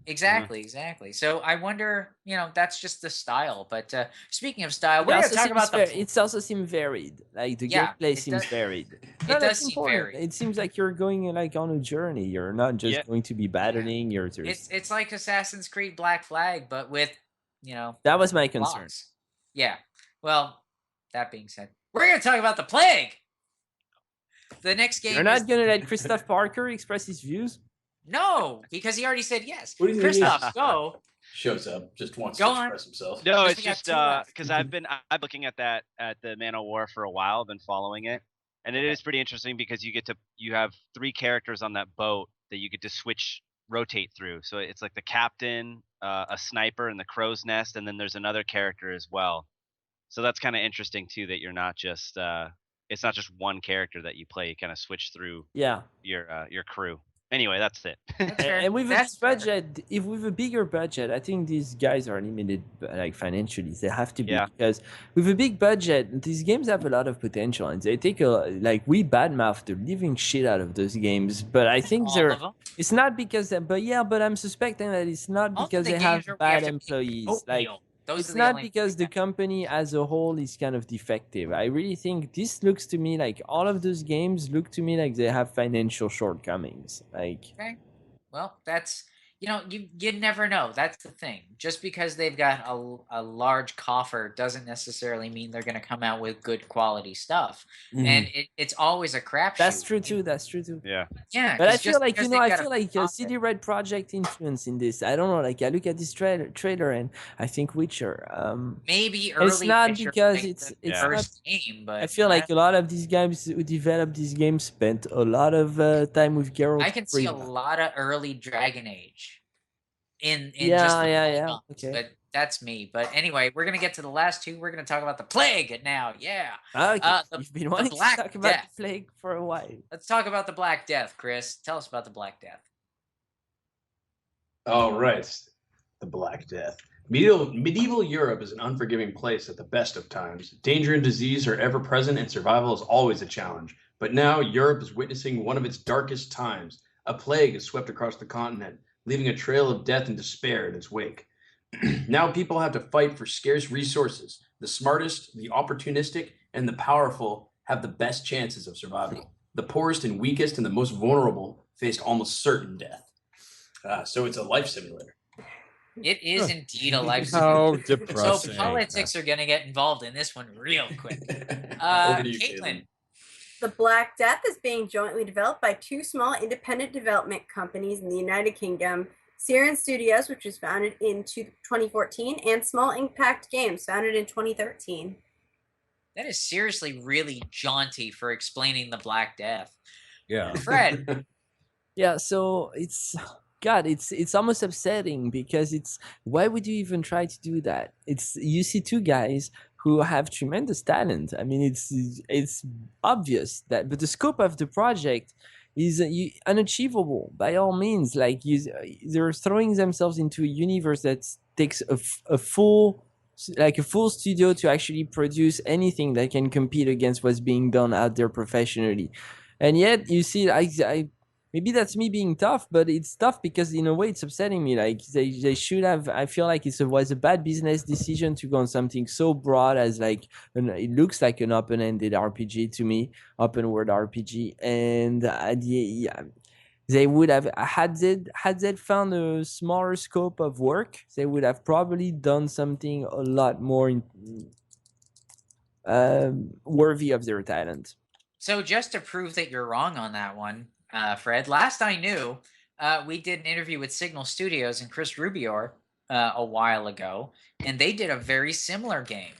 [SPEAKER 2] Exactly. So I wonder, that's just the style. But speaking of style, we're going to talk about the.
[SPEAKER 3] It also seems varied. Like the
[SPEAKER 2] Yeah,
[SPEAKER 3] gameplay
[SPEAKER 2] it
[SPEAKER 3] seems
[SPEAKER 2] does-
[SPEAKER 3] varied.
[SPEAKER 2] it
[SPEAKER 3] No,
[SPEAKER 2] does
[SPEAKER 3] that's
[SPEAKER 2] seem
[SPEAKER 3] important.
[SPEAKER 2] varied.
[SPEAKER 3] It seems like you're going like on a journey. You're not just
[SPEAKER 7] Yeah.
[SPEAKER 3] going to be battling.
[SPEAKER 2] It's like Assassin's Creed Black Flag, but with
[SPEAKER 3] That was my concern.
[SPEAKER 2] blocks. Yeah. Well, that being said, we're going to talk about the Plague. The next game.
[SPEAKER 3] You're not gonna let Christoph Parker express his views.
[SPEAKER 2] No, because he already said yes.
[SPEAKER 4] What do you think he is?
[SPEAKER 2] Christoph, go.
[SPEAKER 4] Shows up, just wants
[SPEAKER 2] Go
[SPEAKER 4] to
[SPEAKER 2] on.
[SPEAKER 4] express himself.
[SPEAKER 7] No,
[SPEAKER 2] Because
[SPEAKER 7] it's
[SPEAKER 2] we got
[SPEAKER 7] just
[SPEAKER 2] two left.
[SPEAKER 7] because I've been looking at that at the Man of War for a while. I've been following it, and it is pretty interesting because you have 3 characters on that boat that you get to switch rotate through. So it's like the captain, a sniper, and the crow's nest, and then there's another character as well. So that's kind of interesting too, that you're not just it's not just one character that you play. You kind of switch through
[SPEAKER 3] Yeah.
[SPEAKER 7] your crew. Anyway, that's it.
[SPEAKER 2] That's fair.
[SPEAKER 3] And with a
[SPEAKER 2] That's
[SPEAKER 3] big
[SPEAKER 2] fair.
[SPEAKER 3] budget, if with a bigger budget, I think these guys are limited, like financially. They have to be,
[SPEAKER 7] Yeah.
[SPEAKER 3] because with a big budget, these games have a lot of potential, and they take we badmouth the living shit out of those games. But I think
[SPEAKER 2] All of them.
[SPEAKER 3] it's not because, but I'm suspecting that it's not
[SPEAKER 2] All of
[SPEAKER 3] because
[SPEAKER 2] the
[SPEAKER 3] they have
[SPEAKER 2] games where we
[SPEAKER 3] bad
[SPEAKER 2] have to pick
[SPEAKER 3] employees. Like,
[SPEAKER 2] oatmeal. Those are
[SPEAKER 3] it's
[SPEAKER 2] the
[SPEAKER 3] not
[SPEAKER 2] only
[SPEAKER 3] because the company as a whole is kind of defective. I really think this looks to me like all of those games look to me like they have financial shortcomings. Like,
[SPEAKER 2] Okay. Well, that's you never know. That's the thing. Just because they've got a large coffer doesn't necessarily mean they're going to come out with good quality stuff. And it's always a crapshoot.
[SPEAKER 3] that's true too. That's true too.
[SPEAKER 7] Yeah.
[SPEAKER 2] Yeah,
[SPEAKER 3] But I
[SPEAKER 2] 'cause
[SPEAKER 3] feel
[SPEAKER 2] just
[SPEAKER 3] like
[SPEAKER 2] because
[SPEAKER 3] I
[SPEAKER 2] they've got
[SPEAKER 3] feel like
[SPEAKER 2] profit-
[SPEAKER 3] CD Red Project influence in this. I don't know. Like I look at this trailer and I think Witcher.
[SPEAKER 2] maybe early.
[SPEAKER 3] It's not
[SPEAKER 2] Witcher
[SPEAKER 3] because
[SPEAKER 2] like
[SPEAKER 3] it's
[SPEAKER 2] the
[SPEAKER 3] it's
[SPEAKER 7] Yeah.
[SPEAKER 3] not.
[SPEAKER 2] first game, but
[SPEAKER 3] I feel like a lot of these guys who developed these games spent a lot of time with Geralt.
[SPEAKER 2] I can see a
[SPEAKER 3] Riva.
[SPEAKER 2] lot of early Dragon Age in
[SPEAKER 3] Yeah,
[SPEAKER 2] just the
[SPEAKER 3] yeah,
[SPEAKER 2] 12
[SPEAKER 3] yeah,
[SPEAKER 2] months,
[SPEAKER 3] okay.
[SPEAKER 2] But that's me. But anyway, we're gonna get to the last two. We're gonna talk about the plague now. Yeah.
[SPEAKER 3] Okay,
[SPEAKER 2] the-
[SPEAKER 3] you've been wanting to
[SPEAKER 2] Black
[SPEAKER 3] talk about
[SPEAKER 2] Death.
[SPEAKER 3] the plague for a while.
[SPEAKER 2] Let's talk about the Black Death, Chris. Tell us about the Black Death.
[SPEAKER 4] All right, the Black Death. Medieval Europe is an unforgiving place at the best of times. Danger and disease are ever present, and survival is always a challenge. But now Europe is witnessing one of its darkest times. A plague has swept across the continent, leaving a trail of death and despair in its wake. Now people have to fight for scarce resources. The smartest, the opportunistic, and the powerful have the best chances of survival. The poorest and weakest and the most vulnerable faced almost certain death. So it's a life simulator.
[SPEAKER 2] It is indeed a life
[SPEAKER 6] How
[SPEAKER 2] simulator. So
[SPEAKER 6] depressing.
[SPEAKER 2] politics are going to get involved in this one real quick.
[SPEAKER 4] Over to you,
[SPEAKER 2] Caitlin.
[SPEAKER 5] The Black Death is being jointly developed by two small independent development companies in the United Kingdom, Siren Studios, which was founded in 2014, and Small Impact Games, founded in 2013.
[SPEAKER 2] That is seriously really jaunty for explaining the Black Death.
[SPEAKER 6] Yeah.
[SPEAKER 2] Fred.
[SPEAKER 3] Yeah, so it's almost upsetting because why would you even try to do that? You see two guys who have tremendous talent. I mean, it's obvious that, but the scope of the project is unachievable by all means. Like they're throwing themselves into a universe that takes a full studio to actually produce anything that can compete against what's being done out there professionally. And yet you see, I maybe that's me being tough, but it's tough because in a way it's upsetting me. Like they should have. I feel like it was a bad business decision to go on something so broad as it looks like an open-ended RPG to me, open world RPG, and they would have had they found a smaller scope of work, they would have probably done something a lot more worthy of their talent.
[SPEAKER 2] So just to prove that you're wrong on that one, Fred, last I knew, we did an interview with Signal Studios and Chris Rubior a while ago, and they did a very similar game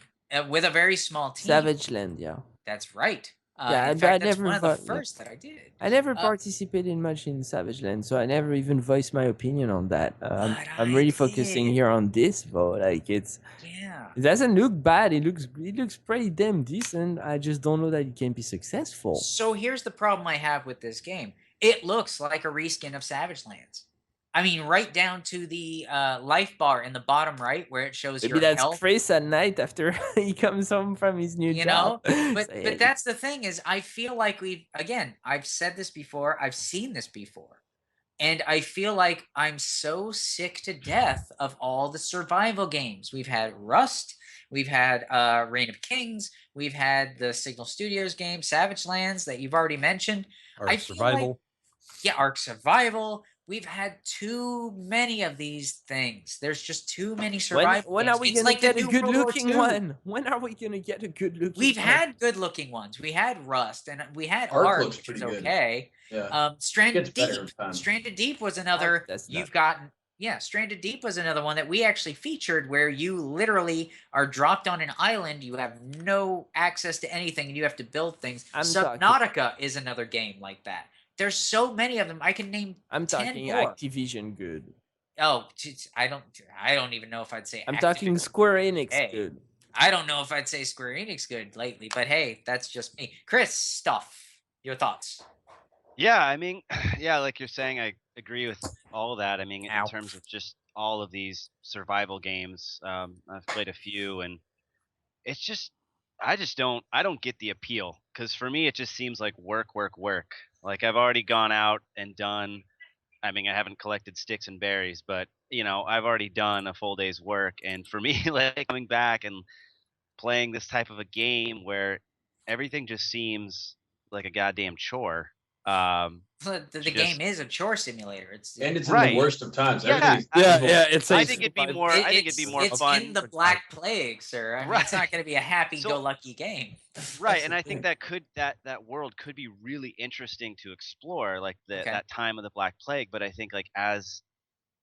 [SPEAKER 2] with a very small team.
[SPEAKER 3] Savage Land, yeah.
[SPEAKER 2] That's right.
[SPEAKER 3] Yeah,
[SPEAKER 2] in fact, that's
[SPEAKER 3] never
[SPEAKER 2] one of the first that I did.
[SPEAKER 3] I never participated much in Savage Land, so I never even voiced my opinion on that. I'm really focusing here on this, though. Like it doesn't look bad. It looks pretty damn decent. I just don't know that it can be successful.
[SPEAKER 2] So here's the problem I have with this game. It looks like a reskin of Savage Lands. I mean, right down to the life bar in the bottom right where it shows
[SPEAKER 3] Maybe
[SPEAKER 2] your
[SPEAKER 3] that's
[SPEAKER 2] health.
[SPEAKER 3] Chris at night after he comes home from his new job.
[SPEAKER 2] But that's the thing is I feel like I've said this before, I've seen this before. And I feel like I'm so sick to death of all the survival games. We've had Rust, we've had Reign of Kings, we've had the Signal Studios game, Savage Lands that you've already mentioned.
[SPEAKER 6] Ark Survival.
[SPEAKER 2] Ark Survival. We've had too many of these things. There's just too many survival
[SPEAKER 3] when
[SPEAKER 2] games.
[SPEAKER 3] are we
[SPEAKER 2] It's
[SPEAKER 3] going to
[SPEAKER 2] like
[SPEAKER 3] get a good-looking one? When are we going to get a good-looking one?
[SPEAKER 2] We've had good-looking ones. We had Rust, and we had
[SPEAKER 4] Ark
[SPEAKER 2] Ark,
[SPEAKER 4] looks
[SPEAKER 2] which
[SPEAKER 4] pretty
[SPEAKER 2] was
[SPEAKER 4] good.
[SPEAKER 2] okay.
[SPEAKER 4] Yeah.
[SPEAKER 2] Stranded
[SPEAKER 4] Gets better
[SPEAKER 2] Deep.
[SPEAKER 4] with time.
[SPEAKER 2] Stranded Deep was another.
[SPEAKER 3] that's
[SPEAKER 2] You've
[SPEAKER 3] not-
[SPEAKER 2] gotten. Yeah, Stranded Deep was another one that we actually featured where you literally are dropped on an island. You have no access to anything, and you have to build things.
[SPEAKER 3] I'm
[SPEAKER 2] Subnautica is another game like that. There's so many of them. I can name
[SPEAKER 3] I'm
[SPEAKER 2] 10
[SPEAKER 3] talking
[SPEAKER 2] more.
[SPEAKER 3] Activision good.
[SPEAKER 2] Oh, I don't even know if I'd say
[SPEAKER 3] I'm talking
[SPEAKER 2] Activision.
[SPEAKER 3] Square Enix
[SPEAKER 2] Hey.
[SPEAKER 3] good.
[SPEAKER 2] I don't know if I'd say Square Enix good lately, but hey, that's just me. Chris, stuff. Your thoughts?
[SPEAKER 7] Yeah, I mean, yeah, like you're saying, I agree with all of that. I mean,
[SPEAKER 2] Ow.
[SPEAKER 7] in terms of just all of these survival games, I've played a few, and it's just, I don't get the appeal, because for me, it just seems like work, work, work. Like I've already gone out and done. I mean, I haven't collected sticks and berries, but I've already done a full day's work, and for me, like coming back and playing this type of a game where everything just seems like a goddamn chore.
[SPEAKER 2] The game is a chore simulator. It's
[SPEAKER 4] And it's
[SPEAKER 7] Right.
[SPEAKER 4] in the worst of times.
[SPEAKER 7] Yeah,
[SPEAKER 4] Everything's
[SPEAKER 6] It's
[SPEAKER 7] I
[SPEAKER 6] a
[SPEAKER 7] think it'd be
[SPEAKER 6] survival-
[SPEAKER 7] more. I think it'd be more
[SPEAKER 2] it's
[SPEAKER 7] fun.
[SPEAKER 2] in the Black Plague, sir. I mean, it's not
[SPEAKER 7] Right.
[SPEAKER 2] going to be a happy-go-lucky game.
[SPEAKER 7] Right,
[SPEAKER 2] That's
[SPEAKER 7] and
[SPEAKER 2] the
[SPEAKER 7] I think
[SPEAKER 2] thing.
[SPEAKER 7] that world could be really interesting to explore, like
[SPEAKER 2] Okay.
[SPEAKER 7] that time of the Black Plague. But I think like as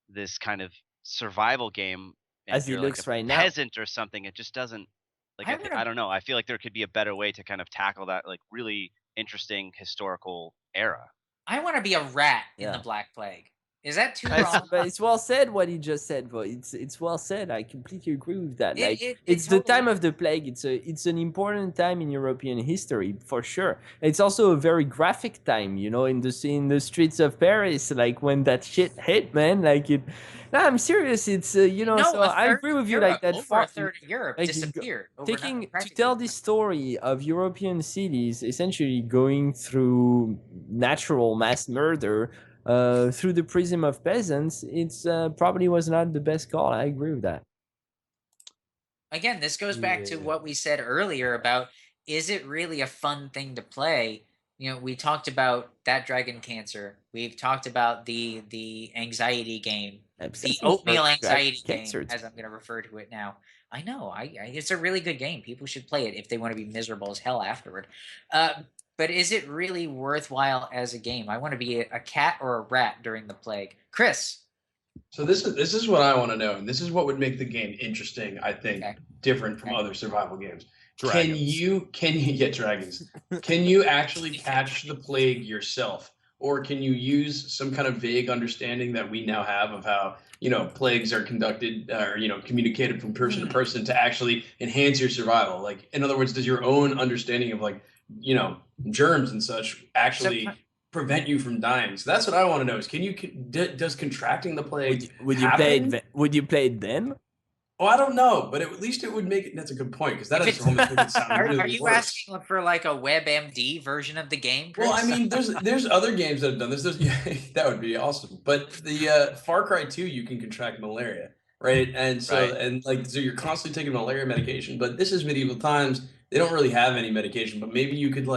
[SPEAKER 7] this kind of survival game, and
[SPEAKER 3] As it
[SPEAKER 7] you're
[SPEAKER 3] looks
[SPEAKER 7] like a
[SPEAKER 3] right now.
[SPEAKER 7] peasant or something, it just doesn't. Like
[SPEAKER 2] I
[SPEAKER 7] I
[SPEAKER 2] wanna-
[SPEAKER 7] don't know. I feel like there could be a better way to kind of tackle that like really interesting historical era.
[SPEAKER 2] I want to be a rat in
[SPEAKER 3] Yeah.
[SPEAKER 2] the Black Plague. Is that too
[SPEAKER 3] But
[SPEAKER 2] wrong?
[SPEAKER 3] it's well said what he just said, but it's well said. I completely agree with that. Like
[SPEAKER 2] It
[SPEAKER 3] it's the
[SPEAKER 2] totally
[SPEAKER 3] time of the plague. It's an important time in European history for sure. It's also a very graphic time, in the streets of Paris, like when that shit hit, man. Like it. No, I'm serious. It's So
[SPEAKER 2] a
[SPEAKER 3] I
[SPEAKER 2] third
[SPEAKER 3] agree
[SPEAKER 2] of
[SPEAKER 3] with you.
[SPEAKER 2] Europe,
[SPEAKER 3] Like that.
[SPEAKER 2] over a third of Europe
[SPEAKER 3] like,
[SPEAKER 2] disappeared.
[SPEAKER 3] Taking to
[SPEAKER 2] practically
[SPEAKER 3] tell
[SPEAKER 2] overnight.
[SPEAKER 3] this story of European cities essentially going through natural mass murder through the prism of peasants, it's probably was not the best call. I agree with that.
[SPEAKER 2] Again, this goes back to what we said earlier about, is it really a fun thing to play? We talked about that dragon cancer. We've talked about the anxiety game, the oatmeal anxiety game, as I'm going to refer to it now. I know, it's a really good game. People should play it if they want to be miserable as hell afterward. But is it really worthwhile as a game? I want to be a cat or a rat during the plague. Chris.
[SPEAKER 4] So this is what I want to know, and this is what would make the game interesting. I think different from other survival games.
[SPEAKER 6] Dragons.
[SPEAKER 4] Can you get dragons? Can you actually catch the plague yourself, or can you use some kind of vague understanding that we now have of how plagues are conducted or communicated from person to person to actually enhance your survival? Like, in other words, does your own understanding of germs and such actually prevent you from dying? So that's what I want to know: is does contracting the plague
[SPEAKER 3] would you play it then?
[SPEAKER 4] Oh, I don't know, but at least it would make it. That's a good point, because that is almost make it sound really
[SPEAKER 2] Are you
[SPEAKER 4] worse.
[SPEAKER 2] asking for like a WebMD version of the game, Chris?
[SPEAKER 4] Well, I mean, there's other games that have done this. That would be awesome. But the Far Cry 2, you can contract malaria, right? And so so you're constantly taking malaria medication. But this is medieval times. They don't really have any medication, but maybe you could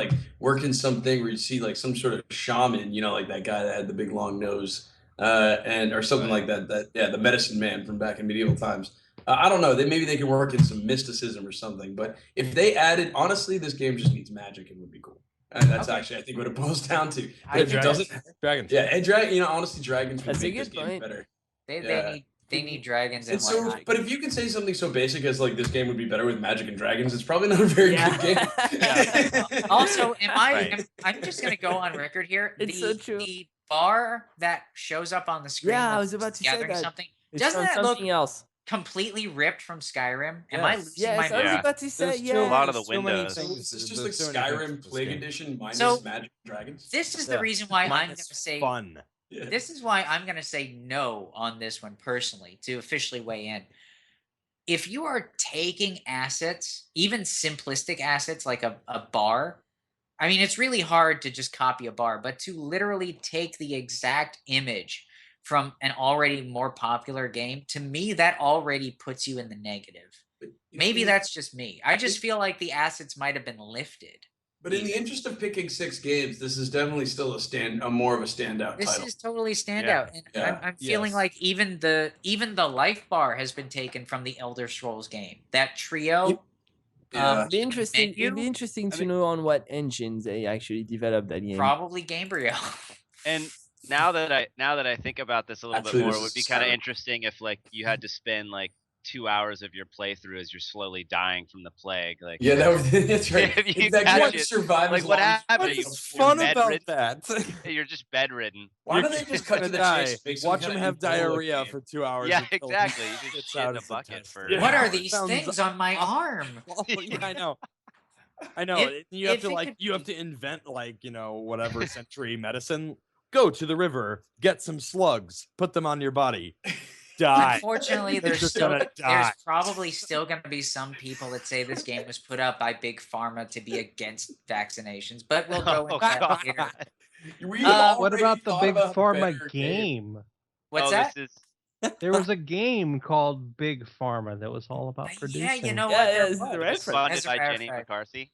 [SPEAKER 4] work in something where you see some sort of shaman, like that guy that had the big long nose, or something like that. The medicine man from back in medieval times. I don't know. Maybe they can work in some mysticism or something. But if they added, honestly, this game just needs magic and would be cool. And that's actually, I think, what it boils down to. But if it doesn't,
[SPEAKER 6] dragons.
[SPEAKER 4] Yeah, and honestly, dragons would make this game better.
[SPEAKER 2] They need dragons and
[SPEAKER 4] so,
[SPEAKER 2] whatnot.
[SPEAKER 4] but if you could say something so basic as this game would be better with magic and dragons, it's probably not a very good game.
[SPEAKER 2] Also, I'm just gonna go on record here.
[SPEAKER 3] It's so true.
[SPEAKER 2] The bar that shows up on the screen.
[SPEAKER 3] Yeah, I was about to say
[SPEAKER 2] gathering
[SPEAKER 3] that.
[SPEAKER 2] something.
[SPEAKER 3] It's
[SPEAKER 2] Doesn't
[SPEAKER 3] from
[SPEAKER 2] that look
[SPEAKER 3] something else?
[SPEAKER 2] completely ripped from Skyrim? Am I losing my
[SPEAKER 3] I was
[SPEAKER 2] mind?
[SPEAKER 3] about to say,
[SPEAKER 6] There's a lot of the
[SPEAKER 7] so many
[SPEAKER 6] windows.
[SPEAKER 4] It's just
[SPEAKER 6] There's so many
[SPEAKER 4] Skyrim
[SPEAKER 6] things to
[SPEAKER 4] Plague
[SPEAKER 6] this game.
[SPEAKER 4] Edition minus
[SPEAKER 2] So-
[SPEAKER 4] magic and dragons.
[SPEAKER 2] This is the reason why I'm gonna
[SPEAKER 6] Minus
[SPEAKER 2] say
[SPEAKER 6] fun.
[SPEAKER 4] Yeah.
[SPEAKER 2] This is why I'm going to say no on this one personally to officially weigh in. If you are taking assets, even simplistic assets like a bar, I mean, it's really hard to just copy a bar, but to literally take the exact image from an already more popular game, to me, that already puts you in the negative. Maybe that's just me. I just feel like the assets might have been lifted.
[SPEAKER 4] But in the interest of picking 6 games, this is definitely still a more of a standout
[SPEAKER 2] This
[SPEAKER 4] title.
[SPEAKER 2] is totally standout, and I'm feeling like even the life bar has been taken from the Elder Scrolls game. That trio.
[SPEAKER 3] It'd be interesting.
[SPEAKER 2] menu?
[SPEAKER 3] It'd be interesting to know on what engines they actually developed that game.
[SPEAKER 2] Probably Gabriel.
[SPEAKER 7] And now that I think about this a little
[SPEAKER 4] Actually,
[SPEAKER 7] bit more,
[SPEAKER 4] this
[SPEAKER 7] it would be
[SPEAKER 4] is
[SPEAKER 7] kind of
[SPEAKER 4] Skyrim.
[SPEAKER 7] interesting if you had to spend 2 hours of your playthrough as you're slowly dying from the plague. Like,
[SPEAKER 4] Yeah, that's right.
[SPEAKER 7] if you
[SPEAKER 4] It's that
[SPEAKER 7] catch
[SPEAKER 4] game
[SPEAKER 7] it,
[SPEAKER 4] survive
[SPEAKER 7] like
[SPEAKER 4] as
[SPEAKER 7] what
[SPEAKER 4] long as
[SPEAKER 7] happened?
[SPEAKER 4] you
[SPEAKER 6] What's
[SPEAKER 7] You're
[SPEAKER 6] fun about
[SPEAKER 7] bedridden.
[SPEAKER 6] that?
[SPEAKER 7] You're just bedridden.
[SPEAKER 4] Why
[SPEAKER 6] Your
[SPEAKER 4] don't they just
[SPEAKER 6] kid's
[SPEAKER 4] cut
[SPEAKER 6] gonna
[SPEAKER 4] to the
[SPEAKER 6] die.
[SPEAKER 4] chase? Make some
[SPEAKER 6] Watch
[SPEAKER 4] kind
[SPEAKER 6] him
[SPEAKER 4] of
[SPEAKER 6] have
[SPEAKER 4] Ebola
[SPEAKER 6] diarrhea
[SPEAKER 4] game.
[SPEAKER 6] for 2 hours.
[SPEAKER 7] Yeah,
[SPEAKER 6] until he
[SPEAKER 7] exactly. You just
[SPEAKER 6] spits
[SPEAKER 7] shit
[SPEAKER 6] out
[SPEAKER 7] in a
[SPEAKER 6] his
[SPEAKER 7] bucket for.
[SPEAKER 6] intestines.
[SPEAKER 2] What are
[SPEAKER 7] hours.
[SPEAKER 2] these
[SPEAKER 6] Sounds
[SPEAKER 2] things on my arm?
[SPEAKER 6] Yeah, I know. I know. You have
[SPEAKER 2] if
[SPEAKER 6] to
[SPEAKER 2] it
[SPEAKER 6] like
[SPEAKER 2] could
[SPEAKER 6] you have
[SPEAKER 2] be-
[SPEAKER 6] to invent like, whatever century medicine. Go to the river, get some slugs, put them on your body. Die.
[SPEAKER 2] Unfortunately,
[SPEAKER 6] You're just
[SPEAKER 2] there's
[SPEAKER 6] gonna die.
[SPEAKER 2] probably still going to be some people that say this game was put up by Big Pharma to be against vaccinations, but we'll go into that
[SPEAKER 7] God.
[SPEAKER 2] later.
[SPEAKER 4] We have
[SPEAKER 1] What
[SPEAKER 4] already
[SPEAKER 1] about the
[SPEAKER 4] thought
[SPEAKER 1] Big
[SPEAKER 4] about
[SPEAKER 1] Pharma
[SPEAKER 4] better
[SPEAKER 1] game?
[SPEAKER 2] What's
[SPEAKER 7] Oh,
[SPEAKER 2] that?
[SPEAKER 7] this is.
[SPEAKER 1] There was a game called Big Pharma that was all about producing.
[SPEAKER 2] Yeah, you know
[SPEAKER 3] Yeah,
[SPEAKER 2] what?
[SPEAKER 3] yeah,
[SPEAKER 2] There
[SPEAKER 3] this is the
[SPEAKER 2] was.
[SPEAKER 3] reference.
[SPEAKER 7] Funded
[SPEAKER 2] As a
[SPEAKER 7] by
[SPEAKER 2] matter of
[SPEAKER 7] Jenny
[SPEAKER 2] fact.
[SPEAKER 7] McCarthy.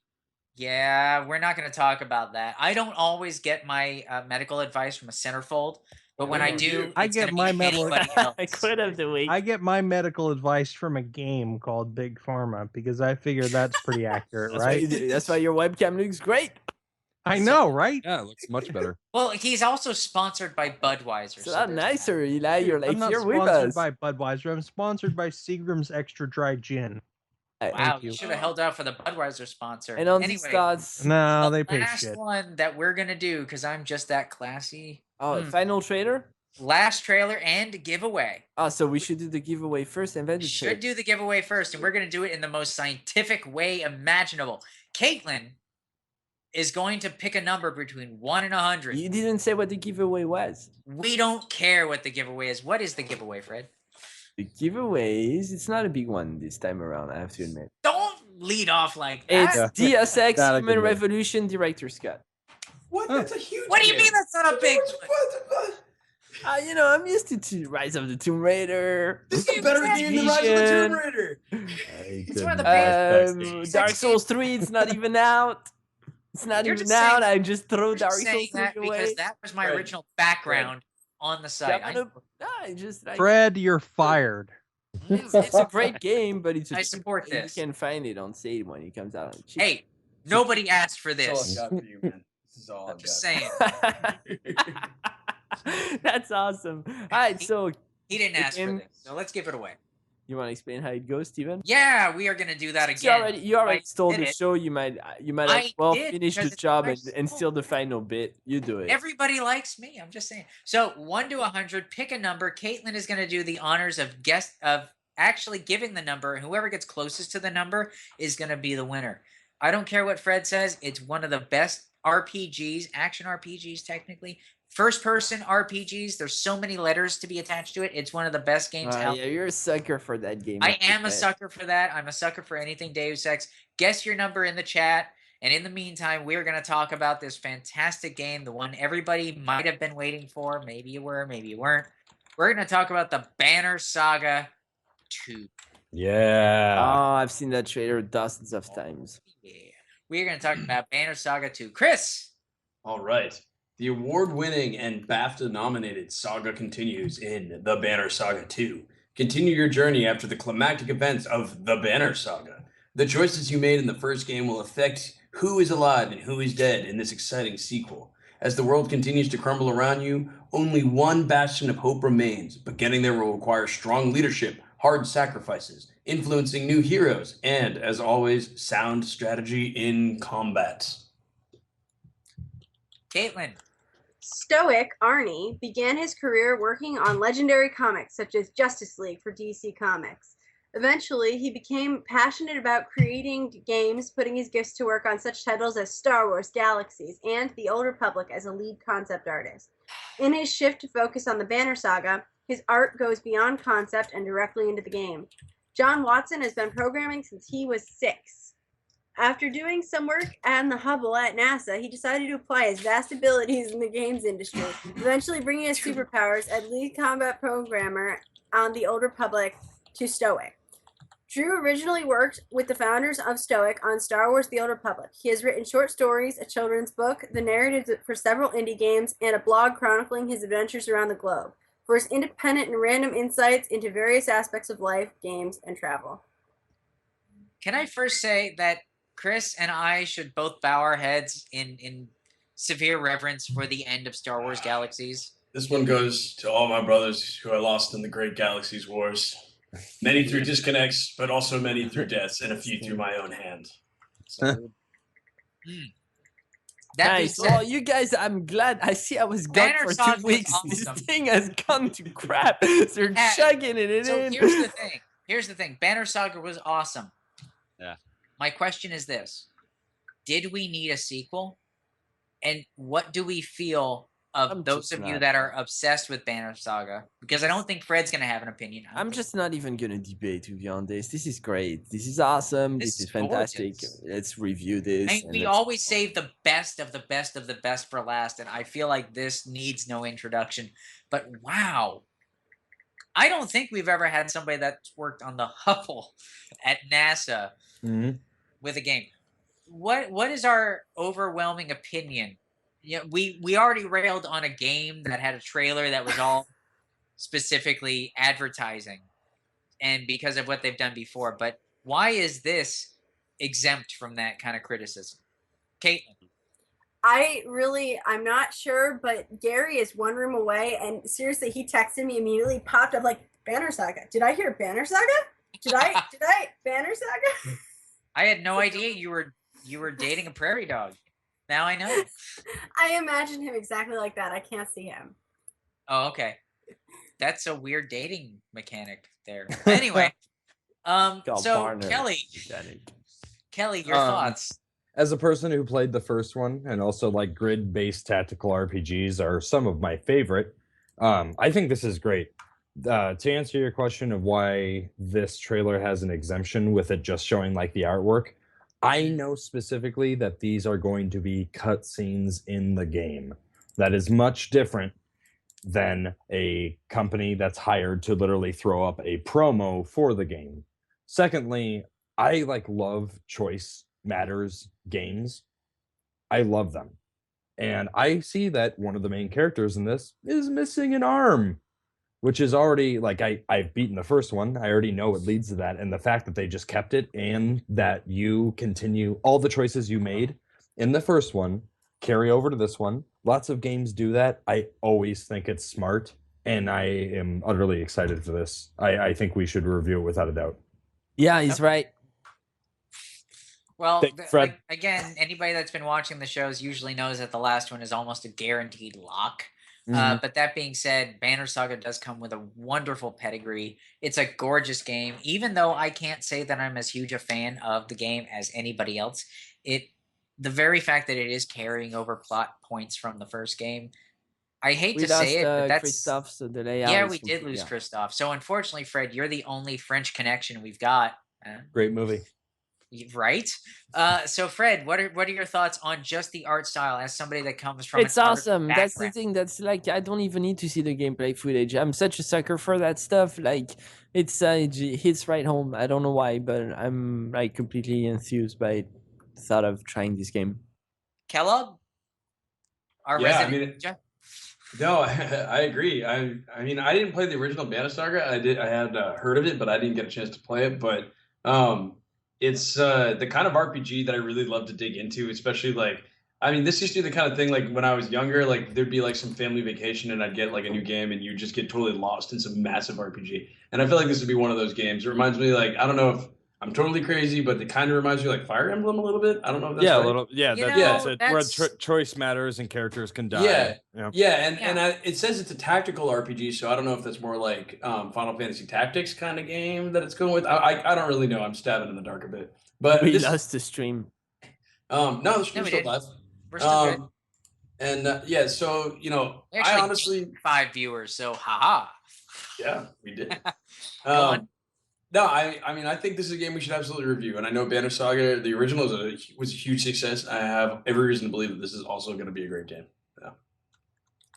[SPEAKER 2] Yeah, we're not going to talk about that. I don't always get my medical advice from a centerfold, but when I do,
[SPEAKER 1] I
[SPEAKER 2] it's
[SPEAKER 1] get
[SPEAKER 2] gonna
[SPEAKER 1] my
[SPEAKER 2] be
[SPEAKER 1] medical-
[SPEAKER 2] anybody else.
[SPEAKER 3] I quit after the week.
[SPEAKER 1] I get my medical advice from a game called Big Pharma because I figure that's pretty accurate,
[SPEAKER 3] That's why,
[SPEAKER 1] right?
[SPEAKER 3] that's why your webcam looks great.
[SPEAKER 1] I know, right?
[SPEAKER 6] Yeah, it looks much better.
[SPEAKER 2] Well, he's also sponsored by Budweiser.
[SPEAKER 3] It's a
[SPEAKER 2] so
[SPEAKER 3] lot
[SPEAKER 2] there's
[SPEAKER 3] nicer, Eli. You're like,
[SPEAKER 1] I'm not
[SPEAKER 3] you're with
[SPEAKER 1] sponsored
[SPEAKER 3] us.
[SPEAKER 1] by Budweiser. I'm sponsored by Seagram's Extra Dry Gin.
[SPEAKER 2] that. Wow,
[SPEAKER 1] you.
[SPEAKER 2] you should have held out for the Budweiser sponsor.
[SPEAKER 3] And on these
[SPEAKER 2] anyway,
[SPEAKER 3] thoughts,
[SPEAKER 1] No,
[SPEAKER 2] the
[SPEAKER 1] they pay
[SPEAKER 2] last
[SPEAKER 1] shit.
[SPEAKER 2] one that we're gonna do because I'm just that classy.
[SPEAKER 3] final trailer.
[SPEAKER 2] Last trailer and giveaway.
[SPEAKER 3] So we should do the giveaway first and then the trailer.
[SPEAKER 2] Should do the giveaway first, and we're gonna do it in the most scientific way imaginable. Caitlin is going to pick a number between 1 and 100.
[SPEAKER 3] You didn't say what the giveaway was.
[SPEAKER 2] We don't care what the giveaway is. What is the giveaway, Fred?
[SPEAKER 3] The giveaways, it's not a big one this time around, I have to admit.
[SPEAKER 2] Don't lead off like that.
[SPEAKER 3] It's Deus Ex
[SPEAKER 1] Not a
[SPEAKER 3] Human
[SPEAKER 1] good one.
[SPEAKER 3] Revolution Director's Cut.
[SPEAKER 4] What? That's a huge.
[SPEAKER 2] What do you
[SPEAKER 4] game.
[SPEAKER 2] mean that's not a big one?
[SPEAKER 3] I'm used to Rise of the Tomb Raider.
[SPEAKER 4] This is a better game than Rise of the Tomb Raider.
[SPEAKER 2] It's one of the best.
[SPEAKER 3] Dark Souls 3, it's not even out. It's not
[SPEAKER 2] You're
[SPEAKER 3] even
[SPEAKER 2] just
[SPEAKER 3] out.
[SPEAKER 2] saying-
[SPEAKER 3] I just throw
[SPEAKER 2] We're
[SPEAKER 3] Dark
[SPEAKER 2] just
[SPEAKER 3] Souls
[SPEAKER 2] saying
[SPEAKER 3] 3
[SPEAKER 2] that
[SPEAKER 3] away.
[SPEAKER 2] because that was my
[SPEAKER 4] Fred.
[SPEAKER 2] original background on the site.
[SPEAKER 1] Fred, you're fired.
[SPEAKER 3] It's a great game, but it's a
[SPEAKER 2] I support
[SPEAKER 3] you
[SPEAKER 2] this.
[SPEAKER 3] can find it on sale when it comes out.
[SPEAKER 2] Hey, nobody asked for
[SPEAKER 4] That's all
[SPEAKER 2] this.
[SPEAKER 4] I got for you, man. This is all
[SPEAKER 2] I'm
[SPEAKER 4] I've
[SPEAKER 2] just
[SPEAKER 4] got.
[SPEAKER 2] saying.
[SPEAKER 3] That's awesome. All right, so
[SPEAKER 2] He didn't ask for
[SPEAKER 3] Again-
[SPEAKER 2] this, so let's give it away.
[SPEAKER 3] you want to explain how it goes, Steven?
[SPEAKER 2] Yeah, we are gonna do that
[SPEAKER 3] You
[SPEAKER 2] again.
[SPEAKER 3] already
[SPEAKER 2] I
[SPEAKER 3] stole
[SPEAKER 2] did
[SPEAKER 3] the
[SPEAKER 2] it.
[SPEAKER 3] show. You might
[SPEAKER 2] I
[SPEAKER 3] as well
[SPEAKER 2] did,
[SPEAKER 3] finish the
[SPEAKER 2] because it's
[SPEAKER 3] job
[SPEAKER 2] my
[SPEAKER 3] and
[SPEAKER 2] show.
[SPEAKER 3] steal the final bit. You do it.
[SPEAKER 2] Everybody likes me. I'm just saying. So 1 to 100, pick a number. Caitlin is gonna do the honors of actually giving the number, and whoever gets closest to the number is gonna be the winner. I don't care what Fred says. It's one of the best RPGs, action RPGs, technically. First person RPGs. There's so many letters to be attached to it. It's one of the best games out.
[SPEAKER 3] Yeah, you're a sucker for that game.
[SPEAKER 2] I am a
[SPEAKER 3] bet.
[SPEAKER 2] sucker for that. I'm a sucker for anything Deus Ex. Guess your number in the chat. And in the meantime, we're going to talk about this fantastic game, the one everybody might have been waiting for. Maybe you were, maybe you weren't. We're going to talk about the Banner Saga 2.
[SPEAKER 6] Yeah.
[SPEAKER 3] Oh, I've seen that trailer dozens of times.
[SPEAKER 2] Yeah. We're going to talk about Banner Saga 2. Chris!
[SPEAKER 4] All right. The award-winning and BAFTA-nominated Saga continues in The Banner Saga 2. Continue your journey after the climactic events of The Banner Saga. The choices you made in the first game will affect who is alive and who is dead in this exciting sequel. As the world continues to crumble around you, only one bastion of hope remains, but getting there will require strong leadership, hard sacrifices, influencing new heroes, and, as always, sound strategy in combat.
[SPEAKER 2] Caitlin.
[SPEAKER 5] Stoic Arnie began his career working on legendary comics such as Justice League for DC Comics. Eventually, he became passionate about creating games, putting his gifts to work on such titles as Star Wars Galaxies and The Old Republic as a lead concept artist. In his shift to focus on the Banner Saga, his art goes beyond concept and directly into the game. John Watson has been programming since he was 6. After doing some work on the Hubble at NASA, he decided to apply his vast abilities in the games industry, eventually bringing his superpowers as lead combat programmer on The Old Republic to Stoic. Drew originally worked with the founders of Stoic on Star Wars The Old Republic. He has written short stories, a children's book, the narratives for several indie games, and a blog chronicling his adventures around the globe for his independent and random insights into various aspects of life, games, and travel.
[SPEAKER 2] Can I first say that Chris and I should both bow our heads in severe reverence for the end of Star Wars Galaxies?
[SPEAKER 4] This one goes to all my brothers who I lost in the Great Galaxies Wars. Many through disconnects, but also many through deaths, and a few through my own hand. So,
[SPEAKER 2] That being
[SPEAKER 3] Nice.
[SPEAKER 2] said,
[SPEAKER 3] Well, you guys, I'm glad. I see I was gone
[SPEAKER 2] Banner
[SPEAKER 3] for
[SPEAKER 2] Saga
[SPEAKER 3] 2
[SPEAKER 2] was
[SPEAKER 3] weeks. This
[SPEAKER 2] awesome.
[SPEAKER 3] thing has gone to crap. They're
[SPEAKER 2] Yeah.
[SPEAKER 3] chugging it
[SPEAKER 2] so
[SPEAKER 3] in.
[SPEAKER 2] here's the thing. Here's the thing. Banner Saga was awesome.
[SPEAKER 7] Yeah.
[SPEAKER 2] My question is this: did we need a sequel? And what do we feel of
[SPEAKER 3] I'm
[SPEAKER 2] those
[SPEAKER 3] just
[SPEAKER 2] of you
[SPEAKER 3] not.
[SPEAKER 2] that are obsessed with Banner Saga? Because I don't think Fred's gonna have an opinion. I don't
[SPEAKER 3] I'm
[SPEAKER 2] think-
[SPEAKER 3] just not even gonna debate, to be honest. This is great. This is awesome.
[SPEAKER 2] This
[SPEAKER 3] This
[SPEAKER 2] is
[SPEAKER 3] is fantastic.
[SPEAKER 2] gorgeous.
[SPEAKER 3] Let's review this.
[SPEAKER 2] I mean,
[SPEAKER 3] and
[SPEAKER 2] we
[SPEAKER 3] let's-
[SPEAKER 2] always save the best of the best of the best for last, and I feel like this needs no introduction. But wow, I don't think we've ever had somebody that's worked on the Hubble at NASA
[SPEAKER 6] Mhm.
[SPEAKER 2] with a game. What is our overwhelming opinion? Yeah, we already railed on a game that had a trailer that was all specifically advertising, and because of what they've done before. But why is this exempt from that kind of criticism? Caitlin.
[SPEAKER 5] I'm not sure, but Gary is one room away, and seriously, he texted me immediately, popped up like, Banner Saga. Did I hear Banner Saga? Did I Banner Saga?
[SPEAKER 2] I had no idea you were dating a prairie dog. Now I know.
[SPEAKER 5] I imagine him exactly like that. I can't see him.
[SPEAKER 2] Oh, okay. That's a weird dating mechanic there. Anyway,
[SPEAKER 3] Called
[SPEAKER 2] so
[SPEAKER 3] Barner.
[SPEAKER 2] Kelly, your
[SPEAKER 6] Um,
[SPEAKER 2] thoughts?
[SPEAKER 6] As a person who played the first one, and also like grid-based tactical RPGs are some of my favorite, I think this is great. To answer your question of why this trailer has an exemption with it just showing like the artwork, I know specifically that these are going to be cutscenes in the game. That is much different than a company that's hired to literally throw up a promo for the game. Secondly, I love choice matters games. I love them. And I see that one of the main characters in this is missing an arm, which is already I've beaten the first one. I already know it leads to that. And the fact that they just kept it and that you continue all the choices you made in the first one carry over to this one. Lots of games do that. I always think it's smart. And I am utterly excited for this. I think we should review it without a doubt.
[SPEAKER 3] Yeah, he's right.
[SPEAKER 2] Well,
[SPEAKER 6] Fred.
[SPEAKER 2] again, anybody that's been watching the shows usually knows that the last one is almost a guaranteed lock.
[SPEAKER 6] Mhm.
[SPEAKER 2] But that being said, Banner Saga does come with a wonderful pedigree. It's a gorgeous game, even though I can't say that I'm as huge a fan of the game as anybody else. The very fact that it is carrying over plot points from the first game, I hate
[SPEAKER 3] We
[SPEAKER 2] to say it, but
[SPEAKER 3] lost
[SPEAKER 2] that's
[SPEAKER 3] Christophe, so the layout
[SPEAKER 2] yeah,
[SPEAKER 3] is
[SPEAKER 2] we did
[SPEAKER 3] complete-
[SPEAKER 2] lose
[SPEAKER 3] yeah.
[SPEAKER 2] Christophe. So unfortunately, Fred, you're the only French connection we've got.
[SPEAKER 6] Great movie.
[SPEAKER 2] Right. So Fred, what are your thoughts on just the art style as somebody that comes from
[SPEAKER 3] It's
[SPEAKER 2] an art
[SPEAKER 3] awesome. That's the
[SPEAKER 2] background?
[SPEAKER 3] thing. That's like I don't even need to see the gameplay footage. I'm such a sucker for that stuff. Like it hits right home. I don't know why, but I'm like completely enthused by the thought of trying this game.
[SPEAKER 2] Kellogg? Our
[SPEAKER 4] Yeah, I
[SPEAKER 2] resident
[SPEAKER 4] mean,
[SPEAKER 2] ninja?
[SPEAKER 4] no, I agree. I mean, I didn't play the original Banner Saga. I had heard of it, but I didn't get a chance to play it. But it's the kind of RPG that I really love to dig into, especially I mean, this used to be the kind of thing like when I was younger, like there'd be like some family vacation and I'd get like a new game and you just get totally lost in some massive RPG. And I feel like this would be one of those games. It reminds me I don't know if I'm totally crazy, but it kind of reminds me like Fire Emblem a little bit. I don't know if that's
[SPEAKER 6] Yeah,
[SPEAKER 4] right.
[SPEAKER 6] a little. Yeah,
[SPEAKER 2] You
[SPEAKER 6] that's
[SPEAKER 2] know,
[SPEAKER 6] it. Where
[SPEAKER 2] that's-
[SPEAKER 6] choice matters and characters can die.
[SPEAKER 4] Yeah,
[SPEAKER 6] Yeah.
[SPEAKER 4] yeah, and
[SPEAKER 2] Yeah.
[SPEAKER 4] it says it's a tactical RPG, so I don't know if that's more like Final Fantasy Tactics kind of game that it's going with. I don't really know. I'm stabbing in the dark a bit, but
[SPEAKER 3] We
[SPEAKER 4] this,
[SPEAKER 3] lost the stream.
[SPEAKER 4] no, the
[SPEAKER 2] No,
[SPEAKER 4] stream's
[SPEAKER 2] we
[SPEAKER 4] still
[SPEAKER 2] didn't.
[SPEAKER 4] live.
[SPEAKER 2] We're still good.
[SPEAKER 4] And yeah, so
[SPEAKER 2] We
[SPEAKER 4] I
[SPEAKER 2] actually
[SPEAKER 4] honestly,
[SPEAKER 2] gained 5 viewers, so haha.
[SPEAKER 4] yeah, we did.
[SPEAKER 2] Go on.
[SPEAKER 4] No, I mean, I think this is a game we should absolutely review, and I know Banner Saga, the original, was a huge success. I have every reason to believe that this is also going to be a great game. Yeah.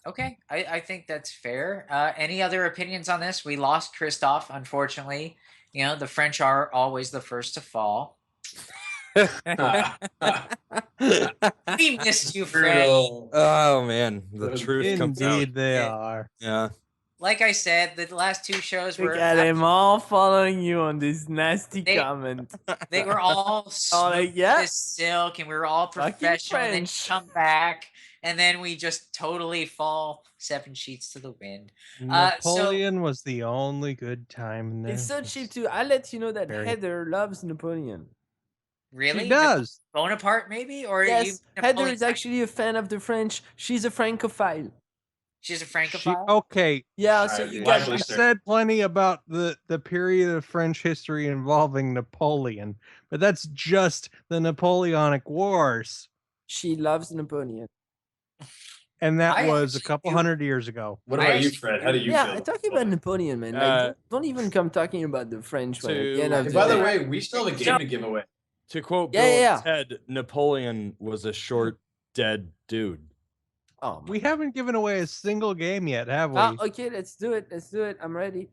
[SPEAKER 2] Okay, I think that's fair. Any other opinions on this? We lost Christophe, unfortunately. You know, the French are always the first to fall. We missed you, Fred.
[SPEAKER 4] Brutal.
[SPEAKER 6] Oh man, the
[SPEAKER 4] Those-
[SPEAKER 6] truth comes out.
[SPEAKER 1] Indeed, they
[SPEAKER 2] Yeah.
[SPEAKER 1] are.
[SPEAKER 6] Yeah.
[SPEAKER 2] Like I said, the last 2 shows
[SPEAKER 3] Look
[SPEAKER 2] were
[SPEAKER 3] at them all following you on this nasty
[SPEAKER 2] They-
[SPEAKER 3] comment.
[SPEAKER 2] they were all
[SPEAKER 3] Oh, like,
[SPEAKER 2] smooth
[SPEAKER 3] yeah.
[SPEAKER 2] as silk, and we were all
[SPEAKER 3] Fucking
[SPEAKER 2] professional. And then you
[SPEAKER 3] French.
[SPEAKER 2] come back, and then we just totally fall 7 sheets to the wind.
[SPEAKER 1] Napoleon was the only good time in there.
[SPEAKER 3] It's so cheap too. I'll let you know that
[SPEAKER 1] Very-
[SPEAKER 3] Heather loves Napoleon.
[SPEAKER 2] Really?
[SPEAKER 1] She does.
[SPEAKER 2] Bonaparte, maybe? Or
[SPEAKER 3] Yes, Heather
[SPEAKER 2] Napoleon?
[SPEAKER 3] is actually a fan of the French. She's a Francophile.
[SPEAKER 2] She's a
[SPEAKER 1] She,
[SPEAKER 2] Francophile?
[SPEAKER 1] okay,
[SPEAKER 3] Yeah, so
[SPEAKER 4] Alright,
[SPEAKER 3] you
[SPEAKER 4] why
[SPEAKER 3] guys.
[SPEAKER 4] would
[SPEAKER 1] she
[SPEAKER 4] sir.
[SPEAKER 1] said plenty about the period of French history involving Napoleon, but that's just the Napoleonic Wars,
[SPEAKER 3] She loves Napoleon.
[SPEAKER 1] and that
[SPEAKER 2] I
[SPEAKER 1] was a
[SPEAKER 2] actually
[SPEAKER 1] couple
[SPEAKER 2] do-
[SPEAKER 1] hundred years ago.
[SPEAKER 4] What
[SPEAKER 2] I
[SPEAKER 4] about you,
[SPEAKER 2] actually
[SPEAKER 4] Fred? How do you
[SPEAKER 3] Yeah,
[SPEAKER 4] feel?
[SPEAKER 3] talking about Napoleon, man. Like, don't even come talking about the French one. At the end of
[SPEAKER 4] Hey,
[SPEAKER 3] the
[SPEAKER 4] by the
[SPEAKER 3] day.
[SPEAKER 4] way, we still have a game to give away.
[SPEAKER 6] To quote
[SPEAKER 3] Yeah,
[SPEAKER 6] Bill
[SPEAKER 3] yeah,
[SPEAKER 6] and Ted, Napoleon was a short, dead dude.
[SPEAKER 3] Oh,
[SPEAKER 1] We haven't given away a single game yet, have we?
[SPEAKER 3] okay, let's do it. Let's do it. I'm ready.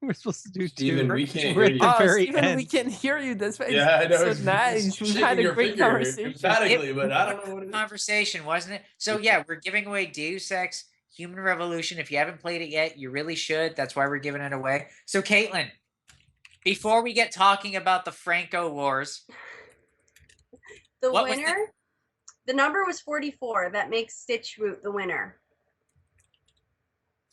[SPEAKER 1] We're supposed to do
[SPEAKER 4] Steven,
[SPEAKER 1] two.
[SPEAKER 4] we can't
[SPEAKER 1] We're
[SPEAKER 4] hear
[SPEAKER 1] at
[SPEAKER 4] you.
[SPEAKER 1] the very
[SPEAKER 3] Steven,
[SPEAKER 1] end.
[SPEAKER 3] we can hear you. That's why
[SPEAKER 4] Yeah, I know.
[SPEAKER 3] it's so nice. We've had a great conversation.
[SPEAKER 4] Emphatically, but I don't know what it is.
[SPEAKER 2] Conversation, wasn't it? So yeah, we're giving away Deus Ex Human Revolution. If you haven't played it yet, you really should. That's why we're giving it away. So Caitlin, before we get talking about the Franco Wars,
[SPEAKER 5] The
[SPEAKER 2] What was the-
[SPEAKER 5] winner, the number was 44. That makes Stitch Root the winner.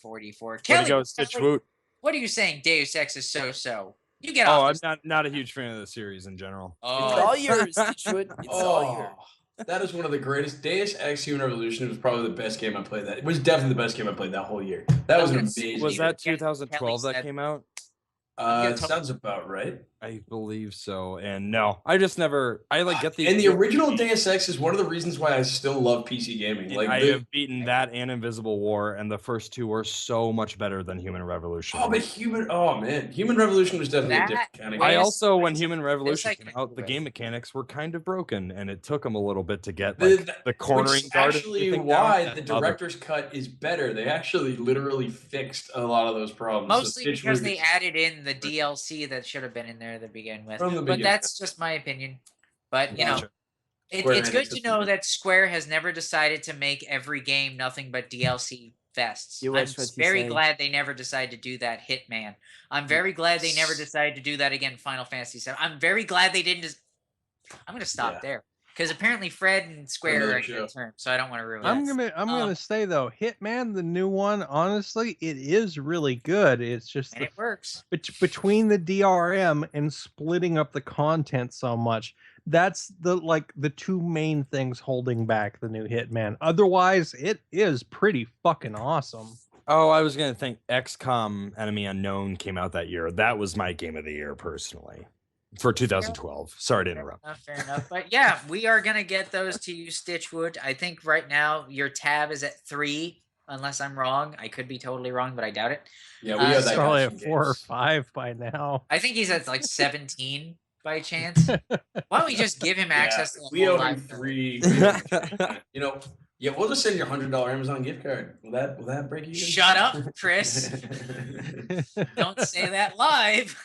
[SPEAKER 2] 44.
[SPEAKER 6] Way to
[SPEAKER 2] Kelly,
[SPEAKER 6] go, Stitch Woot.
[SPEAKER 2] what are you saying? Deus Ex is so-so. You get
[SPEAKER 6] Oh,
[SPEAKER 2] off.
[SPEAKER 6] I'm
[SPEAKER 2] this-
[SPEAKER 6] not a huge fan of the series in general.
[SPEAKER 3] It's
[SPEAKER 2] Oh,
[SPEAKER 3] all yours, Stitchwood. It's all yours.
[SPEAKER 4] That is one of the greatest. Deus Ex Human Revolution was probably the best game I played. It was definitely the best game I played that whole year. That was an
[SPEAKER 2] Okay.
[SPEAKER 4] amazing.
[SPEAKER 6] Was that
[SPEAKER 2] Yeah,
[SPEAKER 6] 2012
[SPEAKER 2] Kelly
[SPEAKER 6] that
[SPEAKER 2] said-
[SPEAKER 6] came out?
[SPEAKER 4] It sounds about right.
[SPEAKER 6] I believe so. And no, I just never. I like get the.
[SPEAKER 4] And the original Deus Ex is one of the reasons why I still love PC gaming. Like,
[SPEAKER 6] I have beaten that and Invisible War, and the first two were so much better than Human Revolution.
[SPEAKER 4] oh, but Human Revolution was definitely a
[SPEAKER 2] That-
[SPEAKER 4] different kind of
[SPEAKER 6] I
[SPEAKER 4] game.
[SPEAKER 2] Yes,
[SPEAKER 6] also, when
[SPEAKER 2] this-
[SPEAKER 6] Human
[SPEAKER 2] this
[SPEAKER 6] Revolution
[SPEAKER 2] I
[SPEAKER 6] came
[SPEAKER 2] can
[SPEAKER 6] out, the
[SPEAKER 2] agree
[SPEAKER 6] game
[SPEAKER 2] with.
[SPEAKER 6] mechanics were kind of broken, and it took them a little bit to get
[SPEAKER 4] The-
[SPEAKER 6] like
[SPEAKER 4] the-
[SPEAKER 6] the cornering
[SPEAKER 4] Which
[SPEAKER 6] guard. and
[SPEAKER 4] actually
[SPEAKER 6] everything
[SPEAKER 4] why
[SPEAKER 6] down
[SPEAKER 4] the
[SPEAKER 6] and other-
[SPEAKER 4] director's cut is better. They actually literally fixed a lot of those problems. So
[SPEAKER 2] Mostly
[SPEAKER 4] Stitch
[SPEAKER 2] because
[SPEAKER 4] Root
[SPEAKER 2] they
[SPEAKER 4] is-
[SPEAKER 2] added in the DLC that should have been in there to begin with.
[SPEAKER 4] From the
[SPEAKER 2] But
[SPEAKER 4] beginning.
[SPEAKER 2] that's just my opinion. But you know,
[SPEAKER 6] Gotcha.
[SPEAKER 4] Square
[SPEAKER 2] it's good
[SPEAKER 4] Enix
[SPEAKER 2] to
[SPEAKER 4] is
[SPEAKER 2] know
[SPEAKER 4] the-
[SPEAKER 2] that Square has never decided to make every game nothing but DLC fests.
[SPEAKER 3] You
[SPEAKER 2] I'm
[SPEAKER 3] watch what you
[SPEAKER 2] very
[SPEAKER 3] say.
[SPEAKER 2] glad they never decided to do that. Hitman. I'm very glad they never decided to do that again. Final Fantasy VII. I'm very glad they didn't. I'm gonna stop
[SPEAKER 4] Yeah.
[SPEAKER 2] there because apparently Fred and Square
[SPEAKER 4] Another
[SPEAKER 2] are in
[SPEAKER 4] show.
[SPEAKER 2] good terms, so I don't want to ruin
[SPEAKER 1] I'm
[SPEAKER 2] it.
[SPEAKER 1] gonna say though, Hitman, the new one, honestly, it is really good. It's just
[SPEAKER 2] And it works.
[SPEAKER 1] between the DRM and splitting up the content so much. That's the two main things holding back the new Hitman. Otherwise, it is pretty fucking awesome.
[SPEAKER 6] Oh, I was gonna think XCOM Enemy Unknown came out that year. That was my game of the year personally for 2012. Sorry to interrupt.
[SPEAKER 2] Fair enough. But yeah, we are gonna get those to you, Stitchwood. I think right now your tab is at 3, unless I'm wrong. I could be totally wrong, but I doubt it.
[SPEAKER 4] Yeah, we
[SPEAKER 2] Uh,
[SPEAKER 4] have
[SPEAKER 1] It's
[SPEAKER 4] that
[SPEAKER 1] probably
[SPEAKER 4] guy
[SPEAKER 1] at
[SPEAKER 4] from
[SPEAKER 1] 4 or
[SPEAKER 4] games.
[SPEAKER 1] 5 by now.
[SPEAKER 2] I think he's at like 17 by chance. Why don't we just give him access to the
[SPEAKER 4] we
[SPEAKER 2] whole
[SPEAKER 4] owe him
[SPEAKER 2] library?
[SPEAKER 4] 3. We owe him 3. You know, yeah, we'll just send you a $100 Amazon gift card. Will that break you?
[SPEAKER 2] Shut up, Chris. Don't say that live.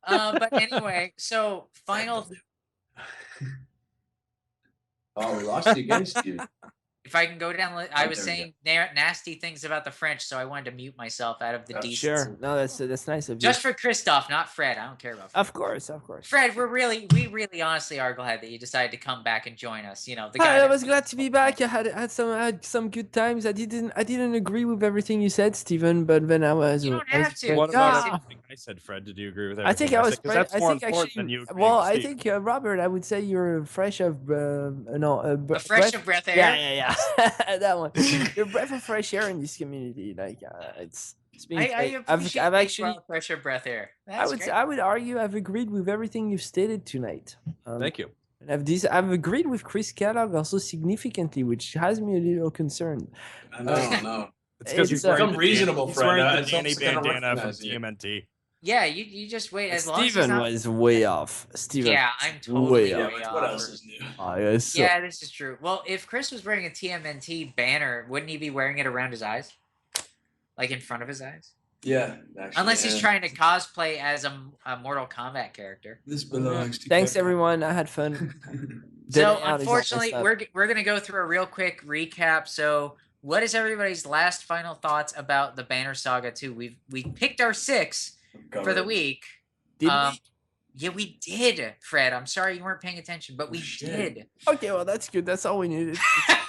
[SPEAKER 2] But anyway, so final.
[SPEAKER 4] Oh, we lost you again, Steve.
[SPEAKER 2] If I can go down, I was
[SPEAKER 4] there we
[SPEAKER 2] saying nasty things about the French, so I wanted to mute myself out of the decency.
[SPEAKER 3] Sure. No, that's nice of you.
[SPEAKER 2] Just for Christoph, not Fred. I don't care about Fred.
[SPEAKER 3] Of course.
[SPEAKER 2] Fred, we really honestly are glad that you decided to come back and join us. You know, the guy.
[SPEAKER 3] Hi, I
[SPEAKER 2] that-
[SPEAKER 3] was glad to be back. I had some good times. I didn't agree with everything you said, Stephen, but then I was.
[SPEAKER 2] You don't
[SPEAKER 3] I was
[SPEAKER 2] have to.
[SPEAKER 3] very-
[SPEAKER 6] What about
[SPEAKER 3] Yeah.
[SPEAKER 6] everything I said, Fred? Did you agree with
[SPEAKER 3] I think
[SPEAKER 6] everything
[SPEAKER 3] I was.
[SPEAKER 6] said? 'Cause that's
[SPEAKER 3] I
[SPEAKER 6] more
[SPEAKER 3] think
[SPEAKER 6] important
[SPEAKER 3] actually.
[SPEAKER 6] than you. agreeing
[SPEAKER 3] Well,
[SPEAKER 6] with
[SPEAKER 3] I
[SPEAKER 6] Steve.
[SPEAKER 3] think Robert. I would say you're fresh of
[SPEAKER 2] a fresh of breath air.
[SPEAKER 3] Yeah. That one. You're a breath of fresh air in this community. Like it's been.
[SPEAKER 2] I
[SPEAKER 3] great.
[SPEAKER 2] appreciate
[SPEAKER 3] I've
[SPEAKER 2] that you
[SPEAKER 3] actually.
[SPEAKER 2] brought fresh of breath air.
[SPEAKER 3] I
[SPEAKER 2] That's
[SPEAKER 3] would
[SPEAKER 2] great.
[SPEAKER 3] I would argue I've agreed with everything you've stated tonight.
[SPEAKER 6] Thank you.
[SPEAKER 3] And I've agreed with Chris Kellogg also significantly, which has me a little concerned.
[SPEAKER 4] I know.
[SPEAKER 6] It's because
[SPEAKER 3] It's,
[SPEAKER 6] he's wearing
[SPEAKER 4] become
[SPEAKER 6] the
[SPEAKER 4] reasonable,
[SPEAKER 6] he's
[SPEAKER 4] Fred.
[SPEAKER 6] wearing the
[SPEAKER 4] It's
[SPEAKER 6] Danny
[SPEAKER 4] also gonna
[SPEAKER 6] bandana from
[SPEAKER 4] recognize you.
[SPEAKER 6] TMNT.
[SPEAKER 2] Yeah, you just wait as long as he's
[SPEAKER 3] Steven
[SPEAKER 2] not.
[SPEAKER 3] was way off. Steven.
[SPEAKER 2] Yeah, I'm
[SPEAKER 3] way
[SPEAKER 2] totally
[SPEAKER 3] off.
[SPEAKER 2] way
[SPEAKER 4] Yeah,
[SPEAKER 2] off.
[SPEAKER 4] what else is new?
[SPEAKER 3] Oh, yes, so-
[SPEAKER 2] Yeah, this is true. Well, if Chris was wearing a TMNT banner, wouldn't he be wearing it around his eyes? Like in front of his eyes?
[SPEAKER 4] Yeah, actually,
[SPEAKER 2] Unless he's
[SPEAKER 4] yeah.
[SPEAKER 2] trying to cosplay as a Mortal Kombat character.
[SPEAKER 4] This belongs to.
[SPEAKER 3] Thanks
[SPEAKER 4] Capcom.
[SPEAKER 3] everyone. I had fun.
[SPEAKER 2] So
[SPEAKER 3] Dead Out is all
[SPEAKER 2] unfortunately,
[SPEAKER 3] messed up.
[SPEAKER 2] we're gonna go through a real quick recap. So, what is everybody's last final thoughts about the Banner Saga 2? We picked our 6 for the
[SPEAKER 4] Covered.
[SPEAKER 2] week.
[SPEAKER 3] Did
[SPEAKER 2] um,
[SPEAKER 3] we?
[SPEAKER 2] Yeah, we did, Fred. I'm sorry you weren't paying attention, but we
[SPEAKER 4] shit.
[SPEAKER 2] did.
[SPEAKER 3] Okay, well that's good. That's all we needed.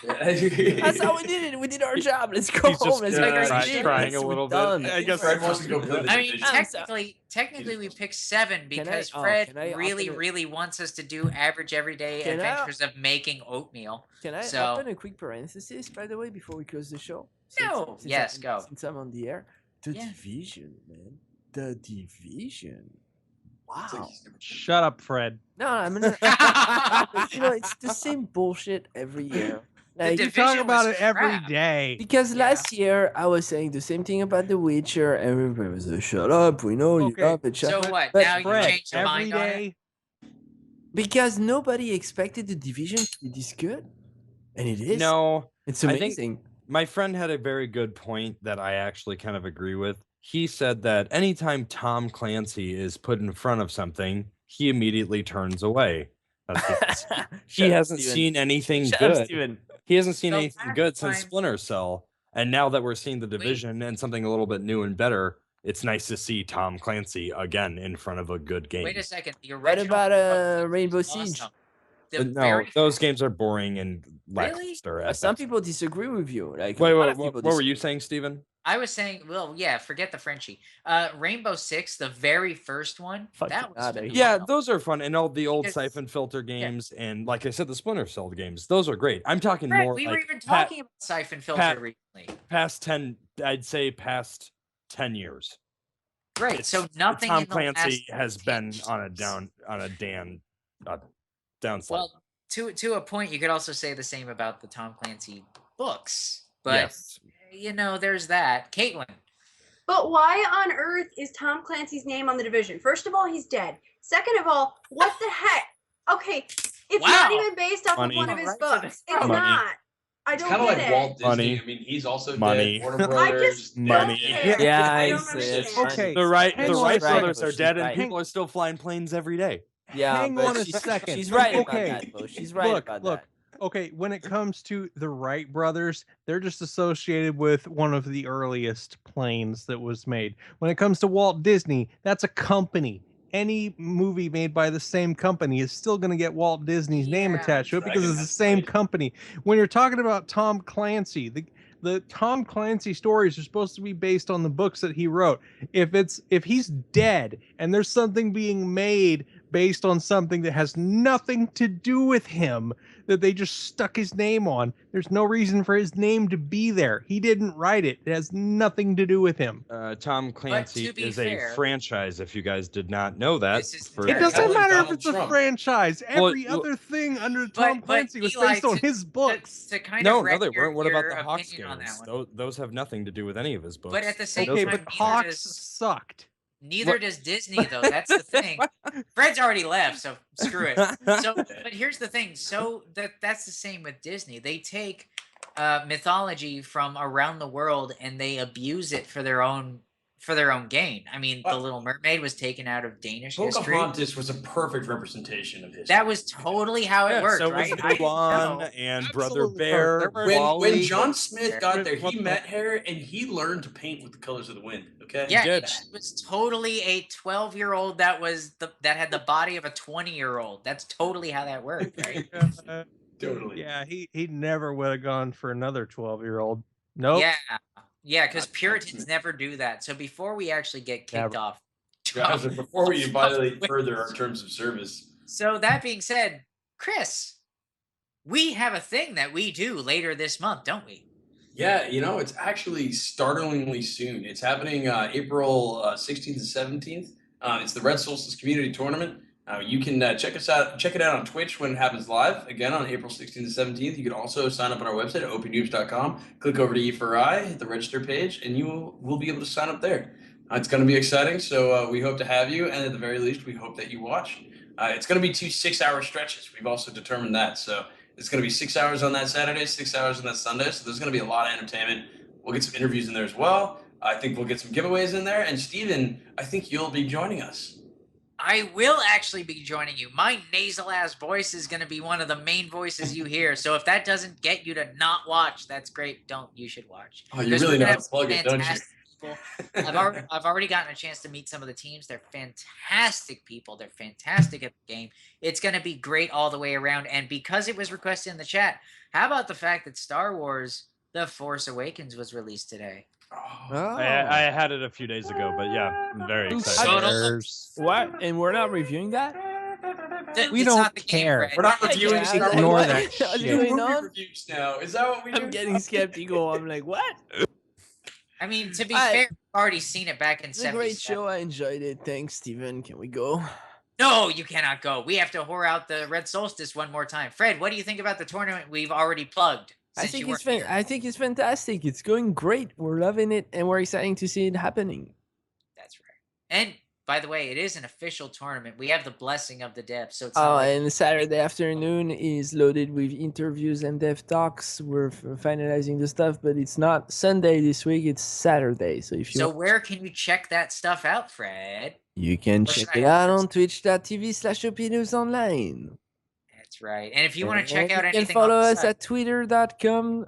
[SPEAKER 3] That's
[SPEAKER 4] That's
[SPEAKER 3] all we needed. We did our job. Let's go
[SPEAKER 6] He's just
[SPEAKER 3] home. Let's go
[SPEAKER 2] crying-
[SPEAKER 3] to sleep.
[SPEAKER 6] crying a
[SPEAKER 3] We're
[SPEAKER 6] little bit.
[SPEAKER 3] done.
[SPEAKER 6] I guess
[SPEAKER 4] Fred wants to go play the
[SPEAKER 2] I mean,
[SPEAKER 4] division.
[SPEAKER 2] technically, we picked 7 because
[SPEAKER 3] can
[SPEAKER 2] Fred
[SPEAKER 3] I
[SPEAKER 2] really,
[SPEAKER 3] open it?
[SPEAKER 2] really wants us to do average everyday
[SPEAKER 3] Can I-
[SPEAKER 2] adventures of making oatmeal.
[SPEAKER 3] Can I
[SPEAKER 2] So-
[SPEAKER 3] open a quick parenthesis, by the way, before we close the show?
[SPEAKER 2] No. Yes, go.
[SPEAKER 3] Since I'm on the air. The
[SPEAKER 2] Yeah.
[SPEAKER 3] Division, man. The Division. Wow.
[SPEAKER 1] Shut up, Fred.
[SPEAKER 3] No, I'm gonna. It's the same bullshit every year. Like,
[SPEAKER 2] The
[SPEAKER 1] You talk
[SPEAKER 2] Division
[SPEAKER 1] about
[SPEAKER 2] was
[SPEAKER 1] it every
[SPEAKER 2] crap.
[SPEAKER 1] day.
[SPEAKER 3] because
[SPEAKER 2] Yeah.
[SPEAKER 3] last year I was saying the same thing about The Witcher. Everybody was like, "Shut up, we know
[SPEAKER 1] Okay,
[SPEAKER 3] you love it." Shut
[SPEAKER 2] So
[SPEAKER 3] up."
[SPEAKER 2] what?
[SPEAKER 3] But
[SPEAKER 2] Now you
[SPEAKER 1] Fred,
[SPEAKER 2] changed your
[SPEAKER 1] every
[SPEAKER 2] mind on it?
[SPEAKER 1] day.
[SPEAKER 3] because nobody expected the Division to be this good, and it is.
[SPEAKER 6] No,
[SPEAKER 3] it's
[SPEAKER 6] I think-
[SPEAKER 3] amazing.
[SPEAKER 6] my friend had a very good point that I actually kind of agree with. He said that anytime Tom Clancy is put in front of something, he immediately turns away. That's because he
[SPEAKER 3] Shut up,
[SPEAKER 6] hasn't
[SPEAKER 3] Steven.
[SPEAKER 6] seen anything
[SPEAKER 3] Shut
[SPEAKER 6] good.
[SPEAKER 3] up, Steven.
[SPEAKER 6] He hasn't seen
[SPEAKER 2] So
[SPEAKER 6] anything
[SPEAKER 2] last
[SPEAKER 6] good since
[SPEAKER 2] time-
[SPEAKER 6] Splinter Cell. And now that we're seeing the Division and something a little bit new and better, it's nice to see Tom Clancy again in front of a good game.
[SPEAKER 2] Wait a second. The
[SPEAKER 3] What
[SPEAKER 2] original
[SPEAKER 3] about
[SPEAKER 2] Rainbow
[SPEAKER 3] Rainbow
[SPEAKER 2] Six was
[SPEAKER 3] Siege?
[SPEAKER 2] awesome. The
[SPEAKER 6] No,
[SPEAKER 2] very
[SPEAKER 6] those
[SPEAKER 2] first-
[SPEAKER 6] games are boring and lackluster. at
[SPEAKER 3] Some
[SPEAKER 6] best.
[SPEAKER 3] people disagree with you. Like,
[SPEAKER 6] Wait,
[SPEAKER 3] a lot
[SPEAKER 6] wait,
[SPEAKER 3] of
[SPEAKER 6] what
[SPEAKER 3] people
[SPEAKER 6] were you
[SPEAKER 3] disagree.
[SPEAKER 6] saying, Steven?
[SPEAKER 2] I was saying, well, yeah, forget the Frenchie. Rainbow Six, the very first one,
[SPEAKER 3] Fucking
[SPEAKER 2] that was
[SPEAKER 3] outta here.
[SPEAKER 6] Yeah,
[SPEAKER 2] phenomenal.
[SPEAKER 6] those are fun, and all the old
[SPEAKER 2] Because-
[SPEAKER 6] Siphon Filter games, and like I said, the Splinter Cell games. Those are great. I'm talking
[SPEAKER 2] Fred,
[SPEAKER 6] more
[SPEAKER 2] we were
[SPEAKER 6] like
[SPEAKER 2] even talking about Siphon Filter
[SPEAKER 6] Pat-
[SPEAKER 2] recently.
[SPEAKER 6] past 10. I'd say past 10 years.
[SPEAKER 2] Right. So nothing
[SPEAKER 6] Tom
[SPEAKER 2] in the
[SPEAKER 6] Clancy
[SPEAKER 2] last
[SPEAKER 6] has
[SPEAKER 2] 10
[SPEAKER 6] been on a
[SPEAKER 2] years.
[SPEAKER 6] downside.
[SPEAKER 2] Well, to a point, you could also say the same about the Tom Clancy books. But
[SPEAKER 6] yes.
[SPEAKER 2] there's that. Caitlin.
[SPEAKER 5] But why on earth is Tom Clancy's name on the Division? First of all, he's dead. Second of all, what the heck? Okay, it's not
[SPEAKER 2] Wow.
[SPEAKER 5] even based off
[SPEAKER 6] Money.
[SPEAKER 5] of one of his
[SPEAKER 2] Right for the
[SPEAKER 5] books. It's
[SPEAKER 6] Money.
[SPEAKER 5] not. I
[SPEAKER 4] It's
[SPEAKER 5] don't
[SPEAKER 4] kind of
[SPEAKER 5] get
[SPEAKER 4] like
[SPEAKER 5] it.
[SPEAKER 4] Walt Disney.
[SPEAKER 6] Money.
[SPEAKER 4] I mean, he's also
[SPEAKER 6] Money.
[SPEAKER 4] dead. Warner
[SPEAKER 5] I
[SPEAKER 4] Brothers.
[SPEAKER 5] just
[SPEAKER 6] Money.
[SPEAKER 5] don't care.
[SPEAKER 3] Yeah,
[SPEAKER 5] I
[SPEAKER 3] I
[SPEAKER 5] don't
[SPEAKER 3] see.
[SPEAKER 5] understand.
[SPEAKER 3] It's funny.
[SPEAKER 1] Okay.
[SPEAKER 6] The Wright
[SPEAKER 1] Hang on a
[SPEAKER 6] brothers
[SPEAKER 1] second.
[SPEAKER 6] are dead, and
[SPEAKER 3] Right.
[SPEAKER 6] people are still flying planes every day.
[SPEAKER 3] Yeah,
[SPEAKER 1] Hang
[SPEAKER 3] but
[SPEAKER 1] on a
[SPEAKER 3] she's,
[SPEAKER 1] second.
[SPEAKER 3] she's right
[SPEAKER 1] Okay.
[SPEAKER 3] about that, though. She's right about that.
[SPEAKER 1] Okay, when it comes to the Wright brothers, they're just associated with one of the earliest planes that was made. When it comes to Walt Disney, that's a company. Any movie made by the same company is still going to get Walt Disney's name
[SPEAKER 2] Yeah.
[SPEAKER 1] attached to it because
[SPEAKER 4] Dragon,
[SPEAKER 1] it's the
[SPEAKER 4] that's
[SPEAKER 1] same
[SPEAKER 4] right.
[SPEAKER 1] company. When you're talking about Tom Clancy, the Tom Clancy stories are supposed to be based on the books that he wrote. If he's dead and there's something being made based on something that has nothing to do with him that they just stuck his name on, there's no reason for his name to be there. He didn't write it. It has nothing to do with him.
[SPEAKER 6] Tom Clancy
[SPEAKER 2] be
[SPEAKER 6] is
[SPEAKER 2] fair-
[SPEAKER 6] a franchise. If you guys did not know that,
[SPEAKER 2] This is
[SPEAKER 6] for-
[SPEAKER 1] It
[SPEAKER 2] Yeah,
[SPEAKER 1] doesn't
[SPEAKER 4] like
[SPEAKER 1] matter if
[SPEAKER 4] Donald
[SPEAKER 1] it's a
[SPEAKER 4] Trump.
[SPEAKER 1] franchise.
[SPEAKER 6] Well,
[SPEAKER 1] Every
[SPEAKER 6] well-
[SPEAKER 1] other thing under Tom
[SPEAKER 2] but
[SPEAKER 1] Clancy was
[SPEAKER 2] Eli,
[SPEAKER 1] based on
[SPEAKER 2] to-
[SPEAKER 1] his books.
[SPEAKER 2] To kind
[SPEAKER 6] no,
[SPEAKER 2] of
[SPEAKER 6] no, they
[SPEAKER 2] wreck your-
[SPEAKER 6] weren't. What about
[SPEAKER 2] your
[SPEAKER 6] the Hawks
[SPEAKER 2] opinion on that
[SPEAKER 6] games?
[SPEAKER 2] one.
[SPEAKER 6] Those have nothing to do with any of his books.
[SPEAKER 2] But at the same
[SPEAKER 1] Okay,
[SPEAKER 2] time,
[SPEAKER 1] but
[SPEAKER 2] neither
[SPEAKER 1] Hawks
[SPEAKER 2] does-
[SPEAKER 1] sucked.
[SPEAKER 2] Neither
[SPEAKER 6] What-
[SPEAKER 2] does Disney, though. That's the thing. Fred's already left, so screw it. So, but here's the thing. So that's the same with Disney. They take mythology from around the world and they abuse it for their own gain. I mean, The Little Mermaid was taken out of Danish history.
[SPEAKER 4] Pocahontas was a perfect representation of history.
[SPEAKER 2] That was totally how it worked,
[SPEAKER 6] so
[SPEAKER 2] right?
[SPEAKER 6] was
[SPEAKER 2] I didn't
[SPEAKER 6] Mulan
[SPEAKER 2] know.
[SPEAKER 6] and Brother
[SPEAKER 1] Absolutely
[SPEAKER 6] Bear.
[SPEAKER 1] correct. There
[SPEAKER 4] when
[SPEAKER 6] Wall-E.
[SPEAKER 4] John Smith got there,
[SPEAKER 6] What
[SPEAKER 4] he
[SPEAKER 6] the-
[SPEAKER 4] met her and he learned to paint with the colors of the wind. Okay.
[SPEAKER 2] Yeah,
[SPEAKER 6] did.
[SPEAKER 2] it was totally a 12-year-old that had the body of a 20-year-old. That's totally how that worked, right?
[SPEAKER 4] Totally.
[SPEAKER 1] Yeah, he never would have gone for another 12-year-old. Nope.
[SPEAKER 2] Yeah, because
[SPEAKER 4] Not
[SPEAKER 2] Puritans
[SPEAKER 4] Smith.
[SPEAKER 2] never do that. So before we actually get kicked
[SPEAKER 1] Never.
[SPEAKER 2] off,
[SPEAKER 4] Guys, before we violate further our terms of service.
[SPEAKER 2] So that being said, Chris, we have a thing that we do later this month, don't we?
[SPEAKER 4] Yeah, it's actually startlingly soon. It's happening April 16th and 17th. It's the Red Solstice Community Tournament. You can check it out on Twitch when it happens live. Again, on April 16th and 17th. You can also sign up on our website at opnoobs.com. Click over to E4I, hit the register page, and you will be able to sign up there. It's going to be exciting, so we hope to have you, and at the very least, we hope that you watch. It's going to be 2 6-hour stretches. We've also determined that, so it's going to be 6 hours on that Saturday, 6 hours on that Sunday, so there's going to be a lot of entertainment. We'll get some interviews in there as well. I think we'll get some giveaways in there, and Steven, I think you'll be joining us.
[SPEAKER 2] I will actually be joining you. My nasal ass voice is going to be one of the main voices you hear. So if that doesn't get you to not watch, that's great. You should watch.
[SPEAKER 4] Oh, you
[SPEAKER 2] Because
[SPEAKER 4] really
[SPEAKER 2] we're
[SPEAKER 4] know
[SPEAKER 2] gonna
[SPEAKER 4] how to plug it, don't you?
[SPEAKER 2] fantastic people. I've already gotten a chance to meet some of the teams. They're fantastic people. They're fantastic at the game. It's going to be great all the way around. And because it was requested in the chat, how about the fact that Star Wars: The Force Awakens was released today?
[SPEAKER 6] I had it a few days ago, but yeah, I'm very
[SPEAKER 3] Who
[SPEAKER 6] excited.
[SPEAKER 3] cares? What? And we're not reviewing that?
[SPEAKER 2] We don't care.
[SPEAKER 4] We're not reviewing
[SPEAKER 3] Yeah,
[SPEAKER 4] Star Wars.
[SPEAKER 1] Ignore
[SPEAKER 3] what?
[SPEAKER 1] that
[SPEAKER 3] What's
[SPEAKER 1] shit.
[SPEAKER 3] going
[SPEAKER 4] Movie
[SPEAKER 3] on?
[SPEAKER 4] reviews now. Is that what we do?
[SPEAKER 3] I'm getting skeptical. I'm like, what?
[SPEAKER 2] I mean, to be
[SPEAKER 3] I-
[SPEAKER 2] fair, I've already seen it back in
[SPEAKER 3] It's a great
[SPEAKER 2] 77.
[SPEAKER 3] show. I enjoyed it. Thanks, Steven. Can we go?
[SPEAKER 2] No, you cannot go. We have to whore out the Red Solstice one more time. Fred, what do you think about the tournament we've already plugged?
[SPEAKER 3] I
[SPEAKER 2] Since
[SPEAKER 3] think
[SPEAKER 2] you
[SPEAKER 3] it's
[SPEAKER 2] weren't here?
[SPEAKER 3] I think it's fantastic. It's going great. We're loving it, and we're excited to see it happening.
[SPEAKER 2] That's right. And by the way, it is an official tournament. We have the blessing of the devs, so it's
[SPEAKER 3] Oh,
[SPEAKER 2] not like
[SPEAKER 3] and Saturday afternoon is loaded with interviews and dev talks. We're finalizing the stuff, but it's not Sunday this week. It's Saturday. So if you
[SPEAKER 2] So where can you check that stuff out, Fred?
[SPEAKER 3] you can
[SPEAKER 2] Where should
[SPEAKER 3] check
[SPEAKER 2] I
[SPEAKER 3] it out
[SPEAKER 2] have
[SPEAKER 3] on twitch.tv/opinewsonline.
[SPEAKER 2] That's right. And if you want to check
[SPEAKER 3] And
[SPEAKER 2] out
[SPEAKER 3] you
[SPEAKER 2] anything
[SPEAKER 3] can follow
[SPEAKER 2] on the
[SPEAKER 3] us
[SPEAKER 2] site,
[SPEAKER 3] at twitter.com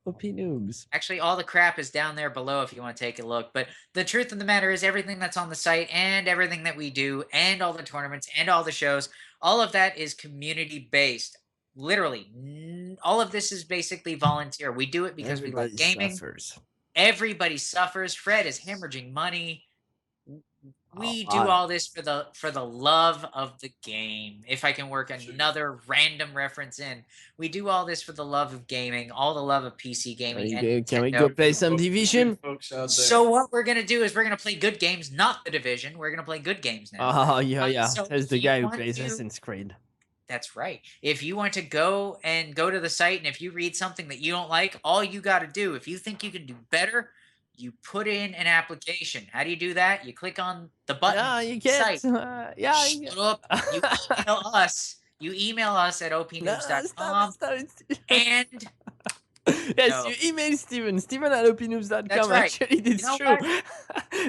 [SPEAKER 3] #opinoobs.
[SPEAKER 2] actually, all the crap is down there below if you want to take a look. But the truth of the matter is everything that's on the site and everything that we do and all the tournaments and all the shows, all of that is community based. Literally, all of this is basically volunteer. We do it because we like gaming.
[SPEAKER 3] Suffers.
[SPEAKER 2] Everybody suffers. Fred is hemorrhaging money. We do
[SPEAKER 3] lot.
[SPEAKER 2] all this for the love of the game. If I can work another random reference in, we do all this for the love of gaming, all the love of PC gaming. And
[SPEAKER 3] Can we
[SPEAKER 2] Nintendo.
[SPEAKER 3] go play some Division?
[SPEAKER 4] Folks out there.
[SPEAKER 2] So what we're gonna do is we're gonna play good games, not the Division. We're gonna play good games now.
[SPEAKER 3] Oh yeah.
[SPEAKER 2] So
[SPEAKER 3] There's
[SPEAKER 2] if
[SPEAKER 3] the
[SPEAKER 2] you
[SPEAKER 3] guy who
[SPEAKER 2] want
[SPEAKER 3] plays
[SPEAKER 2] to-
[SPEAKER 3] Assassin's Creed.
[SPEAKER 2] That's right. If you want to go to the site, and if you read something that you don't like, all you got to do, if you think you can do better, you put in an application. How do you do that? You click on the button.
[SPEAKER 3] Yeah, you can't.
[SPEAKER 2] Site.
[SPEAKER 3] Yeah.
[SPEAKER 2] Shut up. You email us. You email us at
[SPEAKER 3] No,
[SPEAKER 2] opnoobs.com.
[SPEAKER 3] stop.
[SPEAKER 2] And
[SPEAKER 3] Yes,
[SPEAKER 2] No.
[SPEAKER 3] you email Steven. Steven at opinoobs.com.
[SPEAKER 2] That's right.
[SPEAKER 3] Actually, it's
[SPEAKER 2] You know
[SPEAKER 3] true.
[SPEAKER 2] The-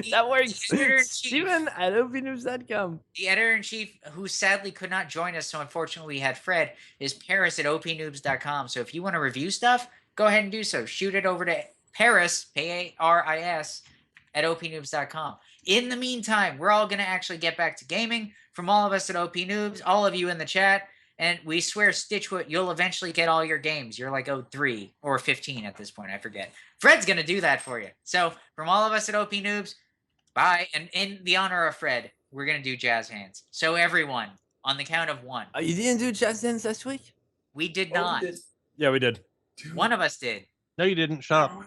[SPEAKER 3] That works.
[SPEAKER 2] the editor-in-chief-
[SPEAKER 3] Steven at opinoobs.com.
[SPEAKER 2] the editor-in-chief, who sadly could not join us, so unfortunately we had Fred, is Paris at opnoobs.com. So if you want to review stuff, go ahead and do so. Shoot it over to Paris, Paris, at opnoobs.com. In the meantime, we're all going to actually get back to gaming. From all of us at OP Noobs, all of you in the chat, and we swear, Stitchwood, you'll eventually get all your games. You're like 03 or 15 at this point. I forget. Fred's going to do that for you. So from all of us at OP Noobs, bye. And in the honor of Fred, we're going to do jazz hands. So everyone, on the count of one.
[SPEAKER 3] Oh, you didn't do Jazz Dance last week?
[SPEAKER 2] We did
[SPEAKER 4] Oh, we
[SPEAKER 2] not.
[SPEAKER 4] did.
[SPEAKER 6] Yeah, we did.
[SPEAKER 2] One of us did.
[SPEAKER 1] No, you didn't. Shut up.